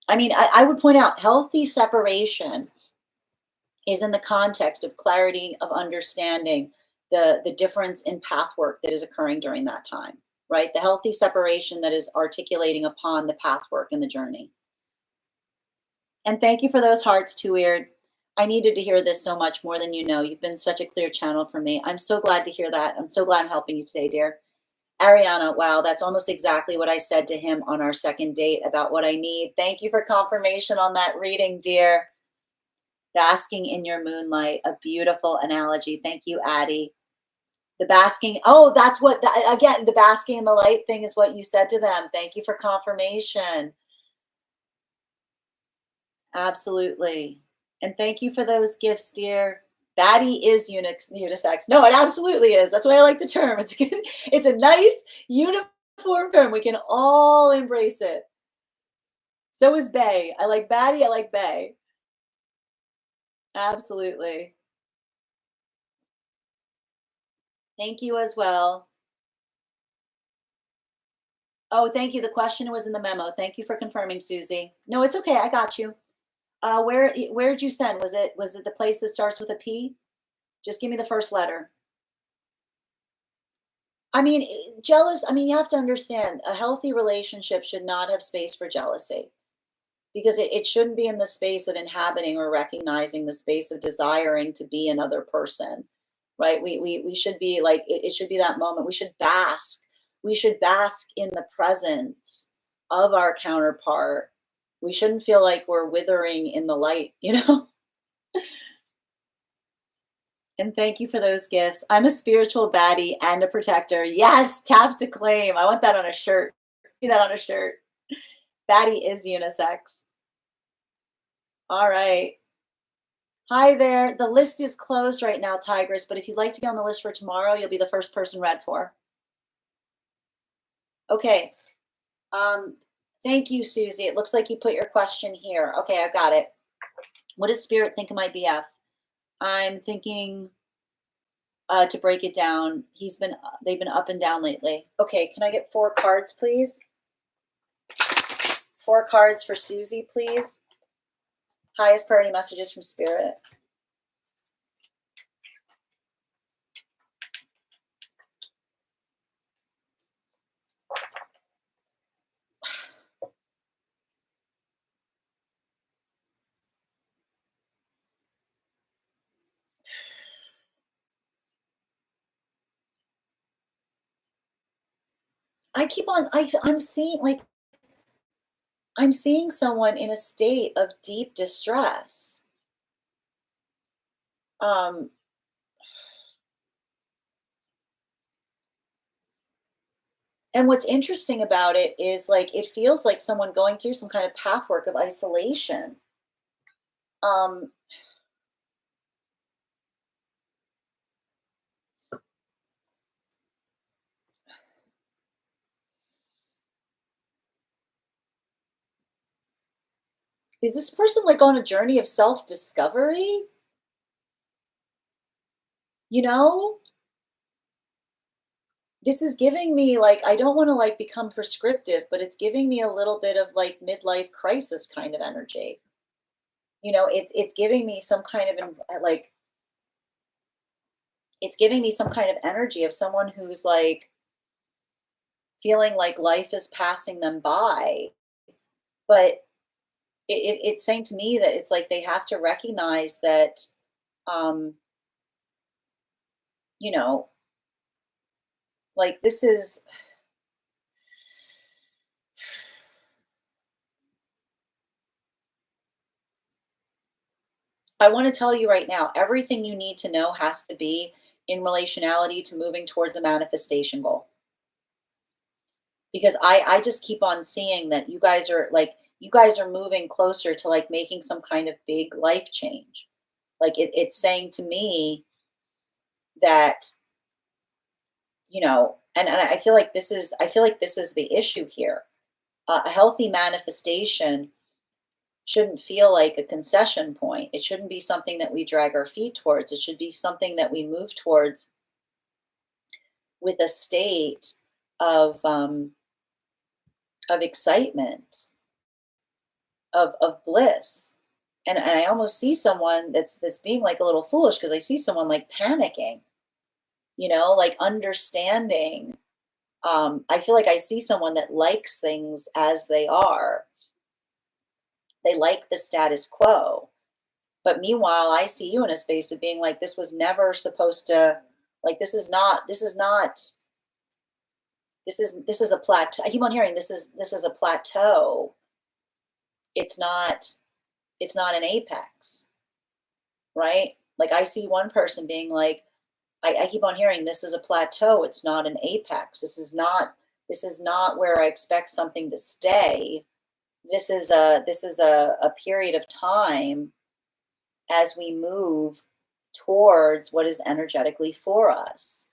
I mean, I would point out healthy separation is in the context of clarity of understanding the difference in path work that is occurring during that time, right? The healthy separation that is articulating upon the path work and the journey. And thank you for those hearts, Too Weird. I needed to hear this so much more than you know. You've been such a clear channel for me. I'm so glad to hear that. I'm so glad I'm helping you today, dear. Ariana, wow, that's almost exactly what I said to him on our second date about what I need. Thank you for confirmation on that reading, dear. Basking in your moonlight, a beautiful analogy. Thank you, Addie. The basking, oh, that's what, again, the basking in the light thing is what you said to them. Thank you for confirmation. Absolutely. And thank you for those gifts, dear. Baddie is unisex. No, it absolutely is. That's why I like the term. It's good. It's a nice uniform term. We can all embrace it. So is Bay. I like Baddie. I like Bay. Absolutely. Thank you as well. Oh, thank you. The question was in the memo. Thank you for confirming, Susie. No, it's okay. I got you. Where did you send? Was it the place that starts with a P? Just give me the first letter. I mean, jealous, I mean, you have to understand a healthy relationship should not have space for jealousy because it shouldn't be in the space of inhabiting or recognizing the space of desiring to be another person, right? We should be like, it should be that moment. We should bask. We should bask in the presence of our counterpart. We shouldn't feel like we're withering in the light, you know? And thank you for those gifts. I'm a spiritual baddie and a protector. Yes, tap to claim. I want that on a shirt. See that on a shirt. Baddie is unisex. All right. Hi there. The list is closed right now, Tigress, but if you'd like to be on the list for tomorrow, you'll be the first person read for. Okay. Thank you, Susie. It looks like you put your question here. Okay, I got it. What does Spirit think of my BF? I'm thinking to break it down. They've been up and down lately. Okay, can I get 4 cards, please? 4 cards for Susie, please. Highest priority messages from Spirit. I'm seeing like I'm seeing someone in a state of deep distress. Um, and what's interesting about it is like it feels like someone going through some kind of pathwork of isolation. Um, is this person like on a journey of self-discovery? You know? This is giving me like I don't want to like become prescriptive, but it's giving me a little bit of like midlife crisis kind of energy. It's giving me some kind of like it's giving me some kind of energy of someone who's like feeling like life is passing them by, but it's saying to me that it's like they have to recognize that, um, you know, like this is. I want to tell you right now, everything you need to know has to be in relationality to moving towards a manifestation goal. Because I just keep on seeing that you guys are moving closer to like making some kind of big life change. Like it's saying to me that, and I feel like this is the issue here. A healthy manifestation shouldn't feel like a concession point. It shouldn't be something that we drag our feet towards. It should be something that we move towards with a state of excitement, of bliss. And I almost see someone that's being like a little foolish because I see someone like panicking, like understanding. I feel like I see someone that likes things as they are. They like the status quo. But meanwhile, I see you in a space of being like, this was never supposed to, like, this is a plateau. I keep on hearing this is a plateau. It's not, it's not an apex, right? Like I see one person being like, I keep on hearing this is a plateau. It's not an apex. This is not where I expect something to stay. This is a period of time as we move towards what is energetically for us.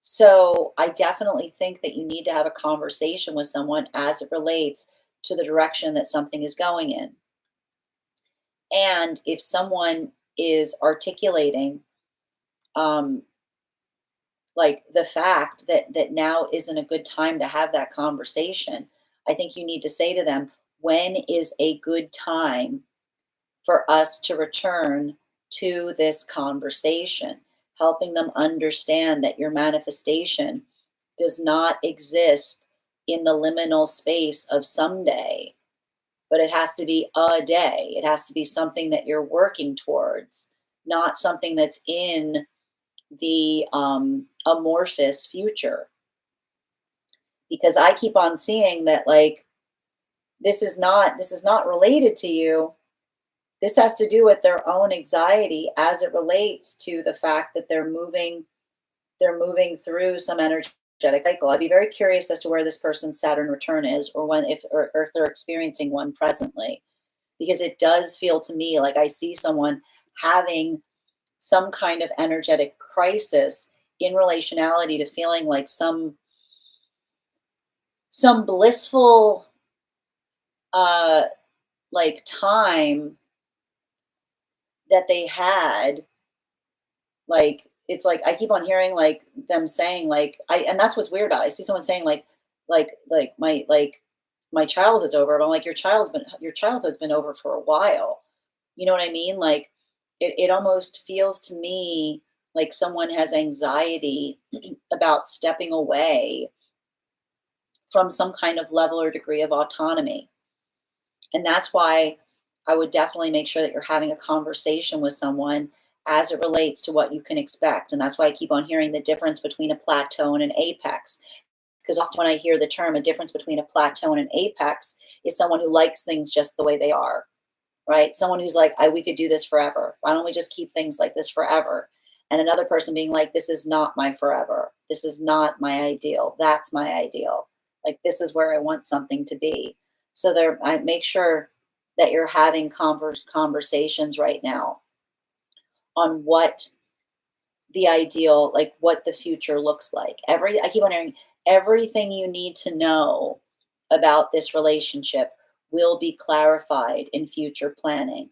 So I definitely think that you need to have a conversation with someone as it relates to the direction that something is going in. And if someone is articulating um, like the fact that now isn't a good time to have that conversation, I think you need to say to them, when is a good time for us to return to this conversation, helping them understand that your manifestation does not exist in the liminal space of someday, but it has to be a day. It has to be something that you're working towards, not something that's in the amorphous future. Because I keep on seeing that like this is not related to you. This has to do with their own anxiety as it relates to the fact that they're moving through some energetic cycle. I'd be very curious as to where this person's Saturn return is or when or if they're experiencing one presently. Because it does feel to me like I see someone having some kind of energetic crisis in relationality to feeling like some blissful uh like time that they had. Like, it's like I keep on hearing, like, them saying, like I and that's what's weird about it. I see someone saying, "My childhood's over." But I'm like, your childhood's been over for a while." You know what I mean? Like, it almost feels to me like someone has anxiety about stepping away from some kind of level or degree of autonomy. And that's why I would definitely make sure that you're having a conversation with someone as it relates to what you can expect. And that's why I keep on hearing the difference between a plateau and an apex. Because often when I hear the term, a difference between a plateau and an apex is someone who likes things just the way they are, right? Someone who's like, we could do this forever. Why don't we just keep things like this forever? And another person being like, this is not my forever. This is not my ideal. That's my ideal. Like, this is where I want something to be. So I make sure that you're having conversations right now on what the ideal, like what the future looks like. I keep on hearing everything you need to know about this relationship will be clarified in future planning.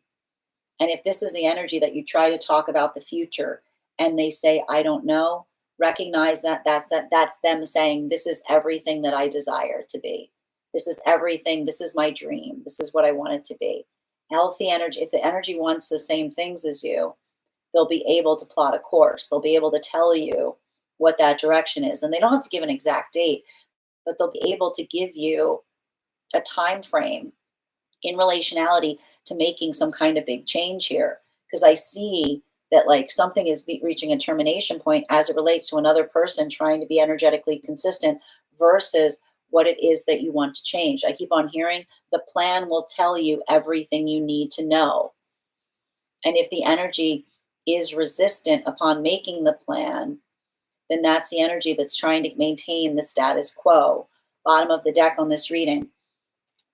And if this is the energy that you try to talk about the future and they say, I don't know, recognize that's them saying, this is everything that I desire to be. This is everything. This is my dream. This is what I want it to be. Healthy energy, if the energy wants the same things as you, they'll be able to plot a course. They'll be able to tell you what that direction is. And they don't have to give an exact date, but they'll be able to give you a time frame in relationality to making some kind of big change here. Because I see that like something is reaching a termination point as it relates to another person trying to be energetically consistent versus what it is that you want to change. I keep on hearing the plan will tell you everything you need to know. And if the energy is resistant upon making the plan, then that's the energy that's trying to maintain the status quo. Bottom of the deck on this reading.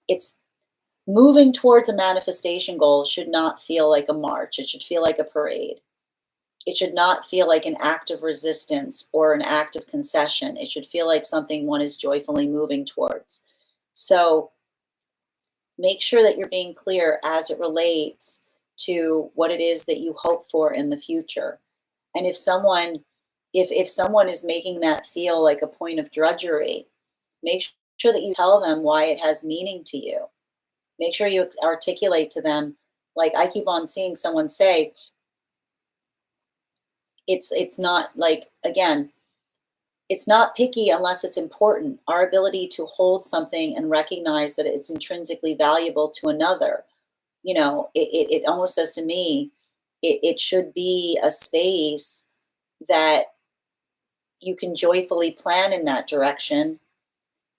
It's moving towards a manifestation goal should not feel like a march. It should feel like a parade. It should not feel like an act of resistance or an act of concession. It should feel like something one is joyfully moving towards. So make sure that you're being clear as it relates to what it is that you hope for in the future. And if someone is making that feel like a point of drudgery, make sure that you tell them why it has meaning to you. Make sure you articulate to them, like I keep on seeing someone say, it's not like, again, it's not picky unless it's important. Our ability to hold something and recognize that it's intrinsically valuable to another, it almost says to me, it should be a space that you can joyfully plan in that direction.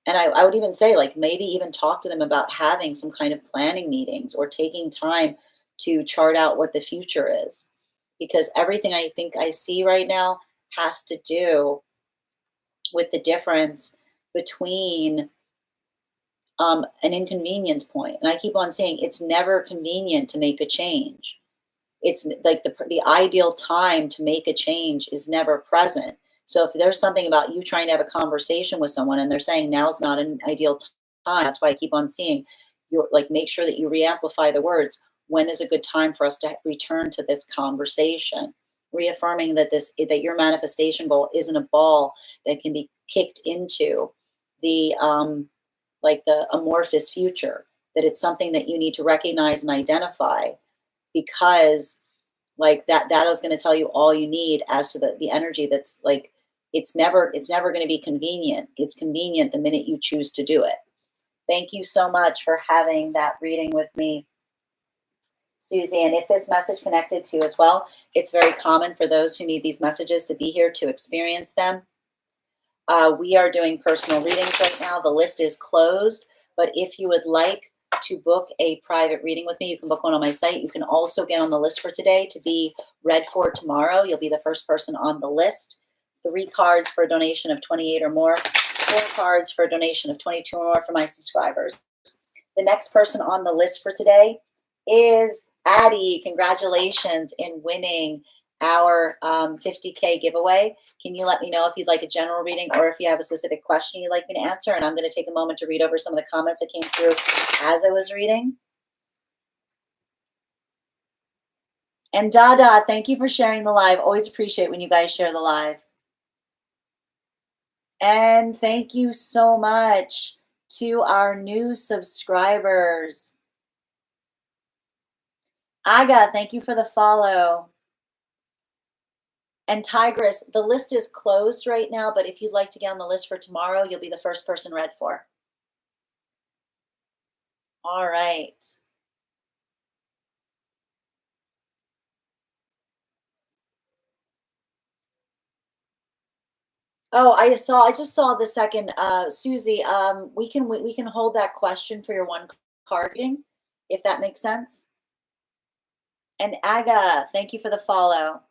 And I would even say, like, maybe even talk to them about having some kind of planning meetings or taking time to chart out what the future is. Because everything I think I see right now has to do with the difference between an inconvenience point. And I keep on saying it's never convenient to make a change. It's like the ideal time to make a change is never present. So if there's something about you trying to have a conversation with someone and they're saying now's not an ideal time, that's why I keep on seeing you, like, make sure that you reamplify the words. When is a good time for us to return to this conversation? Reaffirming that your manifestation goal isn't a ball that can be kicked into the like the amorphous future, that it's something that you need to recognize and identify, because like that is going to tell you all you need as to the energy that's like, it's never going to be convenient. It's convenient the minute you choose to do it. Thank you so much for having that reading with me, Susie. And if this message connected to you as well, it's very common for those who need these messages to be here to experience them. We are doing personal readings right now. The list is closed, but if you would like to book a private reading with me, you can book one on my site. You can also get on the list for today to be read for tomorrow. You'll be the first person on the list. 3 cards for a donation of 28 or more. 4 cards for a donation of 22 or more for my subscribers. The next person on the list for today is Addie. Congratulations in winning our 50K giveaway. Can you let me know if you'd like a general reading or if you have a specific question you'd like me to answer? And I'm going to take a moment to read over some of the comments that came through as I was reading. And Dada, thank you for sharing the live. Always appreciate when you guys share the live. And thank you so much to our new subscribers. Aga, thank you for the follow. And Tigress, the list is closed right now, but if you'd like to get on the list for tomorrow, you'll be the first person read for. All right. Oh, I just saw the second, Susie, we can hold that question for your one card reading, if that makes sense. And Aga, thank you for the follow.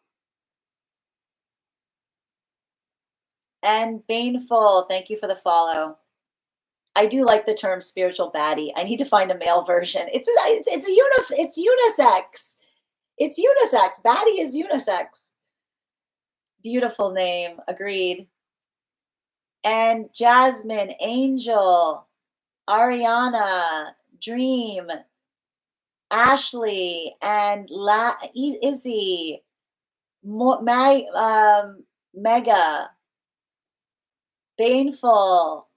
And Baneful, thank you for the follow. I do like the term spiritual baddie. I need to find a male version. It's unisex. It's unisex. Baddie is unisex. Beautiful name. Agreed. And Jasmine, Angel, Ariana, Dream, Ashley, and Izzy, Mega, Baneful.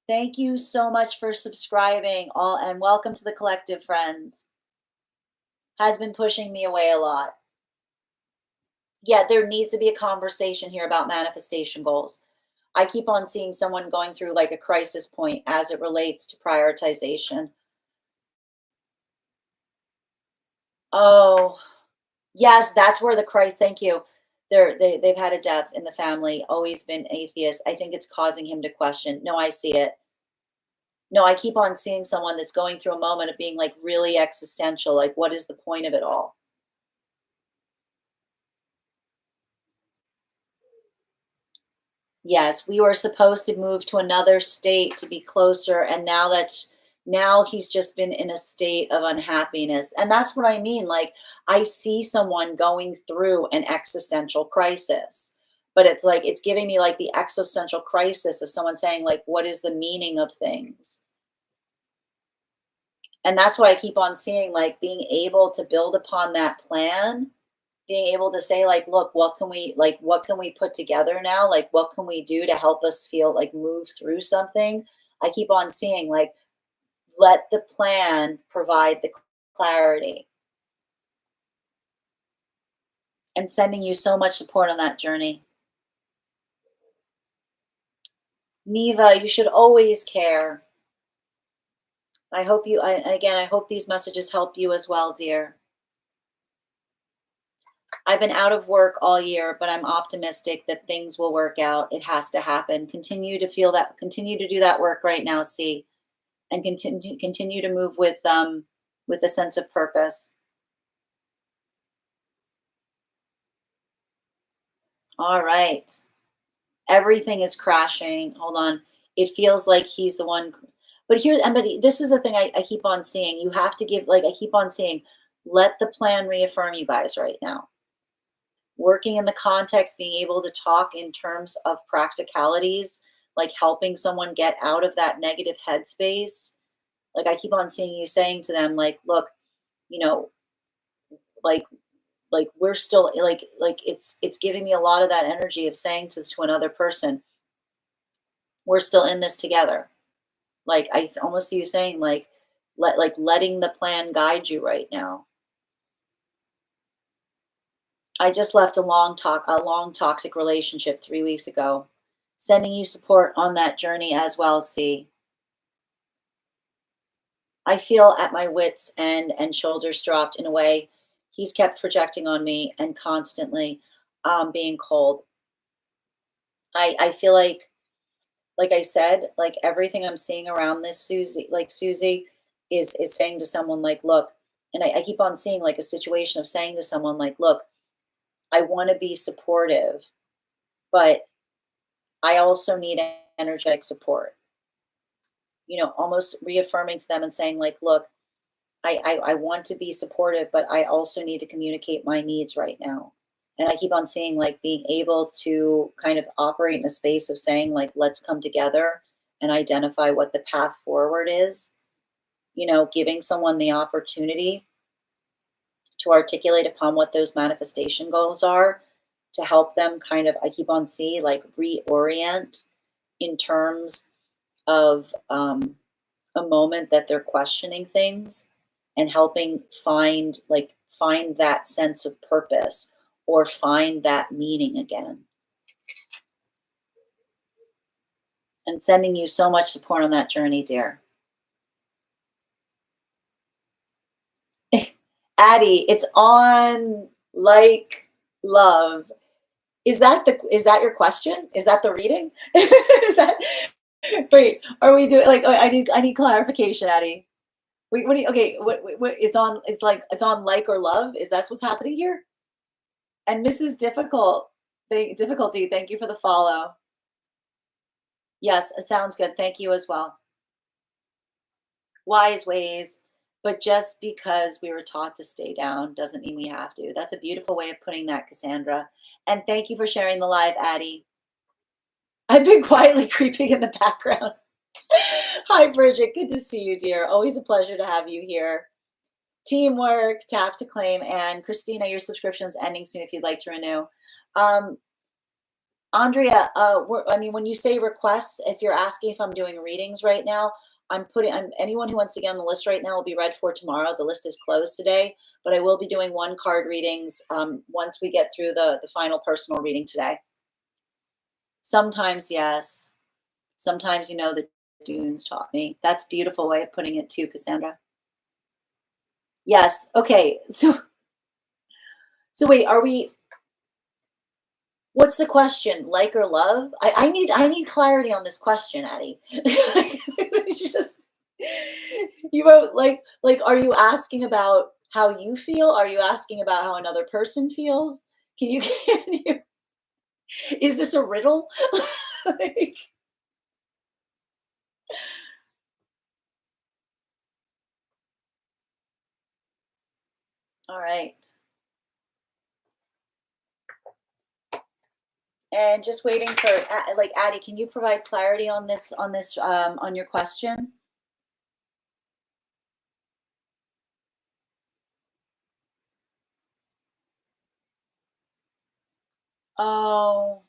Thank you so much for subscribing, all, and welcome to the collective, friends. Has been pushing me away a lot. Yeah, there needs to be a conversation here about manifestation goals. I keep on seeing someone going through like a crisis point as it relates to prioritization. Oh, yes, that's where the Christ, thank you. They've had a death in the family, always been atheist. I think it's causing him to question. No, I see it. No, I keep on seeing someone that's going through a moment of being like really existential. Like, what is the point of it all? Yes, we were supposed to move to another state to be closer, and now he's just been in a state of unhappiness. And that's what I mean. Like, I see someone going through an existential crisis, but it's like it's giving me like the existential crisis of someone saying, like, what is the meaning of things? And that's why I keep on seeing like being able to build upon that plan, being able to say like, look, what can we put together now, like what can we do to help us feel like move through something. I keep on seeing like, let the plan provide the clarity, and sending you so much support on that journey. Neva, you should always care. I hope these messages help you as well, dear. I've been out of work all year, but I'm optimistic that things will work out. It has to happen. Continue to do that work right now, see, and continue to move with a sense of purpose. All right. Everything is crashing. Hold on. It feels like he's the one, but this is the thing I keep on seeing. You have to give, like, I keep on seeing, let the plan reaffirm you guys right now. Working in the context, being able to talk in terms of practicalities, like helping someone get out of that negative headspace. Like, I keep on seeing you saying to them, like, look, you know, like we're still like it's giving me a lot of that energy of saying to another person, we're still in this together. Like, I almost see you saying like, letting the plan guide you right now. I just left a long toxic relationship 3 weeks ago. Sending you support on that journey as well, see. I feel at my wits end and shoulders dropped in a way. He's kept projecting on me and constantly being cold. I feel like I said, like everything I'm seeing around this Susie is saying to someone like, look, and I keep on seeing like a situation of saying to someone like, look, I want to be supportive, but I also need energetic support. Almost reaffirming to them and saying like, look, I want to be supportive, but I also need to communicate my needs right now. And I keep on seeing like being able to kind of operate in a space of saying like, let's come together and identify what the path forward is. Giving someone the opportunity to articulate upon what those manifestation goals are, to help them kind of, I keep on seeing like reorient in terms of a moment that they're questioning things, and helping find that sense of purpose or find that meaning again, and sending you so much support on that journey, dear. Addie, it's on like love. Is that your question? Is that the reading? Is that wait, are we doing like, oh, I need clarification, Addie. Wait, what do you okay, what it's like it's on like or love? Is that's what's happening here? And Mrs. Difficulty, thank you for the follow. Yes, it sounds good. Thank you as well. Wise ways, but just because we were taught to stay down doesn't mean we have to. That's a beautiful way of putting that, Cassandra. And thank you for sharing the live, Addie. I've been quietly creeping in the background. Hi, Bridget. Good to see you, dear. Always a pleasure to have you here. Teamwork, tap to claim, and Christina, your subscription is ending soon if you'd like to renew. Um, Andrea, I mean, when you say requests, if you're asking if I'm doing readings right now, anyone who wants to get on the list right now will be read for tomorrow. The list is closed today, but I will be doing one card readings once we get through the final personal reading today. Sometimes, yes. Sometimes, the dunes taught me. That's a beautiful way of putting it too, Cassandra. Yes. Okay. So wait, what's the question? Like or love? I need clarity on this question, Addie. It's just, you wrote like are you asking about how you feel? Are you asking about how another person feels? Can you is this a riddle? Like, all right. And just waiting for like Addie, can you provide clarity on this on your question? Oh,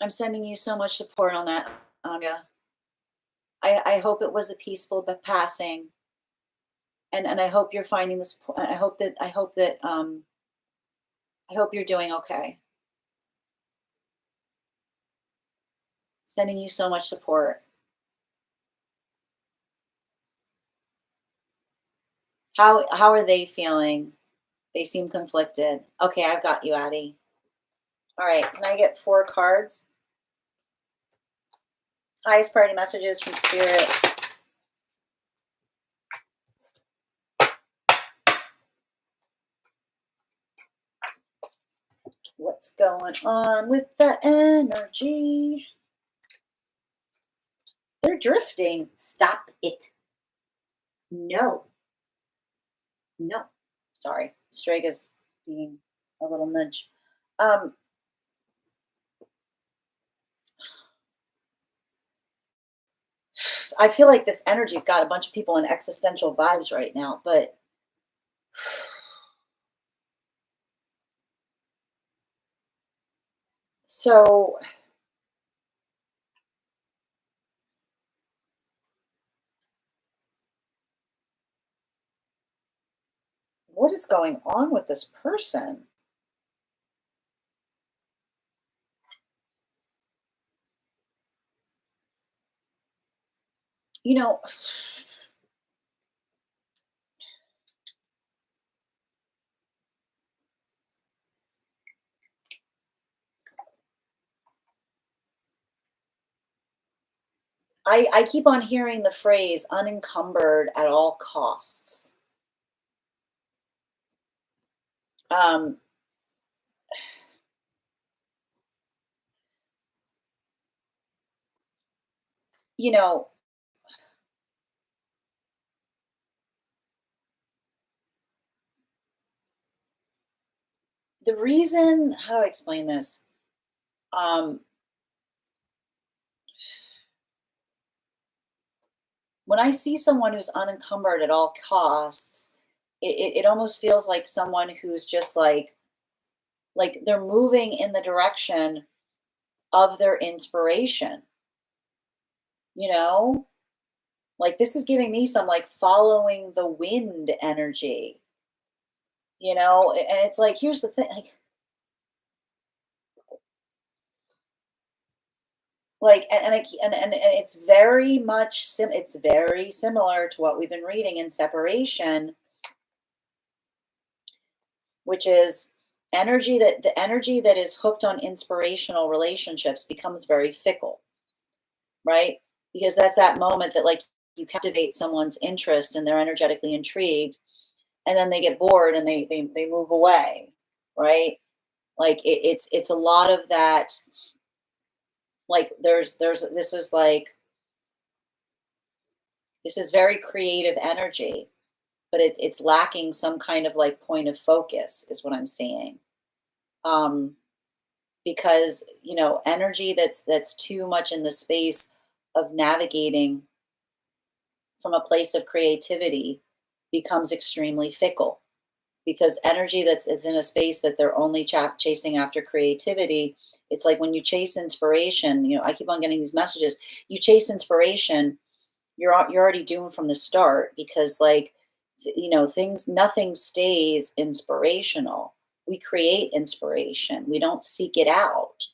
I'm sending you so much support on that, Anya. I hope it was a peaceful passing, and I hope you're finding this. I hope you're doing okay. Sending you so much support. How are they feeling? They seem conflicted. Okay, I've got you, Addie. All right, can I get 4 cards? Highest priority messages from Spirit. What's going on with the energy? They're drifting. Stop it. No. No. Sorry. Strega's being a little nudge. I feel like this energy's got a bunch of people in existential vibes right now, but so what is going on with this person? You know, I keep on hearing the phrase unencumbered at all costs. Um, you know, the reason, how do I explain this? Um, when I see someone who's unencumbered at all costs, it almost feels like someone who's just like they're moving in the direction of their inspiration, you know? Like this is giving me some like following the wind energy, and it's like here's the thing, like and it's very much it's very similar to what we've been reading in separation, which is The energy that is hooked on inspirational relationships becomes very fickle, right? Because that's that moment that like you captivate someone's interest and they're energetically intrigued, and then they get bored and they move away, right? Like it's a lot of that. Like there's this is very creative energy, but it's lacking some kind of like point of focus, is what I'm seeing. Um, because energy that's too much in the space of navigating from a place of creativity becomes extremely fickle, because energy that's it's in a space that they're only chasing after creativity. It's like when you chase inspiration, I keep on getting these messages. You chase inspiration, you're already doomed from the start, because like things, nothing stays inspirational. We create inspiration, we don't seek it out.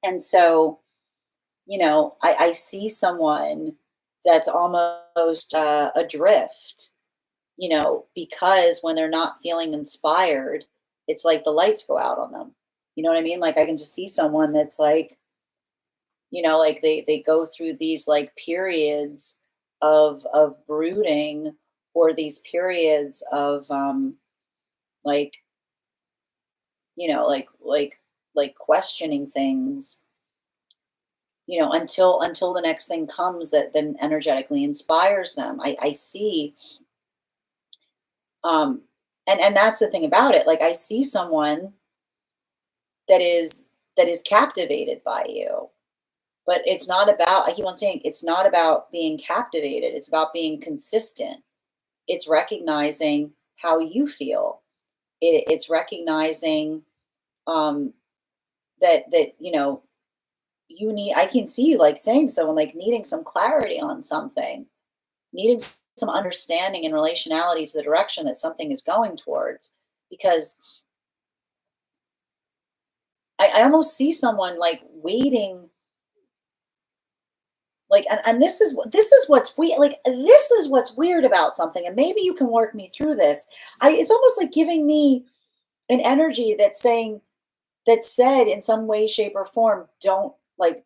And so I see someone that's almost adrift, because when they're not feeling inspired, it's like the lights go out on them. You know what I mean? Like I can just see someone that's like, like they go through these like periods of brooding, or these periods of like, like questioning things, until the next thing comes that then energetically inspires them. I see, um and that's the thing about it. Like I see someone that is captivated by you, but it's not about, I keep on saying, it's not about being captivated, it's about being consistent. It's recognizing how you feel. It's recognizing um that you need, I can see you like saying to someone, like needing some clarity on something, needing some understanding and relationality to the direction that something is going towards. Because I almost see someone like waiting, like, and this is what's weird, like this is what's weird about something, and maybe you can work me through this. It's almost like giving me an energy that's saying, that said in some way, shape, or form, don't like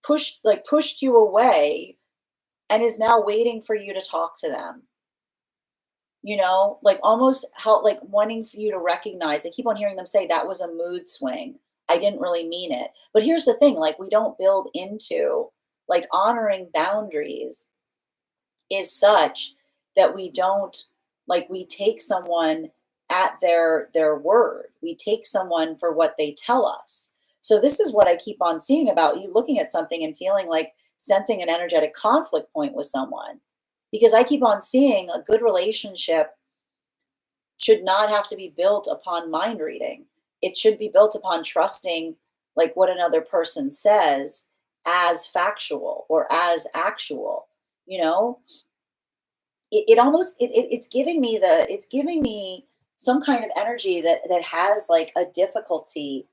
pushed you away, and is now waiting for you to talk to them. Like almost how, like wanting for you to recognize. I keep on hearing them say that was a mood swing. I didn't really mean it. But here's the thing, like we don't build into, like, honoring boundaries is such that we don't, like, we take someone at their word. We take someone for what they tell us. So this is what I keep on seeing about you, looking at something and feeling like sensing an energetic conflict point with someone, because I keep on seeing a good relationship should not have to be built upon mind reading. It should be built upon trusting, like, what another person says as factual or as actual. You know, it almost it's giving me it's giving me some kind of energy that has like a difficulty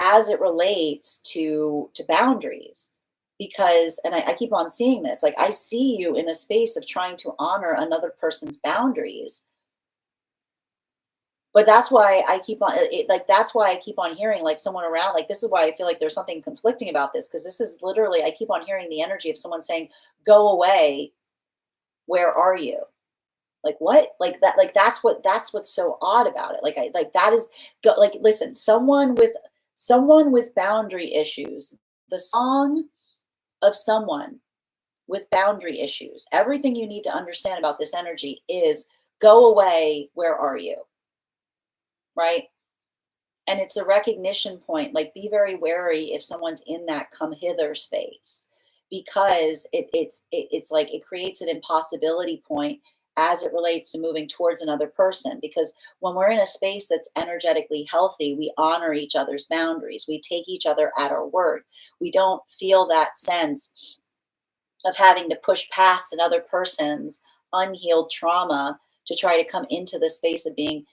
as it relates to boundaries. Because, and I keep on seeing this, like I see you in a space of trying to honor another person's boundaries. But that's why I keep on like that's why I keep on hearing like someone around, like this is why I feel like there's something conflicting about this, because this is literally, I keep on hearing the energy of someone saying, "Go away. Where are you?" Like what? Like that, like that's what's so odd about it. Like I like that is like, listen, someone with boundary issues, the song of someone with boundary issues. Everything you need to understand about this energy is, go away, where are you? Right? And it's a recognition point. Like, be very wary if someone's in that come hither space, because it's like it creates an impossibility point as it relates to moving towards another person. Because when we're in a space that's energetically healthy, we honor each other's boundaries, we take each other at our word, we don't feel that sense of having to push past another person's unhealed trauma to try to come into the space of being,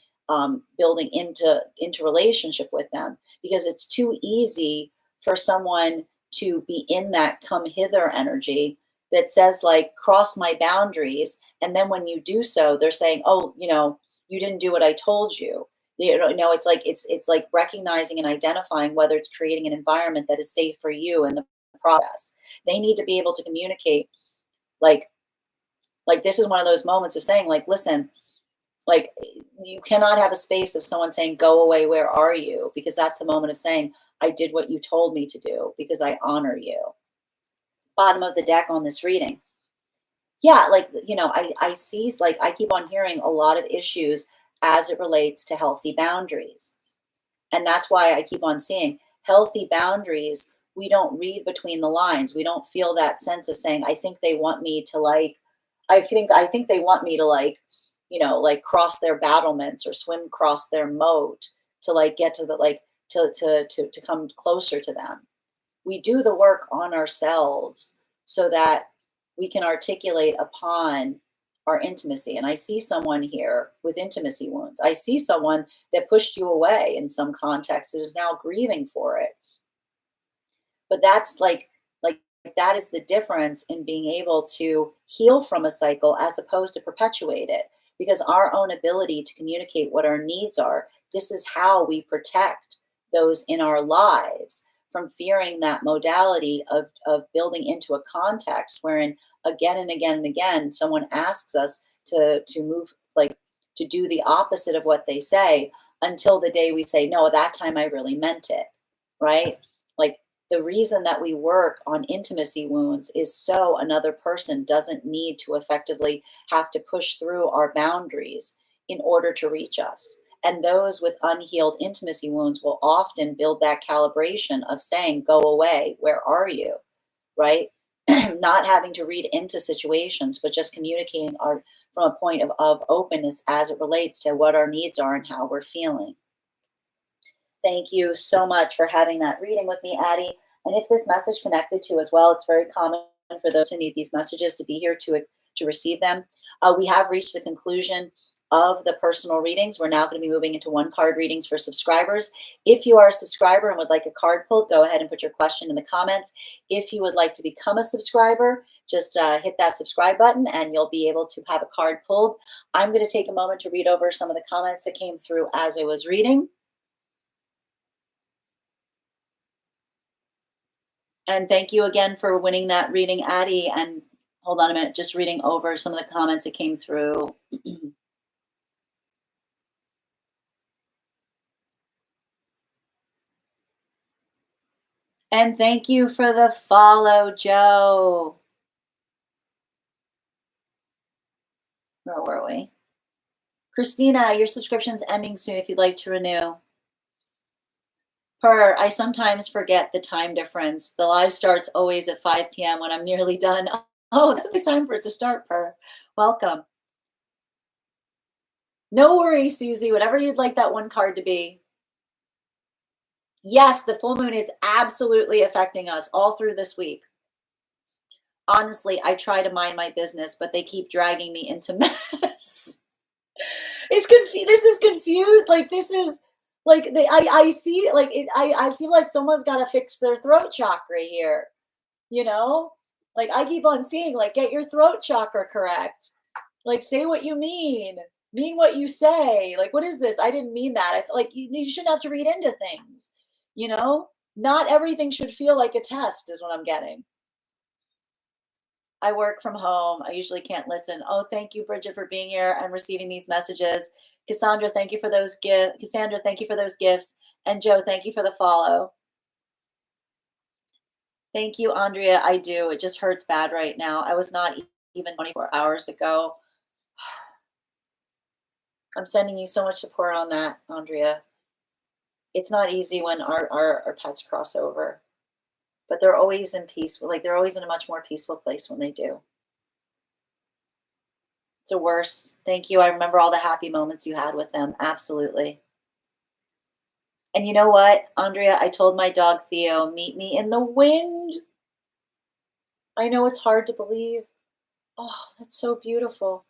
building into relationship with them. Because it's too easy for someone to be in that come hither energy that says, like, cross my boundaries, and then when you do so they're saying, oh, you didn't do what I told you. It's like it's like recognizing and identifying whether it's creating an environment that is safe for you in the process. They need to be able to communicate like this is one of those moments of saying like, listen, like you cannot have a space of someone saying, go away, where are you? Because that's the moment of saying, I did what you told me to do because I honor you. Bottom of the deck on this reading. Yeah, like, I see, like, I keep on hearing a lot of issues as it relates to healthy boundaries. And that's why I keep on seeing healthy boundaries. We don't read between the lines. We don't feel that sense of saying, I think they want me to like, I think they want me to like, like cross their battlements or swim across their moat to like get to the like to come closer to them. We do the work on ourselves so that we can articulate upon our intimacy. And I see someone here with intimacy wounds. I see someone that pushed you away in some context that is now grieving for it. But that's like that is the difference in being able to heal from a cycle as opposed to perpetuate it. Because our own ability to communicate what our needs are, this is how we protect those in our lives from fearing that modality of building into a context wherein again and again and again someone asks us to move like to do the opposite of what they say until the day we say, no, that time I really meant it, right? Like the reason that we work on intimacy wounds is so another person doesn't need to effectively have to push through our boundaries in order to reach us. And those with unhealed intimacy wounds will often build that calibration of saying, go away, where are you? Right? Not having to read into situations, but just communicating from a point of openness as it relates to what our needs are and how we're feeling. Thank you so much for having that reading with me, Addie. And if this message connected to you as well, it's very common for those who need these messages to be here to receive them. We have reached the conclusion of the personal readings. We're now going to be moving into one card readings for subscribers. If you are a subscriber and would like a card pulled, go ahead and put your question in the comments. If you would like to become a subscriber, just hit that subscribe button and you'll be able to have a card pulled. I'm going to take a moment to read over some of the comments that came through as I was reading. And thank you again for winning that reading, Addie. And hold on a minute, just reading over some of the comments that came through. And thank you for the follow, Joe. Where were we? Christina, your subscription's ending soon if you'd like to renew. I sometimes forget the time difference. The live starts always at 5 p.m. when I'm nearly done. Oh, that's a nice time for it to start, Welcome. No worries, Susie, whatever you'd like that one card to be. Yes, the full moon is absolutely affecting us all through this week. Honestly, I try to mind my business, but they keep dragging me into mess. It's confused. This is confused. Like this is like I see like I feel like someone's got to fix their throat chakra here. You know, like I keep on seeing like get your throat chakra correct. Like say what you mean what you say. Like what is this? I didn't mean that. I like you shouldn't have to read into things. You know, not everything should feel like a test. Is what I'm getting. I work from home. I usually can't listen. Oh, thank you, Bridget, for being here and receiving these messages. Cassandra, thank you for those gifts. Cassandra, thank you for those gifts. And Joe, thank you for the follow. Thank you, Andrea. I do. It just hurts bad right now. I was not even 24 hours ago. I'm sending you so much support on that, Andrea. It's not easy when our pets cross over, but they're always in peace. Like they're always in a much more peaceful place when they do. It's the worst. Thank you. I remember all the happy moments you had with them. Absolutely. And you know what, Andrea? I told my dog Theo, meet me in the wind. I know it's hard to believe. Oh, that's so beautiful.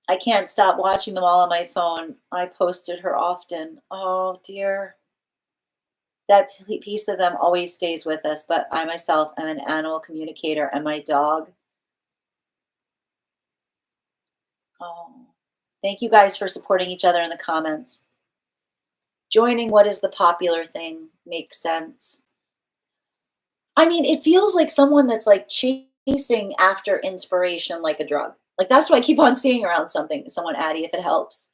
I can't stop watching them all on my phone. I posted her often. Oh, dear. That piece of them always stays with us, but I myself am an animal communicator, and my dog. Oh, Thank you guys for supporting each other in the comments. Joining what is the popular thing makes sense. I mean, it feels like someone that's like chasing after inspiration like a drug. Like that's what I keep on seeing around something, someone Addie, if it helps.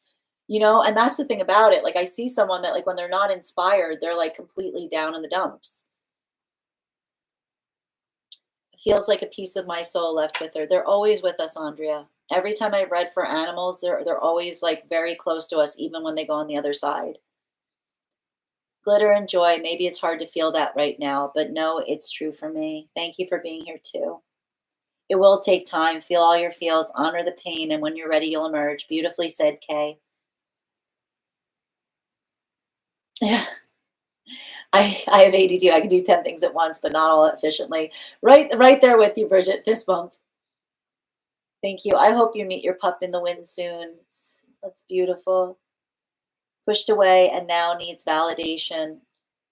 And that's the thing about it. Like I see someone that like when they're not inspired, they're like completely down in the dumps. It feels like a piece of my soul left with her. They're always with us, Andrea. Every time I've read for animals, they're always like very close to us, even when they go on the other side. Glitter and joy. Maybe it's hard to feel that right now, but no, it's true for me. Thank you for being here too. It will take time. Feel all your feels, honor the pain, and when you're ready, you'll emerge. Beautifully said, Kay. Yeah. I have ADD. I can do 10 things at once, but not all efficiently. Right there with you, Bridget. Fist bump. Thank you. I hope you meet your pup in the wind soon. That's beautiful. Pushed away and now needs validation.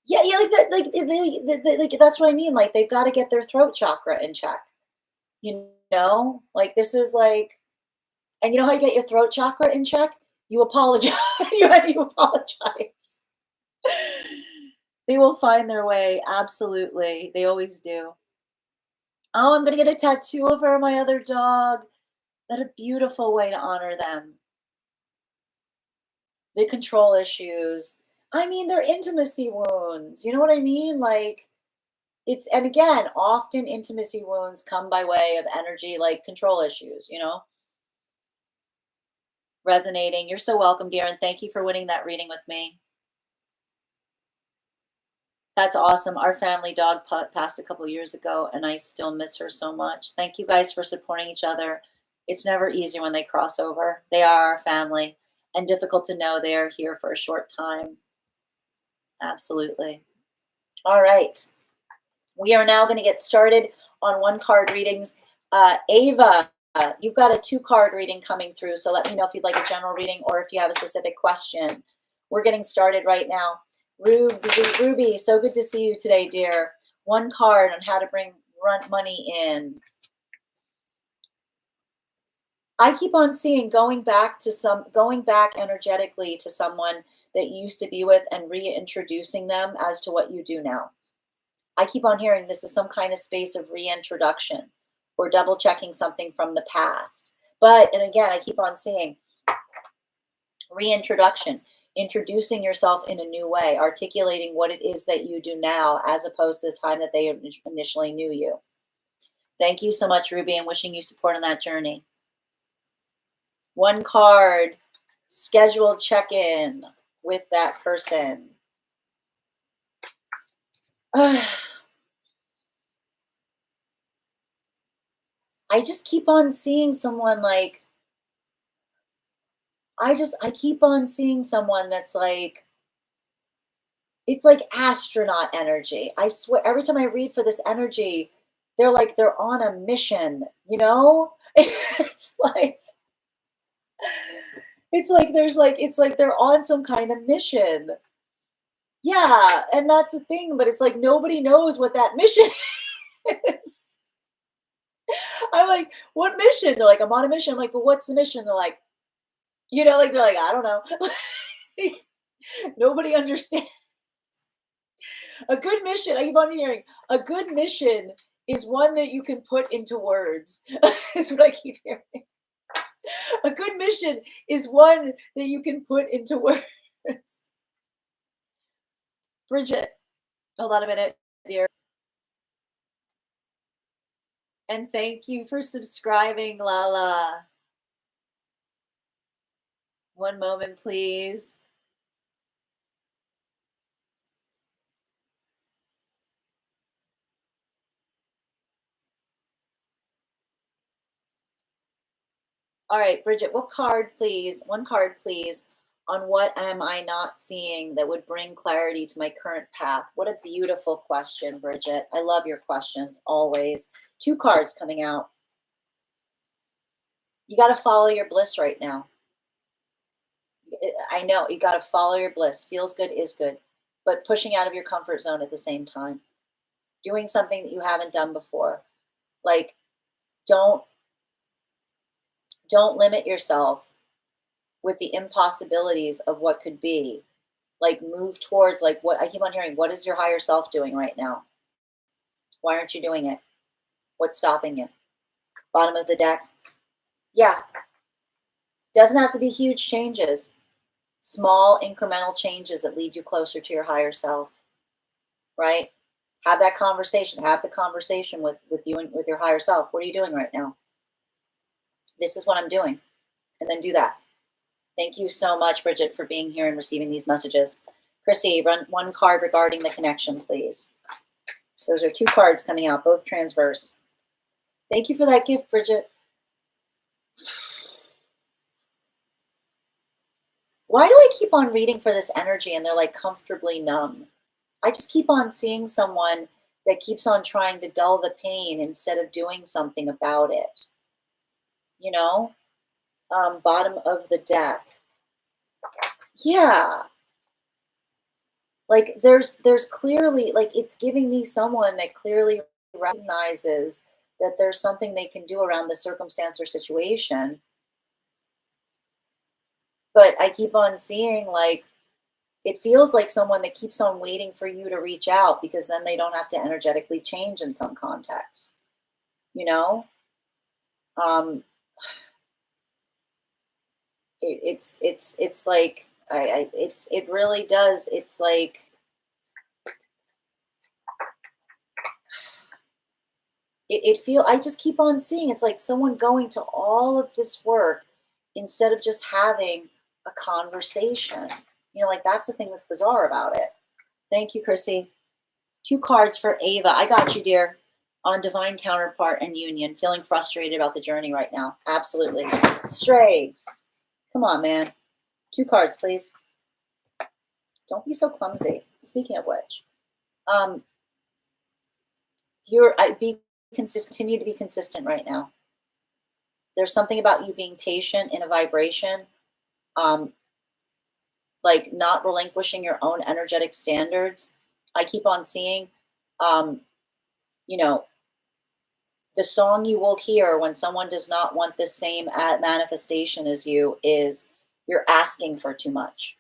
Yeah, yeah, like that, like that's what I mean. Like they've got to get their throat chakra in check. Like this is like, and you know how you get your throat chakra in check? You apologize. you apologize. They will find their way. Absolutely, they always do. Oh, I'm gonna get a tattoo of her, my other dog. What a beautiful way to honor them. The control issues. I mean, they're intimacy wounds. You know what I mean? Like and again, often intimacy wounds come by way of energy, like control issues, resonating. You're so welcome, dear, and thank you for winning that reading with me. That's awesome. Our family dog passed a couple years ago, and I still miss her so much. Thank you guys for supporting each other. It's never easy when they cross over. They are our family, and difficult to know they are here for a short time. Absolutely. All right. We are now going to get started on one card readings. Ava, you've got a 2-card reading coming through, so let me know if you'd like a general reading or if you have a specific question. We're getting started right now. Ruby, so good to see you today, dear. 1 card on how to bring money in. I keep on seeing going back energetically to someone that you used to be with and reintroducing them as to what you do now. I keep on hearing this is some kind of space of reintroduction or double checking something from the past. And again, I keep on seeing reintroduction, introducing yourself in a new way, articulating what it is that you do now as opposed to the time that they initially knew you. Thank you so much, Ruby, and wishing you support on that journey. 1 card, scheduled check-in with that person. I just keep on seeing someone like, I keep on seeing someone that's like, it's like astronaut energy. I swear, every time I read for this energy, they're on a mission, It's like, it's like they're on some kind of mission. Yeah, and that's the thing, but it's like nobody knows what that mission is. I'm like, what mission? They're like, I'm on a mission. I'm like, but what's the mission? They're like, they're like, I don't know. Nobody understands. A good mission, I keep on hearing, a good mission is one that you can put into words. Is what I keep hearing. A good mission is one that you can put into words. Bridget, hold on a minute, dear. And thank you for subscribing, Lala. One moment, please. All right, Bridget, what card, please? 1 card, please, on what am I not seeing that would bring clarity to my current path? What a beautiful question, Bridget. I love your questions, always. 2 cards coming out. You got to follow your bliss right now. I know, you got to follow your bliss. Feels good is good, but pushing out of your comfort zone at the same time. Doing something that you haven't done before. Like, don't limit yourself. with the impossibilities of what could be. Like move towards like what I keep on hearing, what is your higher self doing right now? Why aren't you doing it? What's stopping you? Bottom of the deck. Yeah, doesn't have to be huge changes. Small incremental changes that lead you closer to your higher self, right? Have that conversation. Have the conversation with you and with your higher self. What are you doing right now? This is what I'm doing. And then do that. Thank you so much, Bridget, for being here and receiving these messages. Chrissy, run one card regarding the connection, please. So those are two cards coming out, both transverse. Thank you for that gift, Bridget. Why do I keep on reading for this energy and they're like comfortably numb? I just keep on seeing someone that keeps on trying to dull the pain instead of doing something about it. You know? Bottom of the deck. Yeah. Like there's clearly, like it's giving me someone that clearly recognizes that there's something they can do around the circumstance or situation. But I keep on seeing like it feels like someone that keeps on waiting for you to reach out because then they don't have to energetically change in some context. You know? Um it's like it really does. It's like it feel I just keep on seeing it's like someone going to all of this work instead of just having a conversation. You know, like that's the thing that's bizarre about it. Thank you, Chrissy. Two cards for Ava. I got you, dear. On divine counterpart and union. Feeling frustrated about the journey right now. Absolutely. Strays. Come on, man. Two cards, please. Don't be so clumsy. Speaking of which, be consistent. Continue to be consistent right now. There's something about you being patient in a vibration, like not relinquishing your own energetic standards. I keep on seeing, you know, the song you will hear when someone does not want the same manifestation as you is you're asking for too much.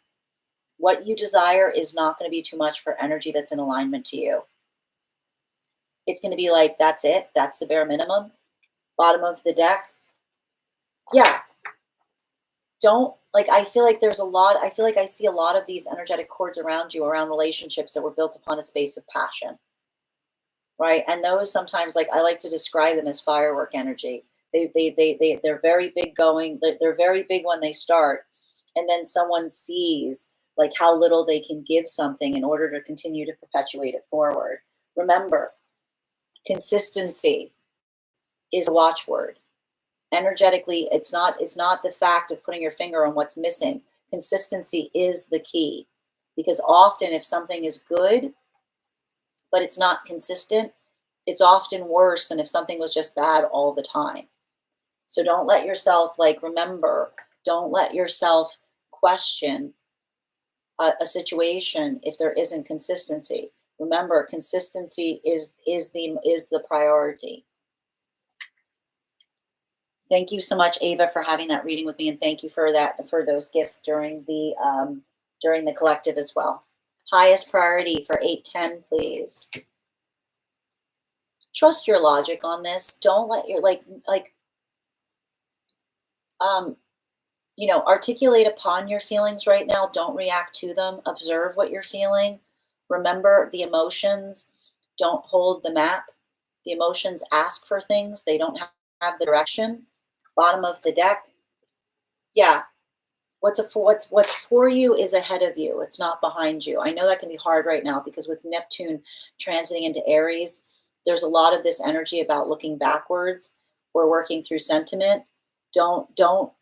What you desire is not going to be too much for energy that's in alignment to you. It's going to be like, that's it. That's the bare minimum. Bottom of the deck. Yeah. Don't like, I feel like I feel like I see a lot of these energetic cords around you, around relationships that were built upon a space of passion. Right. And those sometimes, like, I like to describe them as firework energy. They're very big going. They're very big when they start. And then someone sees like how little they can give something in order to continue to perpetuate it forward. Remember, consistency is a watchword. Energetically, it's not the fact of putting your finger on what's missing. Consistency is the key, because often if something is good but it's not consistent, it's often worse than if something was just bad all the time. So don't let yourself, like, remember, don't let yourself question a situation if there isn't consistency. Remember, consistency is the priority. Thank you so much, Ava, for having that reading with me, and thank you for those gifts during the collective as well. Highest priority for 810, please. Trust your logic on this. Don't let your articulate upon your feelings right now. Don't react to them. Observe what you're feeling. Remember, the emotions don't hold the map. The emotions ask for things. They don't have the direction. Bottom of the deck. Yeah. What's for you is ahead of you. It's not behind you. I know that can be hard right now because with Neptune transiting into Aries, there's a lot of this energy about looking backwards. We're working through sentiment. Don't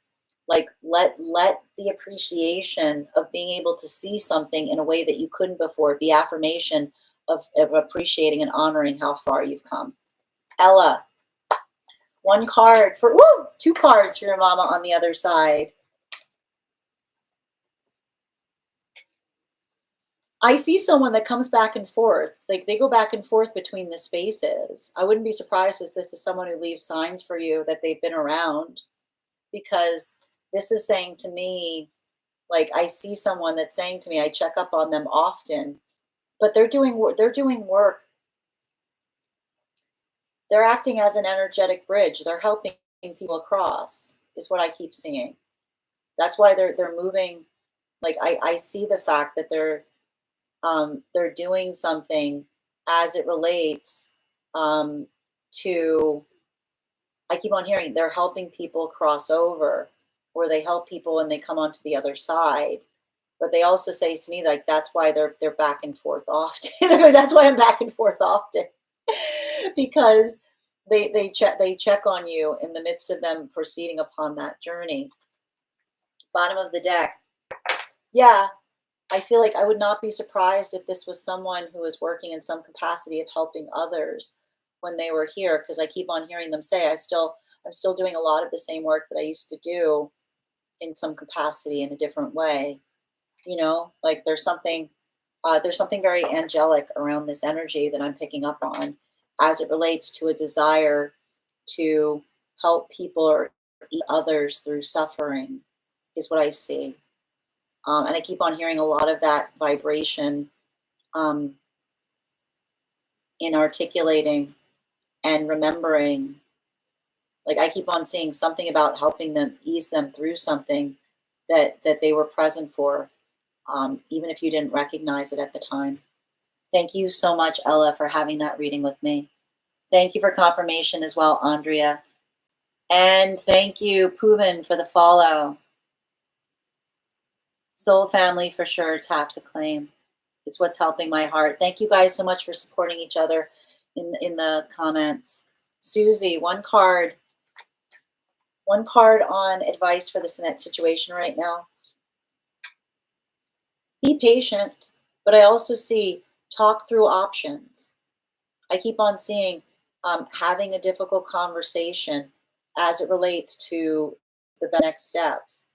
like let the appreciation of being able to see something in a way that you couldn't before be affirmation of appreciating and honoring how far you've come. Ella, one card for two cards for your mama on the other side. I see someone that comes back and forth. Like they go back and forth between the spaces. I wouldn't be surprised if this is someone who leaves signs for you that they've been around, because This is saying to me, like, I see someone that's saying to me, I check up on them often, but they're doing work. They're acting as an energetic bridge. They're helping people across, is what I keep seeing. That's why they're moving. Like, I see the fact that they're doing something as it relates to, I keep on hearing they're helping people cross over, or they help people and they come onto the other side. But they also say to me, like, that's why they're back and forth often. That's why I'm back and forth often. Because they check on you in the midst of them proceeding upon that journey. Bottom of the deck. Yeah, I feel like I would not be surprised if this was someone who was working in some capacity of helping others when they were here, because I keep on hearing them say I'm still doing a lot of the same work that I used to do in some capacity in a different way. Like there's something very angelic around this energy that I'm picking up on as it relates to a desire to help people or ease others through suffering, is what I see. And I keep on hearing a lot of that vibration um, in articulating and remembering. Like, I keep on seeing something about helping them ease them through something that they were present for, even if you didn't recognize it at the time. Thank you so much, Ella, for having that reading with me. Thank you for confirmation as well, Andrea. And thank you, Puvin, for the follow. Soul family for sure, tap to claim. It's what's helping my heart. Thank you guys so much for supporting each other in the comments. Susie, one card on advice for the situation right now. Be patient, but I also see talk through options. I keep on seeing having a difficult conversation as it relates to the next steps.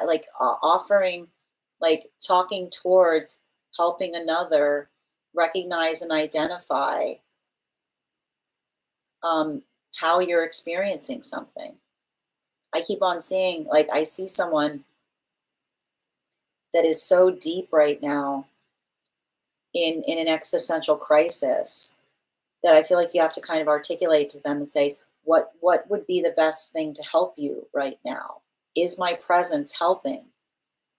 Like offering, like talking towards helping another recognize and identify um, how you're experiencing something. I keep on seeing, like, I see someone that is so deep right now in an existential crisis that I feel like you have to kind of articulate to them and say, what would be the best thing to help you right now? Is my presence helping?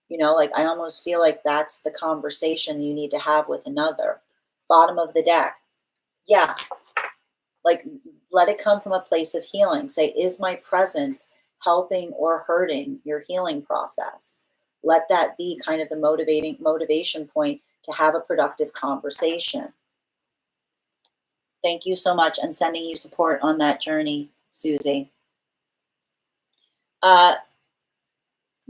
Like, I almost feel like that's the conversation you need to have with another. Bottom of the deck. Yeah. Like, let it come from a place of healing. Say, is my presence helping or hurting your healing process? Let that be kind of the motivation point to have a productive conversation. Thank you so much, and sending you support on that journey, Susie.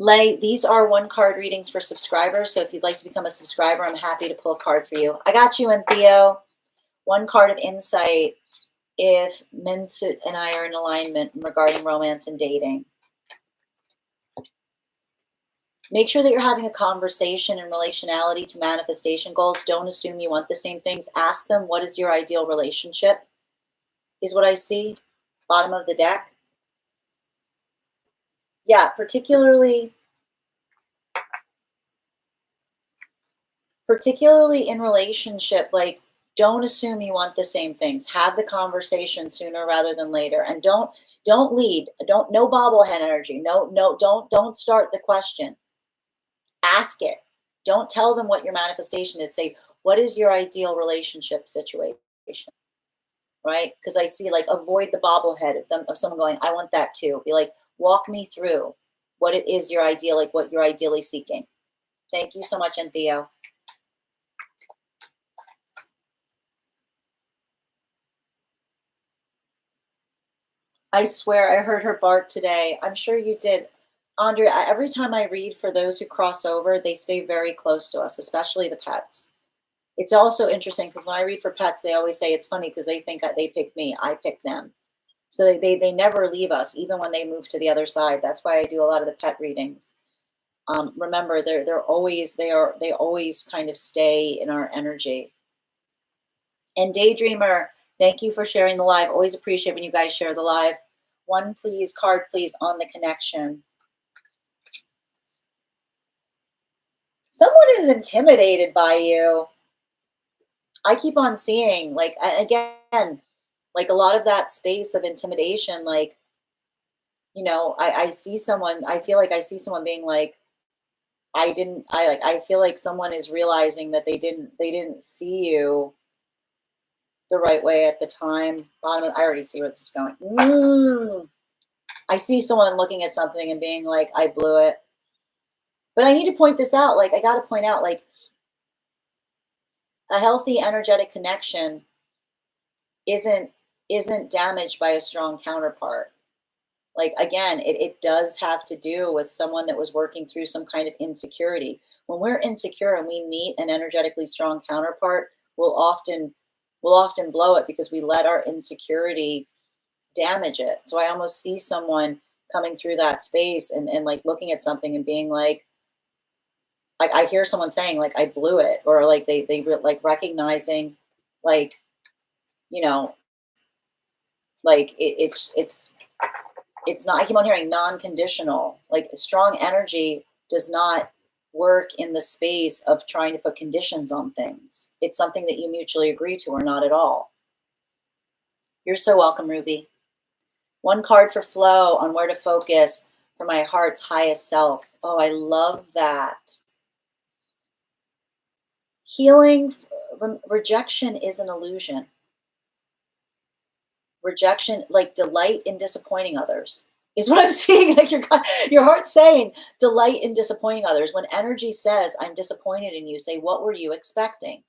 Lay, these are one card readings for subscribers. So if you'd like to become a subscriber, I'm happy to pull a card for you. I got you, and Theo. One card of insight if Mensut and I are in alignment regarding romance and dating. Make sure that you're having a conversation in relationality to manifestation goals. Don't assume you want the same things. Ask them, what is your ideal relationship? Is what I see. Bottom of the deck. Yeah, particularly in relationship, like, don't assume you want the same things. Have the conversation sooner rather than later, and don't lead. Don't, no bobblehead energy. No, don't start the question. Ask it. Don't tell them what your manifestation is. Say, what is your ideal relationship situation? Right? Because I see, like, avoid the bobblehead of someone going, I want that too. Be like, walk me through what it is your ideal, like what you're ideally seeking. Thank you so much, and Theo. I swear I heard her bark today. I'm sure you did. Andrea, every time I read for those who cross over, they stay very close to us, especially the pets. It's also interesting because when I read for pets, they always say it's funny because they think that they pick me, I pick them. So they never leave us, even when they move to the other side. That's why I do a lot of the pet readings. Remember, they always kind of stay in our energy. And Daydreamer, thank you for sharing the live. Always appreciate when you guys share the live. One, please, card, please, on the connection. Someone is intimidated by you. I keep on seeing, like, again, like a lot of that space of intimidation, like, I see someone, I feel like I see someone being like, I feel like someone is realizing that they didn't see you the right way at the time. I already see where this is going. I see someone looking at something and being like, I blew it. But I need to point this out. Like, I got to point out, like, a healthy energetic connection isn't isn't damaged by a strong counterpart. Like, again, it does have to do with someone that was working through some kind of insecurity. When we're insecure and we meet an energetically strong counterpart, we'll often blow it because we let our insecurity damage it. So I almost see someone coming through that space and like looking at something and being like I hear someone saying like I blew it, or like like recognizing, like, you know like it's not, I keep on hearing non-conditional. Like, strong energy does not work in the space of trying to put conditions on things. It's something that you mutually agree to, or not at all. You're so welcome, Ruby. One card for flow on where to focus for my heart's highest self. Oh, I love that. Healing, rejection is an illusion. Rejection, like delight in disappointing others, is what I'm seeing. Like, your heart's saying delight in disappointing others. When energy says I'm disappointed in you, say, what were you expecting?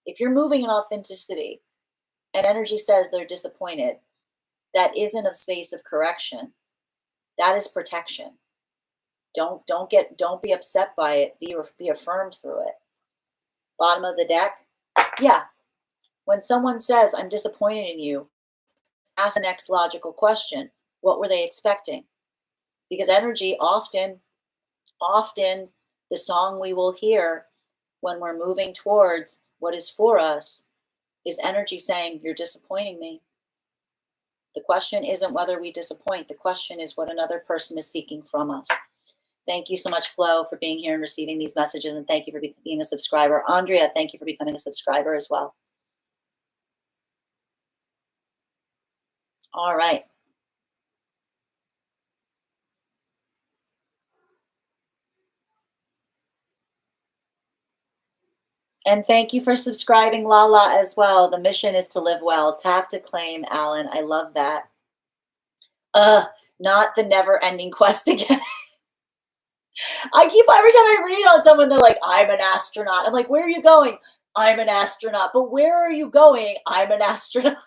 If you're moving in authenticity and energy says they're disappointed, that isn't a space of correction. That is protection. Don't be upset by it. Be affirmed through it. Bottom of the deck. Yeah. When someone says I'm disappointed in you, ask the next logical question. What were they expecting? Because energy often the song we will hear when we're moving towards what is for us is energy saying, you're disappointing me. The question isn't whether we disappoint. The question is what another person is seeking from us. Thank you so much, Flo, for being here and receiving these messages. And thank you for being a subscriber. Andrea, thank you for becoming a subscriber as well. All right. And thank you for subscribing, Lala, as well. The mission is to live well. Tap to claim, Alan. I love that. Not the never ending quest again. I keep, every time I read on someone, they're like, I'm an astronaut. I'm like, where are you going? I'm an astronaut. But where are you going? I'm an astronaut.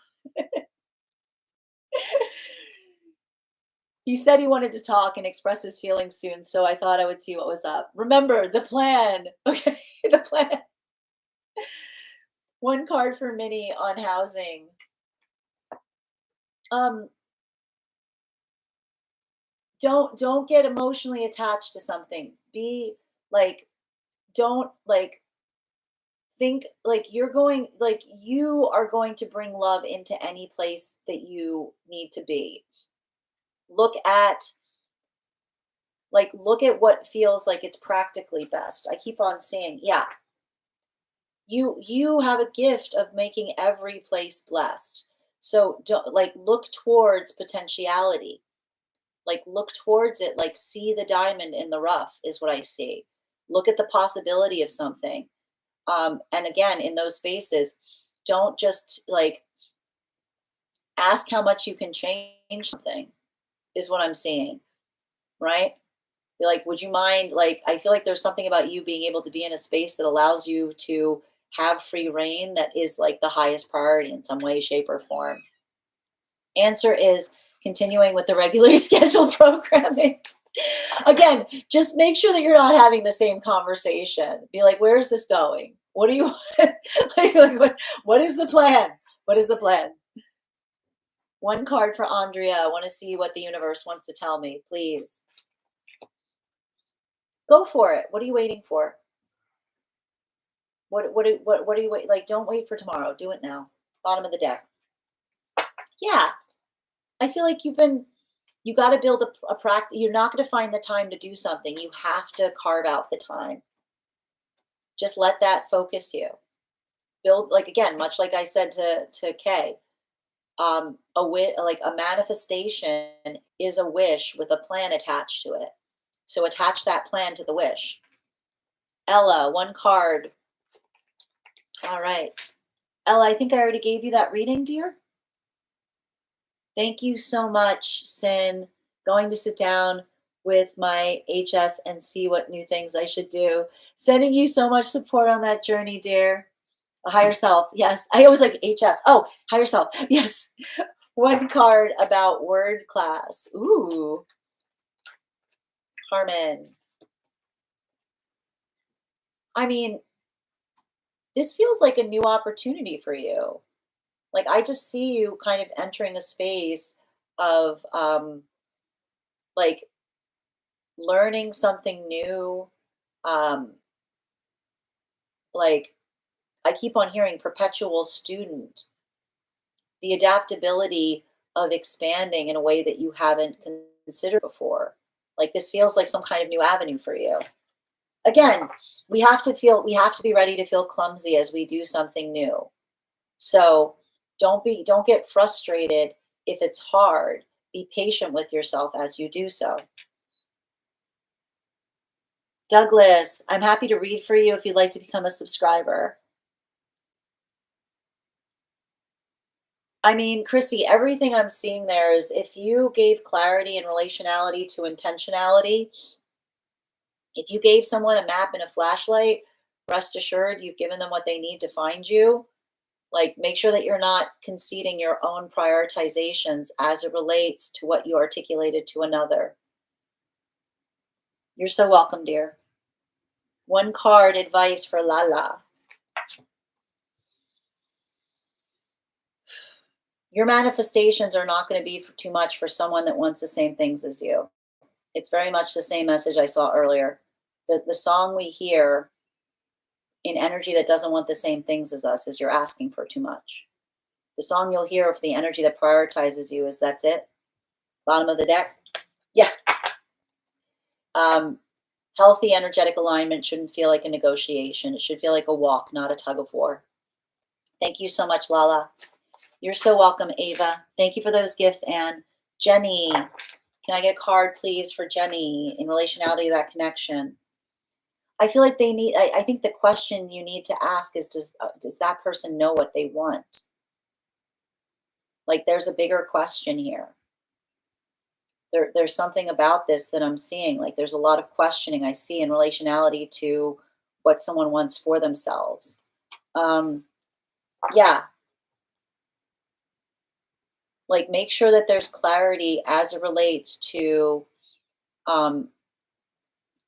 He said he wanted to talk and express his feelings soon, so I thought I would see what was up. Remember the plan. Okay, the plan. One card for Minnie on housing. Don't get emotionally attached to something. Be like, don't like think like you are going to bring love into any place that you need to be. Look at what feels like it's practically best. I keep on saying, yeah, you have a gift of making every place blessed. So don't, like, look towards potentiality. Like, look towards it, like, see the diamond in the rough is what I see. Look at the possibility of something. And again, in those spaces, don't just like ask how much you can change something, is what I'm seeing, right? Be like, would you mind? Like, I feel like there's something about you being able to be in a space that allows you to have free reign that is like the highest priority in some way, shape, or form. Answer is continuing with the regularly scheduled programming. Again, just make sure that you're not having the same conversation. Be like, where is this going? What do you what is the plan? What is the plan? One card for Andrea. I want to see what the universe wants to tell me, please. Go for it. What are you waiting for? What are you wait, like, don't wait for tomorrow. Do it now. Bottom of the deck. Yeah. I feel like you got to build a practice. You're not going to find the time to do something. You have to carve out the time. Just let that focus you. Build, like, again, much like I said to Kay, like a manifestation is a wish with a plan attached to it. So attach that plan to the wish. Ella, one card. All right. Ella, I think I already gave you that reading, dear. Thank you so much, Sin. Going to sit down with my HS and see what new things I should do. Sending you so much support on that journey, dear. A higher self. Yes. I always like HS. Oh, higher self. Yes. One card about word class. Ooh. Carmen. I mean, this feels like a new opportunity for you. Like, I just see you kind of entering a space of like learning something new. Um, like, I keep on hearing perpetual student, the adaptability of expanding in a way that you haven't considered before. Like, this feels like some kind of new avenue for you. Again, we have to be ready to feel clumsy as we do something new. So don't get frustrated if it's hard. Be patient with yourself as you do so. Douglas, I'm happy to read for you if you'd like to become a subscriber. I mean, Chrissy, everything I'm seeing there is if you gave clarity and relationality to intentionality, if you gave someone a map and a flashlight, rest assured you've given them what they need to find you. Like, make sure that you're not conceding your own prioritizations as it relates to what you articulated to another. You're so welcome, dear. One card advice for Lala. Your manifestations are not going to be for too much for someone that wants the same things as you. It's very much the same message I saw earlier. The song we hear in energy that doesn't want the same things as us is you're asking for too much. The song you'll hear of the energy that prioritizes you is that's it. Bottom of the deck. Yeah. Healthy energetic alignment shouldn't feel like a negotiation. It should feel like a walk, not a tug of war. Thank you so much, Lala. You're so welcome, Ava. Thank you for those gifts, Anne. Jenny, can I get a card, please, for Jenny in relationality to that connection? I feel like they need, I think the question you need to ask is, does that person know what they want? Like, there's a bigger question here. There's something about this that I'm seeing. Like, there's a lot of questioning I see in relationality to what someone wants for themselves. Yeah. Like, make sure that there's clarity as it relates to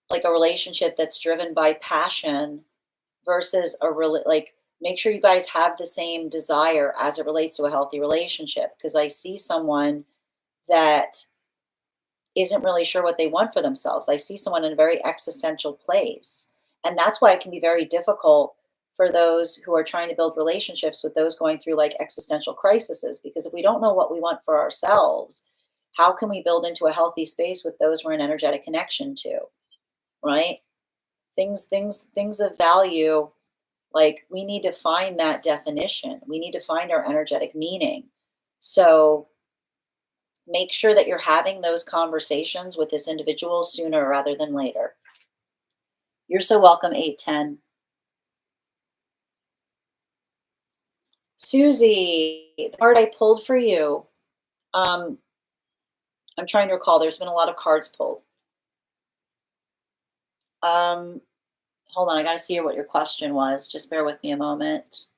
like a relationship that's driven by passion versus like, make sure you guys have the same desire as it relates to a healthy relationship, because I see someone that isn't really sure what they want for themselves. I see someone in a very existential place. And that's why it can be very difficult for those who are trying to build relationships with those going through like existential crises. Because if we don't know what we want for ourselves, how can we build into a healthy space with those we're in energetic connection to? Right? Things of value, like, we need to find that definition. We need to find our energetic meaning. So make sure that you're having those conversations with this individual sooner rather than later. You're so welcome, 810. Susie, the card I pulled for you. I'm trying to recall. There's been a lot of cards pulled. Hold on. I got to see what your question was. Just bear with me a moment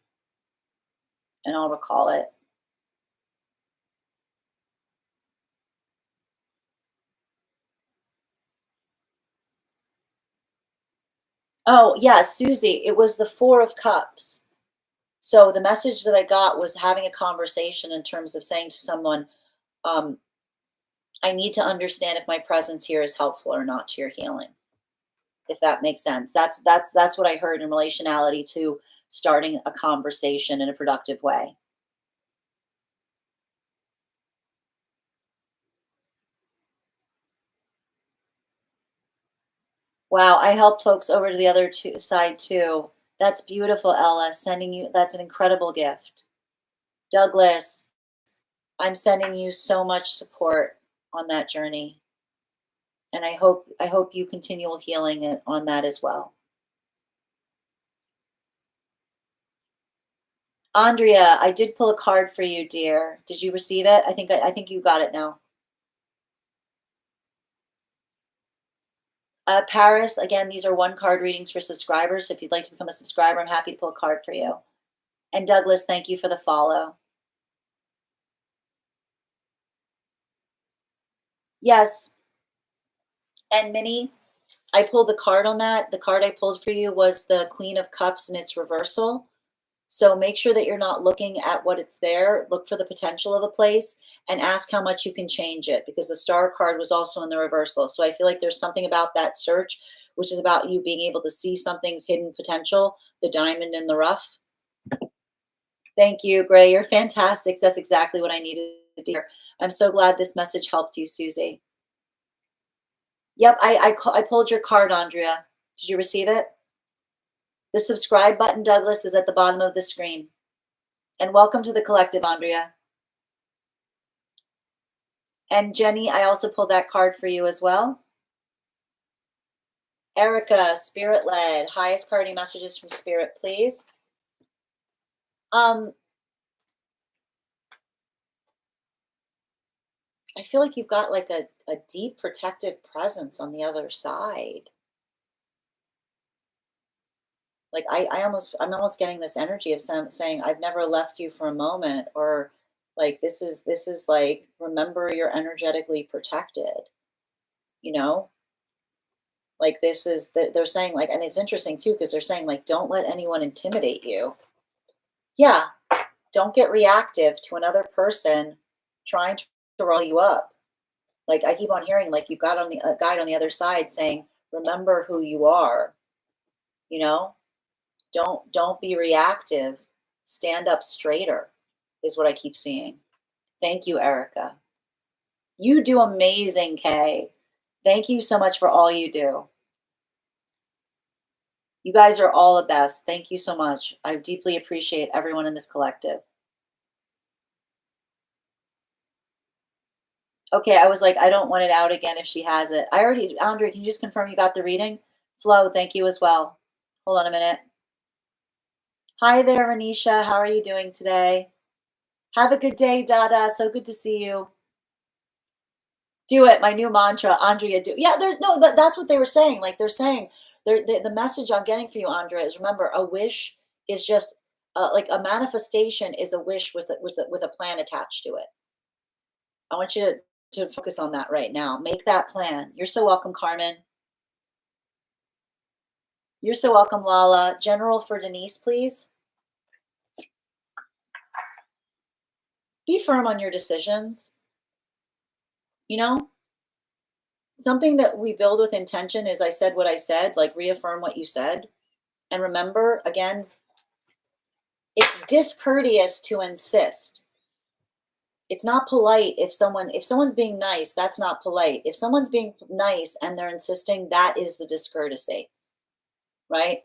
and I'll recall it. Oh, yeah, Susie, it was the Four of Cups. So the message that I got was having a conversation in terms of saying to someone, I need to understand if my presence here is helpful or not to your healing. If that makes sense. That's what I heard in relationality to starting a conversation in a productive way. Wow, I help folks over to the other side too. That's beautiful, Ella. Sending you, that's an incredible gift. Douglas, I'm sending you so much support on that journey. And I hope you continual healing it on that as well. Andrea, I did pull a card for you, dear. Did you receive it? I think you got it now. Paris, again, these are one card readings for subscribers. So if you'd like to become a subscriber, I'm happy to pull a card for you. And Douglas, thank you for the follow. Yes. And Minnie, I pulled the card on that. The card I pulled for you was the Queen of Cups in its reversal. So make sure that you're not looking at what it's there. Look for the potential of a place and ask how much you can change it, because the star card was also in the reversal. So I feel like there's something about that search, which is about you being able to see something's hidden potential, the diamond in the rough. Thank you, Gray. You're fantastic. That's exactly what I needed to hear. I'm so glad this message helped you, Susie. Yep, I pulled your card, Andrea. Did you receive it? The subscribe button, Douglas, is at the bottom of the screen. And welcome to the collective, Andrea. And Jenny, I also pulled that card for you as well. Erica, spirit led, highest priority messages from spirit, please. I feel like you've got like a deep protective presence on the other side. Like I'm almost getting this energy of saying, I've never left you for a moment, or like this is like, remember you're energetically protected, you know? Like this is they're saying, like, and it's interesting too, because they're saying like, don't let anyone intimidate you. Yeah, don't get reactive to another person trying to roll you up. Like I keep on hearing, like you've got on the a guide on the other side saying, remember who you are. You know, don't be reactive. Stand up straighter is what I keep seeing. Thank you, Erica. You do amazing, Kay. Thank you so much for all you do. You guys are all the best. Thank you so much. I deeply appreciate everyone in this collective. Okay, I was like, I don't want it out again if she has it. I already, Andre, can you just confirm you got the reading? Flo, thank you as well. Hold on a minute. Hi there, Anisha. How are you doing today? Have a good day, Dada. So good to see you. Do it. My new mantra, Andrea. Do yeah. No. That's what they were saying. Like they're saying, the message I'm getting for you, Andrea, is remember a wish is just like a manifestation is a wish with with a plan attached to it. I want you to focus on that right now. Make that plan. You're so welcome, Carmen. You're so welcome, Lala. General for Denise, please. Be firm on your decisions. You know, something that we build with intention is I said what I said, like reaffirm what you said. And remember, again, it's discourteous to insist. It's not polite if someone's being nice, that's not polite. If someone's being nice and they're insisting, that is the discourtesy, right?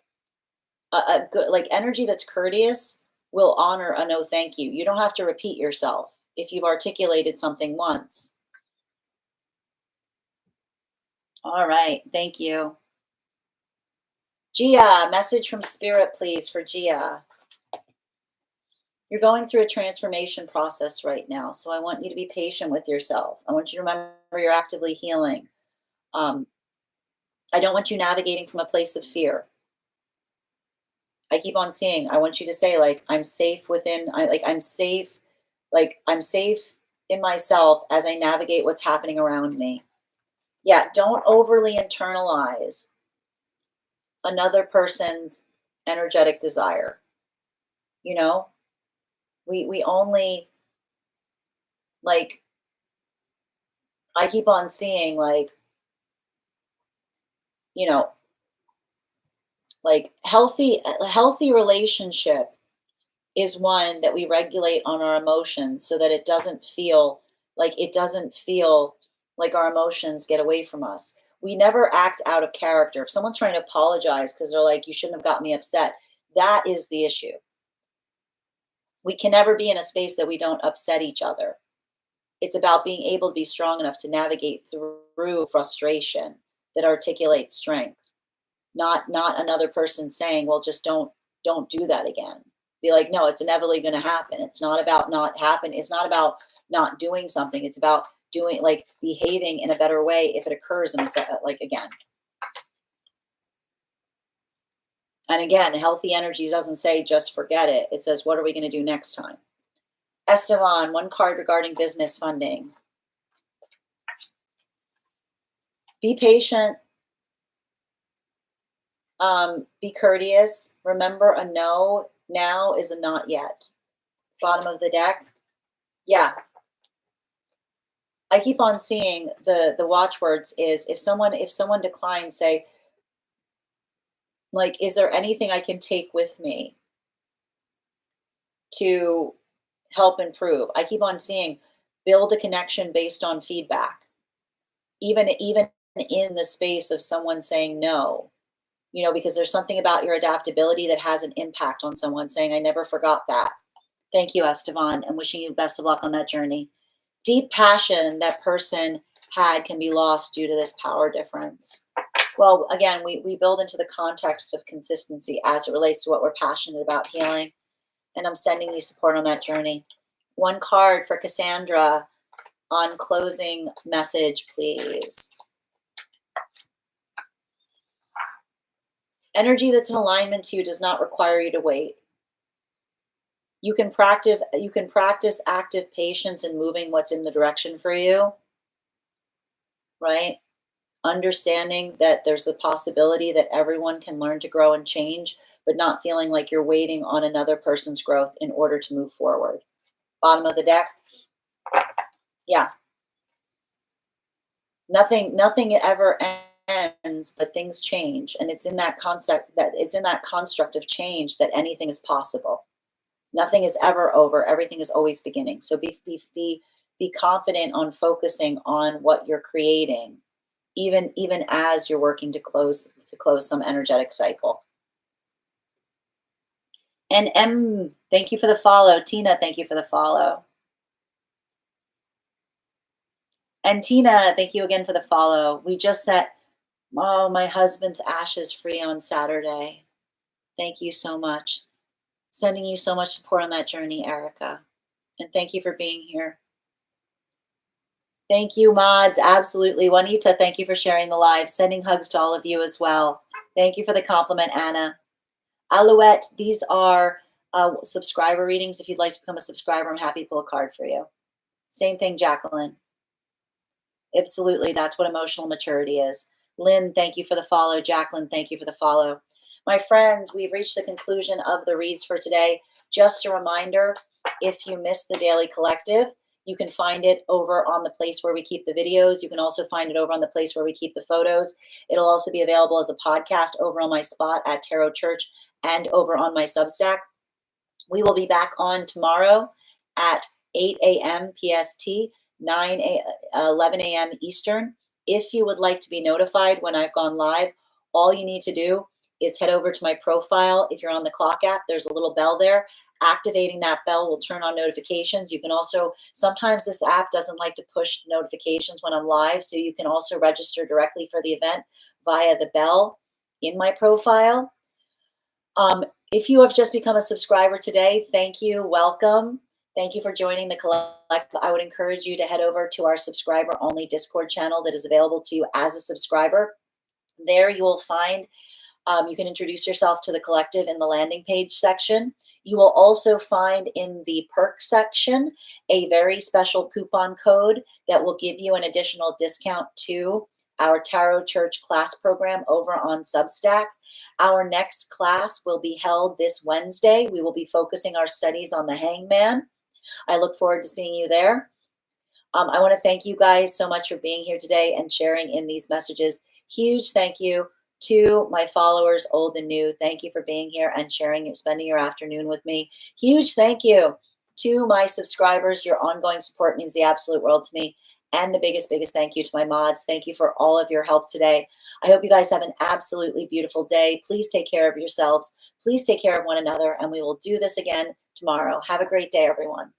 A good like energy that's courteous will honor a no thank you. You don't have to repeat yourself if you've articulated something once. All right, thank you. Gia, message from spirit, please, for Gia. You're going through a transformation process right now, so I want you to be patient with yourself. I want you to remember you're actively healing. Um, I don't want you navigating from a place of fear. I keep on seeing, I want you to say, like, I'm safe within, I'm safe, like, I'm safe in myself as I navigate what's happening around me. Yeah, don't overly internalize another person's energetic desire. You know, we only, like, I keep on seeing, like, you know, like a healthy relationship is one that we regulate on our emotions so that it doesn't feel like our emotions get away from us. We never act out of character. If someone's trying to apologize because they're like, you shouldn't have got me upset, that is the issue. We can never be in a space that we don't upset each other. It's about being able to be strong enough to navigate through frustration that articulates strength. Not another person saying, well, just don't do that again. Be like, no, it's inevitably going to happen. It's not about not happen. It's not about not doing something. It's about doing, like, behaving in a better way if it occurs in a like, again. And again, healthy energy doesn't say just forget it. It says, what are we going to do next time? Esteban, one card regarding business funding. Be patient. Be courteous. Remember, a no now is a not yet. Bottom of the deck. Yeah. I keep on seeing the watchwords is if someone declines, say, like, is there anything I can take with me to help improve? I keep on seeing build a connection based on feedback. Even in the space of someone saying no, because there's something about your adaptability that has an impact on someone saying, I never forgot that. Thank you, Esteban. I'm wishing you best of luck on that journey. Deep passion that person had can be lost due to this power difference. Well, again, we build into the context of consistency as it relates to what we're passionate about healing. And I'm sending you support on that journey. One card for Cassandra on closing message, please. Energy that's in alignment to you does not require you to wait. You can practice active patience and moving what's in the direction for you, right? Understanding that there's the possibility that everyone can learn to grow and change, but not feeling like you're waiting on another person's growth in order to move forward. Bottom of the deck. Yeah. Nothing ever ends, but things change. And it's in that construct of change that anything is possible. Nothing is ever over. Everything is always beginning. So be confident on focusing on what you're creating, even as you're working to close some energetic cycle. And M, thank you for the follow. Tina, thank you for the follow. And Tina, thank you again for the follow. We just set my husband's ashes free on Saturday. Thank you so much. Sending you so much support on that journey, Erica. And thank you for being here. Thank you, mods. Absolutely. Juanita, thank you for sharing the live. Sending hugs to all of you as well. Thank you for the compliment, Anna. Alouette, these are subscriber readings. If you'd like to become a subscriber, I'm happy to pull a card for you. Same thing, Jacqueline. Absolutely. That's what emotional maturity is. Lynn, thank you for the follow. Jacqueline, thank you for the follow. My friends, we've reached the conclusion of the reads for today. Just a reminder, if you missed the Daily Collective, you can find it over on the place where we keep the videos. You can also find it over on the place where we keep the photos. It'll also be available as a podcast over on my spot at Tarot Church and over on my Substack. We will be back on tomorrow at 8 a.m. PST, 11 a.m. Eastern. If you would like to be notified when I've gone live, all you need to do is head over to my profile. If you're on the clock app, there's a little bell there. Activating that bell will turn on notifications. You can also, sometimes this app doesn't like to push notifications when I'm live, so you can also register directly for the event via the bell in my profile. If you have just become a subscriber today, thank you, welcome. Thank you for joining the collective. I would encourage you to head over to our subscriber-only Discord channel that is available to you as a subscriber. There you will find, you can introduce yourself to the collective in the landing page section. You will also find in the perk section a very special coupon code that will give you an additional discount to our Tarot Church class program over on Substack. Our next class will be held this Wednesday. We will be focusing our studies on the Hangman. I look forward to seeing you there. I want to thank you guys so much for being here today and sharing in these messages. Huge thank you to my followers, old and new. Thank you for being here and sharing and spending your afternoon with me. Huge thank you to my subscribers. Your ongoing support means the absolute world to me. And the biggest thank you to my mods. Thank you for all of your help today. I hope you guys have an absolutely beautiful day. Please take care of yourselves. Please take care of one another, and we will do this again tomorrow. Have a great day, everyone.